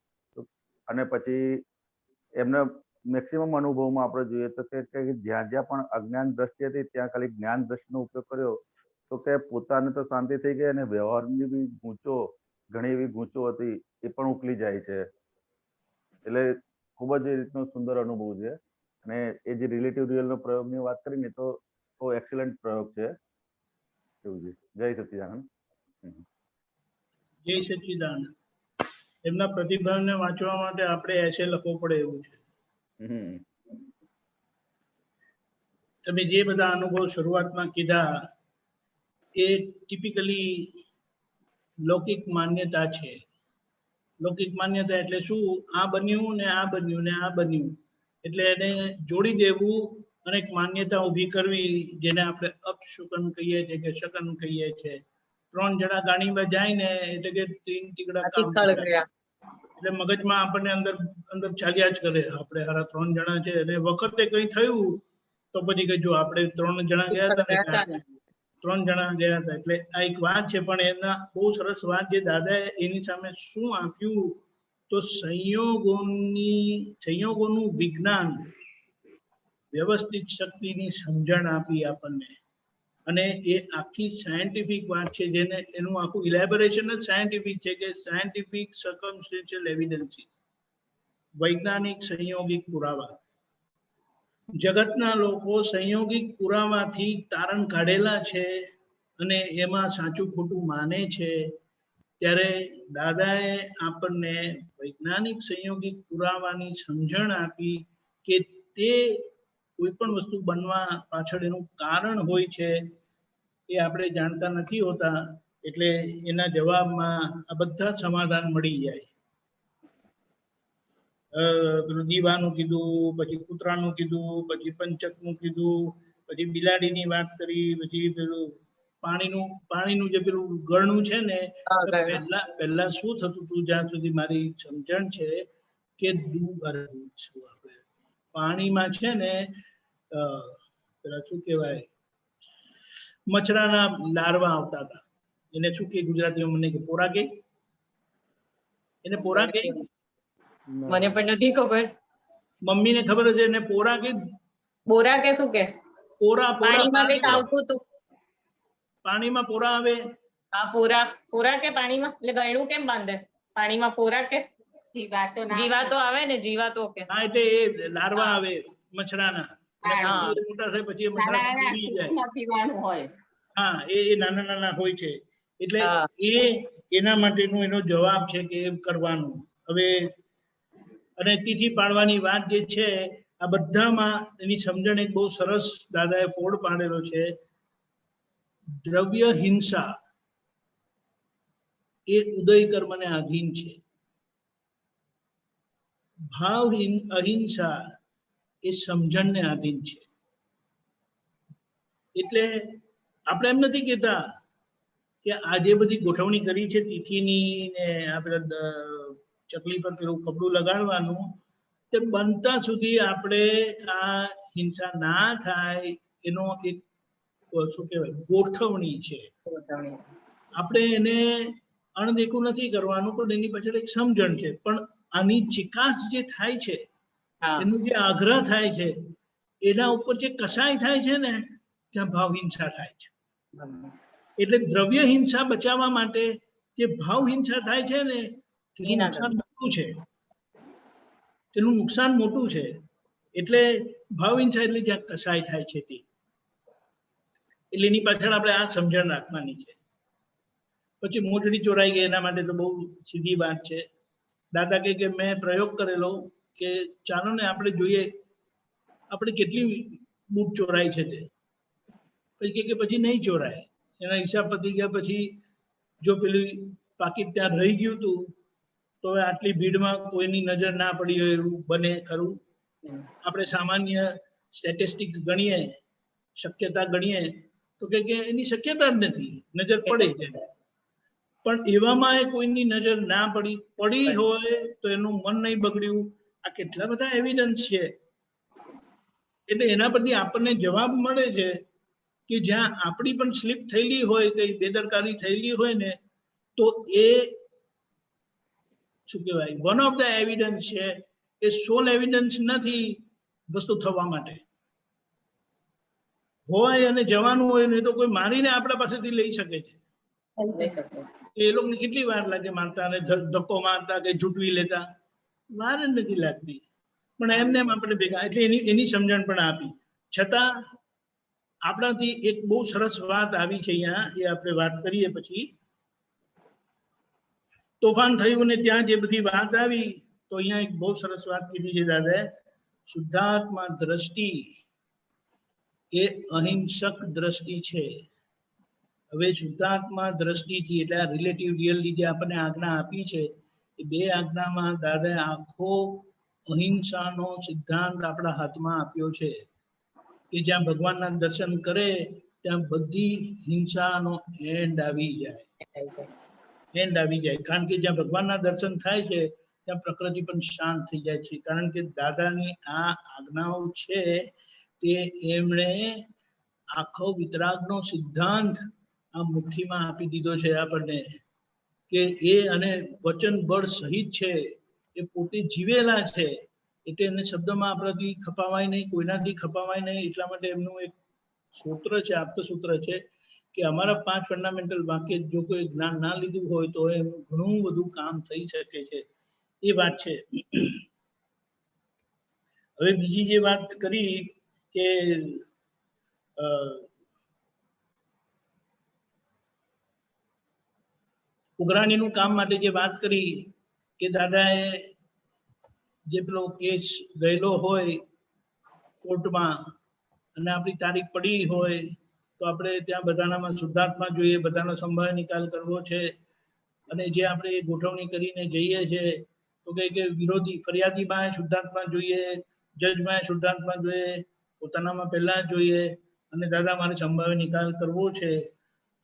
S13: અને પછી એમના મેક્સિમમ અનુભવમાં આપણે જોઈએ તો કે જ્યાં જ્યાં પણ અજ્ઞાન દ્રષ્ટિ હતી ત્યાં ખાલી જ્ઞાન દ્રષ્ટિનો ઉપયોગ કર્યો તો કે પોતાને તો શાંતિ થઈ ગઈ અને વ્યવહારની બી ગૂંચો ઘણી એવી ગૂંચો હતી એ પણ ઉકલી જાય છે એટલે ખૂબ જ એ રીતનો સુંદર અનુભવ છે અને એ જે રિલેટિવ રિયલનો પ્રયોગની વાત કરીને તો એક્સેલન્ટ પ્રયોગ છે એવું છે જય સચ્ચિદાનંદ
S1: જય સચ્ચિદાનંદ એમના પ્રતિભાવને વાંચવા માટે આપણે એસે લખવો પડે એવું છે તમે જે બધા અનુભવ શરૂઆતમાં કીધા એ ટિપિકલી લૌકિક માન્યતા છે લૌકિક માન્યતા એટલે શું આ બન્યું ને આ બન્યું ને આ બન્યું એટલે એને જોડી દેવું અને એક માન્યતા ઊભી કરવી જેને આપણે અપશુકન કહીએ છીએ કે શકન કહીએ છીએ ત્રણ જણા ગાડીમાં જાય ને એટલે કે ત્રણ ટીકડા કામ એટલે મગજમાં આપણને અંદર અંદર ચાલ્યા જ કરે આપણે હારા ત્રણ જણા છે અને વખતે કઈ થયું તો પછી કે જો આપણે ત્રણ જણા ગયા હતા ને ત્રણ જણા ગયા હતા એટલે આ એક વાત છે પણ એના બહુ સરસ વાત જે દાદાએ એની સામે શું આપ્યું તો સંયોગોનું વિજ્ઞાન વ્યવસ્થિત શક્તિની સમજણ આપી આપણને અને એ આખી સાયન્ટિફિક વાત છે જેને એનું આખું ઇલેબોરેશન જ સાયન્ટિફિક છે કે સાયન્ટિફિક સર્કમસ્ટેન્શિયલ એવિડન્સીસ વૈજ્ઞાનિક સંયોગિક પુરાવા જગતના લોકો સંયોગિક પુરાવાથી તારણ કાઢેલા છે અને એમાં સાચું ખોટું માને છે ત્યારે દાદાએ આપણને વૈજ્ઞાનિક સંયોગિક પુરાવાની સમજણ આપી કે તે કોઈ પણ વસ્તુ બનવા પાછળ એનું કારણ હોય છે એ આપણે જાણતા નથી હોતા એટલે એના જવાબમાં આ બધા સમાધાન મળી જાય પેલું દીવાનું કીધું પછી કૂતરાનું કીધું પછી પંચકનું કીધું પછી બિલાડીની વાત કરી પછી પેલું પાણીનું જે પેલું ગળનું છે ને પહેલા શું થતું હતું જ્યાં સુધી મારી સમજણ છે કે આપણે પાણીમાં છે ને પેલા શું કહેવાય મચ્છરાના લાર્વા આવતા હતા એને શું કે ગુજરાતીમાં મને કે પોરા કે એને પોરા કે
S18: મને પણ નથી ખબર
S1: મમ્મીને ખબર છે એને પોરા કે
S18: બોરા કે શું કે
S1: પોરા
S18: પાણીમાં કંઈક આવતું હતું
S1: પાણીમાં પોરા આવે
S18: હા પોરા કે પાણીમાં એટલે ગળું કેમ બાંધે પાણીમાં પોરા કે જીવાતો આવે ને જીવાતો કે
S1: હા એટલે એ લાર્વા આવે મચ્છરાના મોટા થાય પછી મચ્છરા
S16: પીવાનું હોય
S1: હા એ નાના નાના હોય છે એટલે એ એના માટેનો એનો જવાબ છે કે એમ કરવાનું. હવે અને તિથિ પાડવાની વાત જે છે આ બધામાં એની સમજણ એક બહુ સરસ દાદાએ ફોડ પાડેલો છે. દ્રવ્ય હિંસા એ ઉદય કર્મને આધીન છે. ભાવ અહિંસા એ સમજણને આધીન છે. એટલે આપણે એમ નથી કહેતા કે આ જે બધી ગોઠવણી કરી છે તિથિની ને આપણે ચકલી પર પેલું કપડું લગાડવાનું તે બનતા સુધી આપણે આ હિંસા ના થાય એનો એક શું કહેવાય ગોઠવણી છે. આપણે એને અણદેખું નથી કરવાનું પણ એની પાછળ એક સમજણ છે. પણ આની ચિકાસ જે થાય છે એનું જે આગ્રહ થાય છે એના ઉપર જે કસાય થાય છે ને ત્યાં ભાવ હિંસા થાય છે. એટલે દ્રવ્ય હિંસા બચાવવા માટે જે ભાવ હિંસા થાય છે ને તેનું નુકસાન મોટું છે. તેનું નુકસાન મોટું છે. એટલે ભાવ હિંસા એટલે જ્યાં કસાય થાય છે તે એટલે એની પાછળ આપણે આ સમજણ રાખવાની છે. પછી મોજડી ચોરાઈ ગઈ એના માટે તો બહુ સીધી વાત છે. દાદા કે મેં પ્રયોગ કરેલો કે ચાલો ને આપણે જોઈએ આપણે કેટલી બૂટ ચોરાય છે તે પછી કે પછી નહીં ચોરાય. એના હિસાબ પતી ગયા પછી જો પેલું પાકીટ ત્યાં રહી ગયું હતું તો હવે આટલી ભીડમાં કોઈની નજર ના પડી હોય એવું બને ખરું. આપણે સામાન્ય સ્ટેટિસ્ટિક્સ ગણીએ શક્યતા ગણીએ તો કે એની શક્યતા જ નથી, નજર પડે છે. પણ એવામાં એ કોઈની નજર ના પડી હોય તો એનું મન નહીં બગડ્યું. આ કેટલા બધા એવિડન્સ છે. એટલે એના પરથી આપણને જવાબ મળે છે કે જ્યાં આપણી પણ સ્લીપ થયેલી હોય કઈ બેદરકારી થયેલી હોય ને તો એ શું કહેવાય વન ઓફ ધ એવિડન્સ છે. એ સોલ એવિડન્સ નથી વસ્તુ થવા માટે. હોય અને જવાનું હોય ને તો કોઈ મારીને આપણા પાસેથી લઈ શકે છે. એ લોકોને કેટલી વાર લાગે મારતા અને ધક્કો મારતા કે જૂટવી લેતા વાર જ નથી લાગતી. પણ એમને આપણે ભેગા એટલે એની સમજણ પણ આપી. છતાં આપણાથી એક બહુ સરસ વાત આવી છે અહીંયા એ આપણે વાત કરીએ. પછી તોફાન થયું ને ત્યાં જે બધી વાત આવી તો અહીંયા એક બહુ સરસ વાત કીધી છે દાદાએ. શુદ્ધાત્મા દ્રષ્ટિ એ અહિંસક દ્રષ્ટિ છે. હવે શુદ્ધાત્મા દ્રષ્ટિથી એટલે આ રિલેટિવ રિયલની જે આપણને આજ્ઞા આપી છે એ બે આજ્ઞામાં દાદાએ આખો અહિંસાનો સિદ્ધાંત આપણા હાથમાં આપ્યો છે કે જ્યાં ભગવાનના દર્શન કરે ત્યાં બધી હિંસાનો એન્ડ આવી જાય. કારણ કે જ્યાં ભગવાનના દર્શન થાય છે ત્યાં પ્રકૃતિ પણ શાંત થઈ જાય છે. કારણ કે દાદાની આ આજ્ઞાઓ છે તે એમણે આખો વિતરાગનો સિદ્ધાંત આ મુઠ્ઠીમાં આપી દીધો છે આપણને કે એ અને વચન બળ સહિત છે. એ પોતે જીવેલા છે એટલે એને શબ્દમાં આપણાથી ખપાવાય નહીં, કોઈનાથી ખપાવાય નહીં. એટલા માટે એમનું એક સૂત્ર છે, આપત સૂત્ર છે કે અમારા 5 ફંડામેન્ટલ વાક્ય જો કોઈ જ્ઞાન ના લીધું હોય તો એનું ઘણું બધું કામ થઈ શકે છે. એ વાત છે. હવે બીજી જે વાત કરી કે ઉઘરાણીનું કામ માટે જે વાત કરી કે દાદાએ જે પેલો કેસ ગયેલો હોય કોર્ટમાં અને આપણી તારીખ પડી હોય તો આપણે ત્યાં બધાનામાં શુદ્ધાત્મા જોઈએ, બધાનો સંભાળ નિકાલ કરવો છે. અને જે આપણે ગોઠવણી કરીને જઈએ છીએ તો કે વિરોધી ફરિયાદીમાં શુદ્ધાત્મા જોઈએ, જજમાં શુદ્ધાત્મા જોઈએ, પોતાનામાં પહેલા જોઈએ અને દાદા મારે સંભાળ નિકાલ કરવો છે.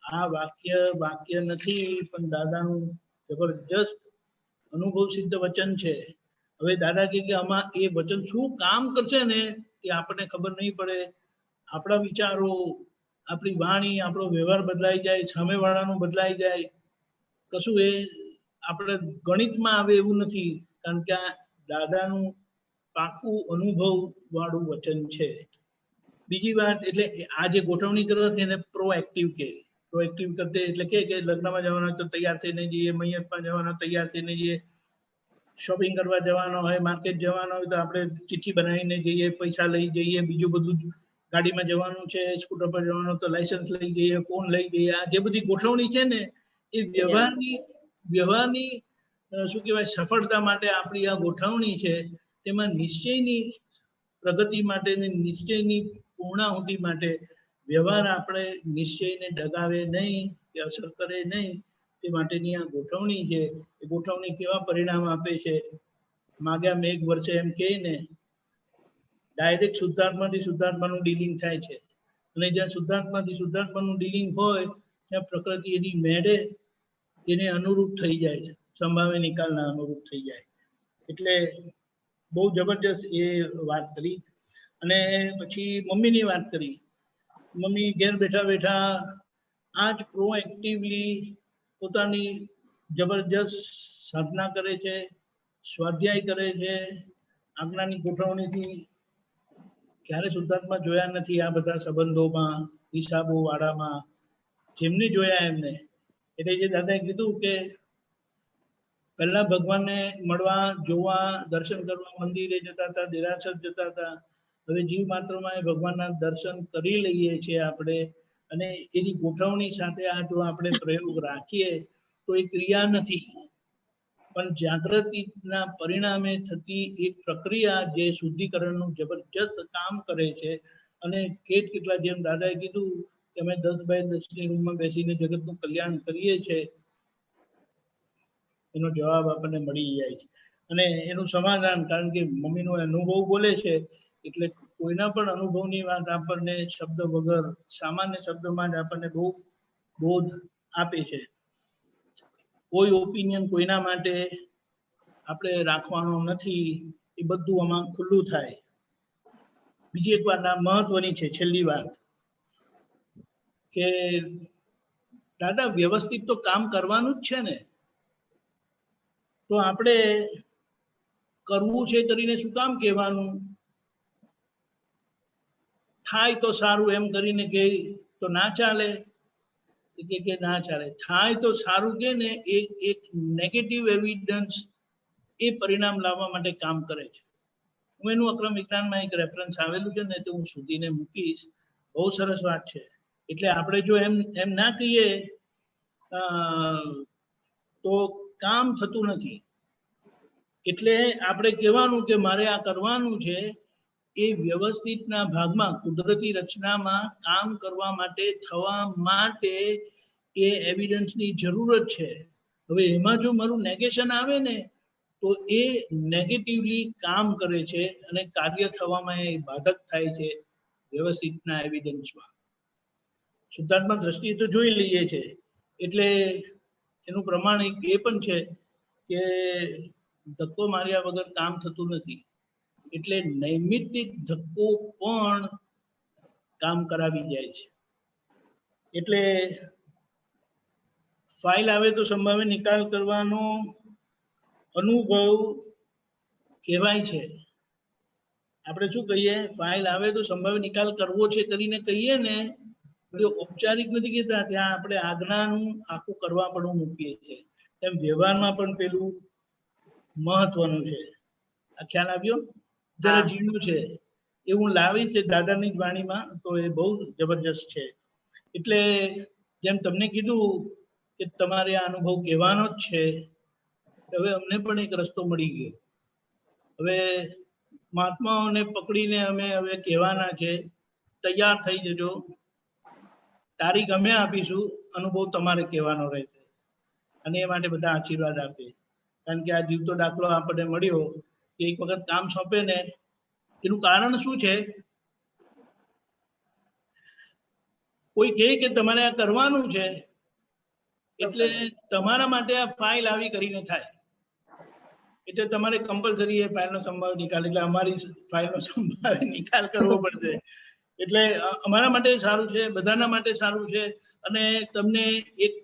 S1: આ વાક્ય નથી પણ દાદાનું જબરજસ્ત અનુભવ સિદ્ધ વચન છે. હવે દાદા કે આમાં એ વચન શું કામ કરશે ને એ આપણને ખબર નહીં પડે. આપણા વિચારો, આપણી વાણી, આપણો વ્યવહાર બદલાઈ જાય, સામેવાળાનું બદલાઈ જાય. કશું એ આપણે ગણિતમાં આવે એવું નથી. કારણ કે આ દાદાનું પાકું અનુભવ વાળું વચન છે. બીજી વાત એટલે આ જે ગોઠવણી કરવાથી એને પ્રોએક્ટિવ કે પ્રોએક્ટિવ કરતે એટલે કે લગ્નમાં જવાનો તો તૈયાર થઈને જઈએ, મૈયતમાં જવાનો તૈયાર થઈને જઈએ, શોપિંગ કરવા જવાનો હોય, માર્કેટ જવાનો હોય તો આપણે ચિઠ્ઠી બનાવીને જઈએ, પૈસા લઈ જઈએ, બીજું બધું ગાડીમાં જવાનું છે, સ્કૂટર પર જવાનું તો લાયસન્સ લઈ જઈએ, ફોન લઈ જઈએ. આ જે બધી ગોઠવણી છે ને એ વ્યવહારની શું કહેવાય સફળતા માટે આપણી આ ગોઠવણી છે. તેમાં નિશ્ચયની પ્રગતિ માટે ને નિશ્ચયની પૂર્ણાહુતિ માટે વ્યવહાર આપણે નિશ્ચયને ડગાવે નહીં કે અસર કરે નહીં, તે માટેની આ ગોઠવણી છે. એ ગોઠવણી કેવા પરિણામ આપે છે? માગ્યા મેઘ વર્ષે એમ કહે ને, ડાયરેક્ટ શુદ્ધાત્માથી શુદ્ધાત્માનું ડીલિંગ થાય છે. અને જ્યાં શુદ્ધાત્માથી શુદ્ધાત્માનું ડીલિંગ હોય ત્યાં પ્રકૃતિ એની મેળે એને અનુરૂપ થઈ જાય છે, સંભાવે નિકાલના અનુરૂપ થઈ જાય. એટલે બહુ જબરજસ્ત એ વાત કરી. અને પછી મમ્મીની વાત કરી. મમ્મી ઘેર બેઠા બેઠા આ જ પ્રોએક્ટિવલી પોતાની જબરજસ્ત સાધના કરે છે, સ્વાધ્યાય કરે છે. આજ્ઞાની ગોઠવણીથી ક્યારે શુદ્ધાત્મા જોયા નથી આ બધા સંબંધોમાં, હિસાબો વાળામાં, જેમને જોયા એમને. એટલે જે દાદાએ કીધું કે પહેલા ભગવાનને મળવા, જોવા, દર્શન કરવા મંદિરે જતા હતા, દેરાસર જતા હતા. હવે જીવ માત્રમાં ભગવાનના દર્શન કરી લઈએ છીએ આપણે, અને એની ગોઠવણી સાથે આ જો આપણે પ્રયોગ રાખીએ તો એ ક્રિયા નથી, પણ જાગૃતિના પરિણામે થતી એક પ્રક્રિયા જે શુદ્ધિકરણનું જબરજસ્ત કામ કરે છે. અને કેટલા જેમ દાદાએ કીધું કે અમે 10x10 રૂમમાં બેસીને જગતનું કલ્યાણ કરીએ છીએ, એનો જવાબ આપણને મળી જાય છે. અને એનું સમાધાન, કારણ કે મમ્મીનો અનુભવ બોલે છે એટલે કોઈના પણ અનુભવની વાત આપણને શબ્દ વગર, સામાન્ય શબ્દમાં જ આપણને બહુ બોધ આપે છે. કોઈ ઓપિનિયન કોઈના માટે આપણે રાખવાનો નથી, એ બધું આમાં ખુલ્લું થાય. બીજી એક વાત આ મહત્વની છે, છેલ્લી વાત, કે દાદા વ્યવસ્થિત તો કામ કરવાનું જ છે ને, તો આપણે કરવું છે કરીને શું કામ કહેવાનું? થાય તો સારું એમ કરીને કે તો ના ચાલે, કે ના ચાલે. થાય તો સારું કે ને એક નેગેટિવ એવિડન્સ એ પરિણામ લાવવા માટે કામ કરે છે. હું એનું અક્રમ વિજ્ઞાનમાં એક રેફરન્સ આવેલું છે ને તો હું શોધીને મૂકીશ. બહુ સરસ વાત છે. એટલે આપણે જો એમ ના કહીએ તો કામ થતું નથી. એટલે આપણે કહેવાનું કે મારે આ કરવાનું છે, એ વ્યવસ્થિતના ભાગમાં, કુદરતી રચનામાં કામ કરવા માટે, થવા માટે એ એવિડન્સની જરૂરત છે. હવે એમાં જો મારું નેગેશન આવે ને તો એ નેગેટિવલી કામ કરે છે અને કાર્ય થવામાં એ બાધક થાય છે વ્યવસ્થિતના એવિડન્સમાં. શુદ્ધાત્મા દ્રષ્ટિએ તો જોઈ લઈએ છે. એટલે એનું પ્રમાણ એ પણ છે કે ધક્કો માર્યા વગર કામ થતું નથી. એટલે નૈમિત્તિક ધક્કો પણ કામ કરાવી જાય છે. એટલે ફાઇલ આવે તો સંભાવે નિકાલ કરવાનો અનુભવ કહેવાય છે. આપણે શું કહીએ? ફાઇલ આવે તો સંભાવે નિકાલ કરવો છે કરીને કહીએ ને, એ ઔપચારિક નથી કહેતા. ત્યાં આપણે આજ્ઞાનું આખું કરવા પણ મૂકીએ છીએ. એમ વ્યવહારમાં પણ પેલું મહત્વનું છે. આ ખ્યાલ આવ્યો? જરા ઝીણું છે એ હું લાવીશ દાદાની જ વાણીમાં, તો એ બહુ જબરજસ્ત છે. એટલે જેમ તમને કીધું કે તમારે આ અનુભવ કહેવાનો જ છે, હવે અમને પણ એક રસ્તો મળી ગયો. હવે મહાત્માઓને પકડીને અમે હવે કહેવાના છે, તૈયાર થઈ જજો, તારીખ અમે આપીશું, અનુભવ તમારે કહેવાનો રહેશે. અને એ માટે બધા આશીર્વાદ આપે. કારણ કે આ જીવતો દાખલો આપણને મળ્યો કે એક વખત કામ સોંપે ને, એનું કારણ શું છે? કોઈ કહે કે તમારે આ કરવાનું છે, એટલે તમારા માટે આ ફાઇલ આવી કરીને થાય. એટલે તમારે કમ્પલસરી એ ફાઇલનો સંભાવ નિકાલ, એટલે અમારી ફાઇલનો સંભાવ નિકાલ કરવો પડશે. એટલે અમારા માટે સારું છે, બધાના માટે સારું છે. અને તમને એક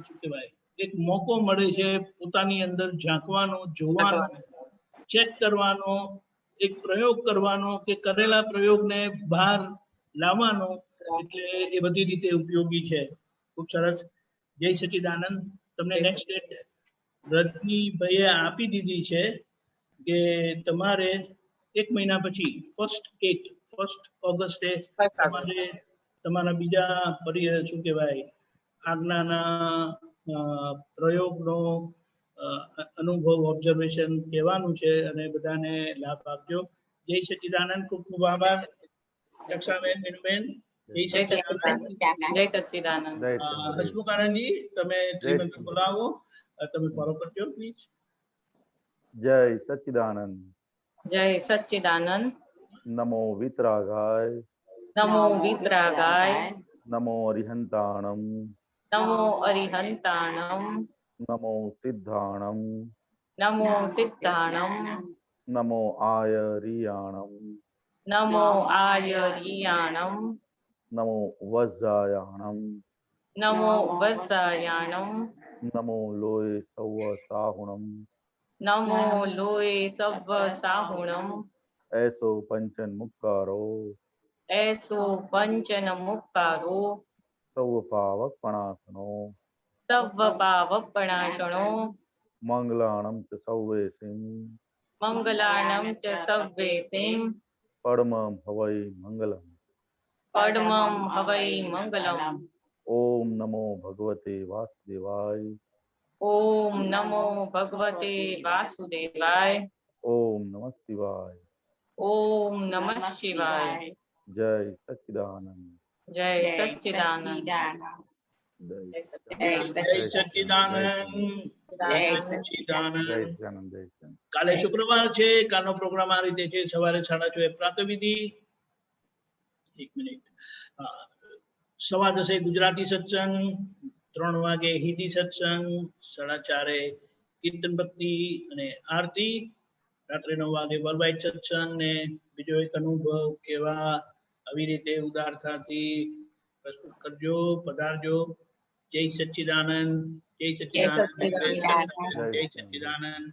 S1: શું કહેવાય, એક મોકો મળે છે પોતાની અંદર ઝાંકવાનો, જોવાનો, ચેક કરવાનો, એક પ્રયોગ કરવાનો, કે કરેલા પ્રયોગને બહાર લાવવાનો. એટલે એ બધી રીતે ઉપયોગી છે. ખૂબ સરસ. જય સચ્ચિદાનંદ. તમને નેક્સ્ટ ડેટ રજનીભાઈએ આપી દીધી છે કે તમારે એક મહિના પછી 1 ઓગસ્ટે તમારે તમારા બીજા શું કહેવાય આજ્ઞાના પ્રયોગનો અનુભવ ઓબ્ઝર્વેશન કહેવાનું છે અને બધાને લાભ આપજો. જય સચ્ચિદાનંદ. ખૂબ ખૂબ આભાર રક્ષાબેન, મીનુબેન. જય સચ્ચિદાનંદ. હસમુખ આનંદજી તમે ત્રિમંત્ર બોલાવો, તમે ફોલો કરજો પ્લીઝ.
S13: જય સચ્ચિદાનંદ.
S18: જય સચ્ચિદાનંદ.
S13: નમો વિતરાગાય.
S18: નમો વિતરાગાય.
S13: નમો અરિહંતાણમ.
S18: નમો અરિહંતાણમ.
S13: નમો સિદ્ધાણમ.
S18: નમો સિદ્ધાણમ.
S13: નમો આયરિયાણમ.
S18: નમો આયરિયાણમ.
S13: નમો વજ્જાયાણમ.
S18: નમો વજ્જાયાણમ.
S13: નમો લોય સૌવ સાહુણમ.
S18: નમો લોય સવ્વ સાહુણમ.
S13: એસો પંચન મુક્કારો.
S18: એસો પંચન મુક્કારો.
S13: સૌ પાવક પણાસનો.
S18: સવ્વ પાવક પણાસનો.
S13: મંગલાણમ ચ સૌવે સિંહ.
S18: મંગલાણમ ચ સવ્વે સિંહ.
S13: પડમમ હવૈ મંગલમ.
S18: પડમમ હવૈ મંગલમ.
S13: ઓમ નમો ભગવતે વાસુદેવાય.
S18: ઓમ નમો ભગવતે વાસુદેવાય.
S13: ઓમ નમઃ શિવાય.
S18: ઓમ નમઃ શિવાય.
S13: જય સચ્ચિદાનંદ.
S18: જય સચ્ચિદાનંદ.
S1: જય સચ્ચિદાનંદ. જય સચ્ચિદાનંદ. કાલે શુક્રવાર છે. કાલનો પ્રોગ્રામ આ રીતે છે. સવારે 6:30 પ્રાતઃવિધિ. 1 મિનિટ. 10:15 ગુજરાતી સત્સંગ, 3 વાગે હિન્દી સત્સંગ, 4:30 કીર્તન ભક્તિ અને આરતી. રાત્રે 9 વાગે વર્લ્ડ સત્સંગ ને બીજો એક અનુભવ કેવા આવી રીતે ઉદારતાથી પ્રસ્તુત કરજો, પધારજો. જય સચ્ચિદાનંદ. જય સચ્ચિદાનંદ. જય સચ્ચિદાનંદ.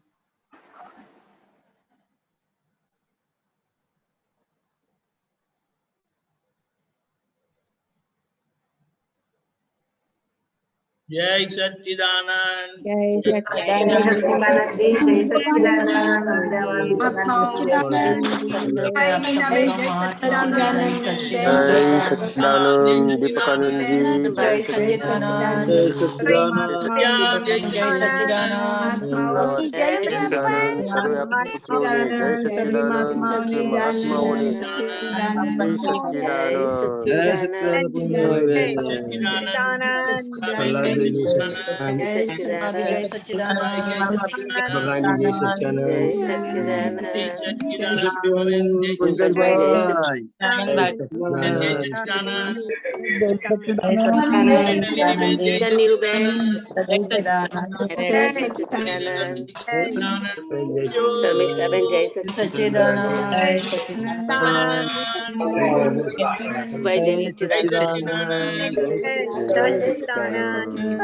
S1: જય સચ્ચિદાનંદ.
S18: જય સચ્ચિદાનંદ. જય
S19: સચ્ચિદાનંદ. દીપકાનંદજી.
S18: જય સચ્ચિદાનંદ. જય સચ્ચિદાનંદ. જય સચ્ચિદાનંદ.
S19: જય સચ્ચિદાનંદ.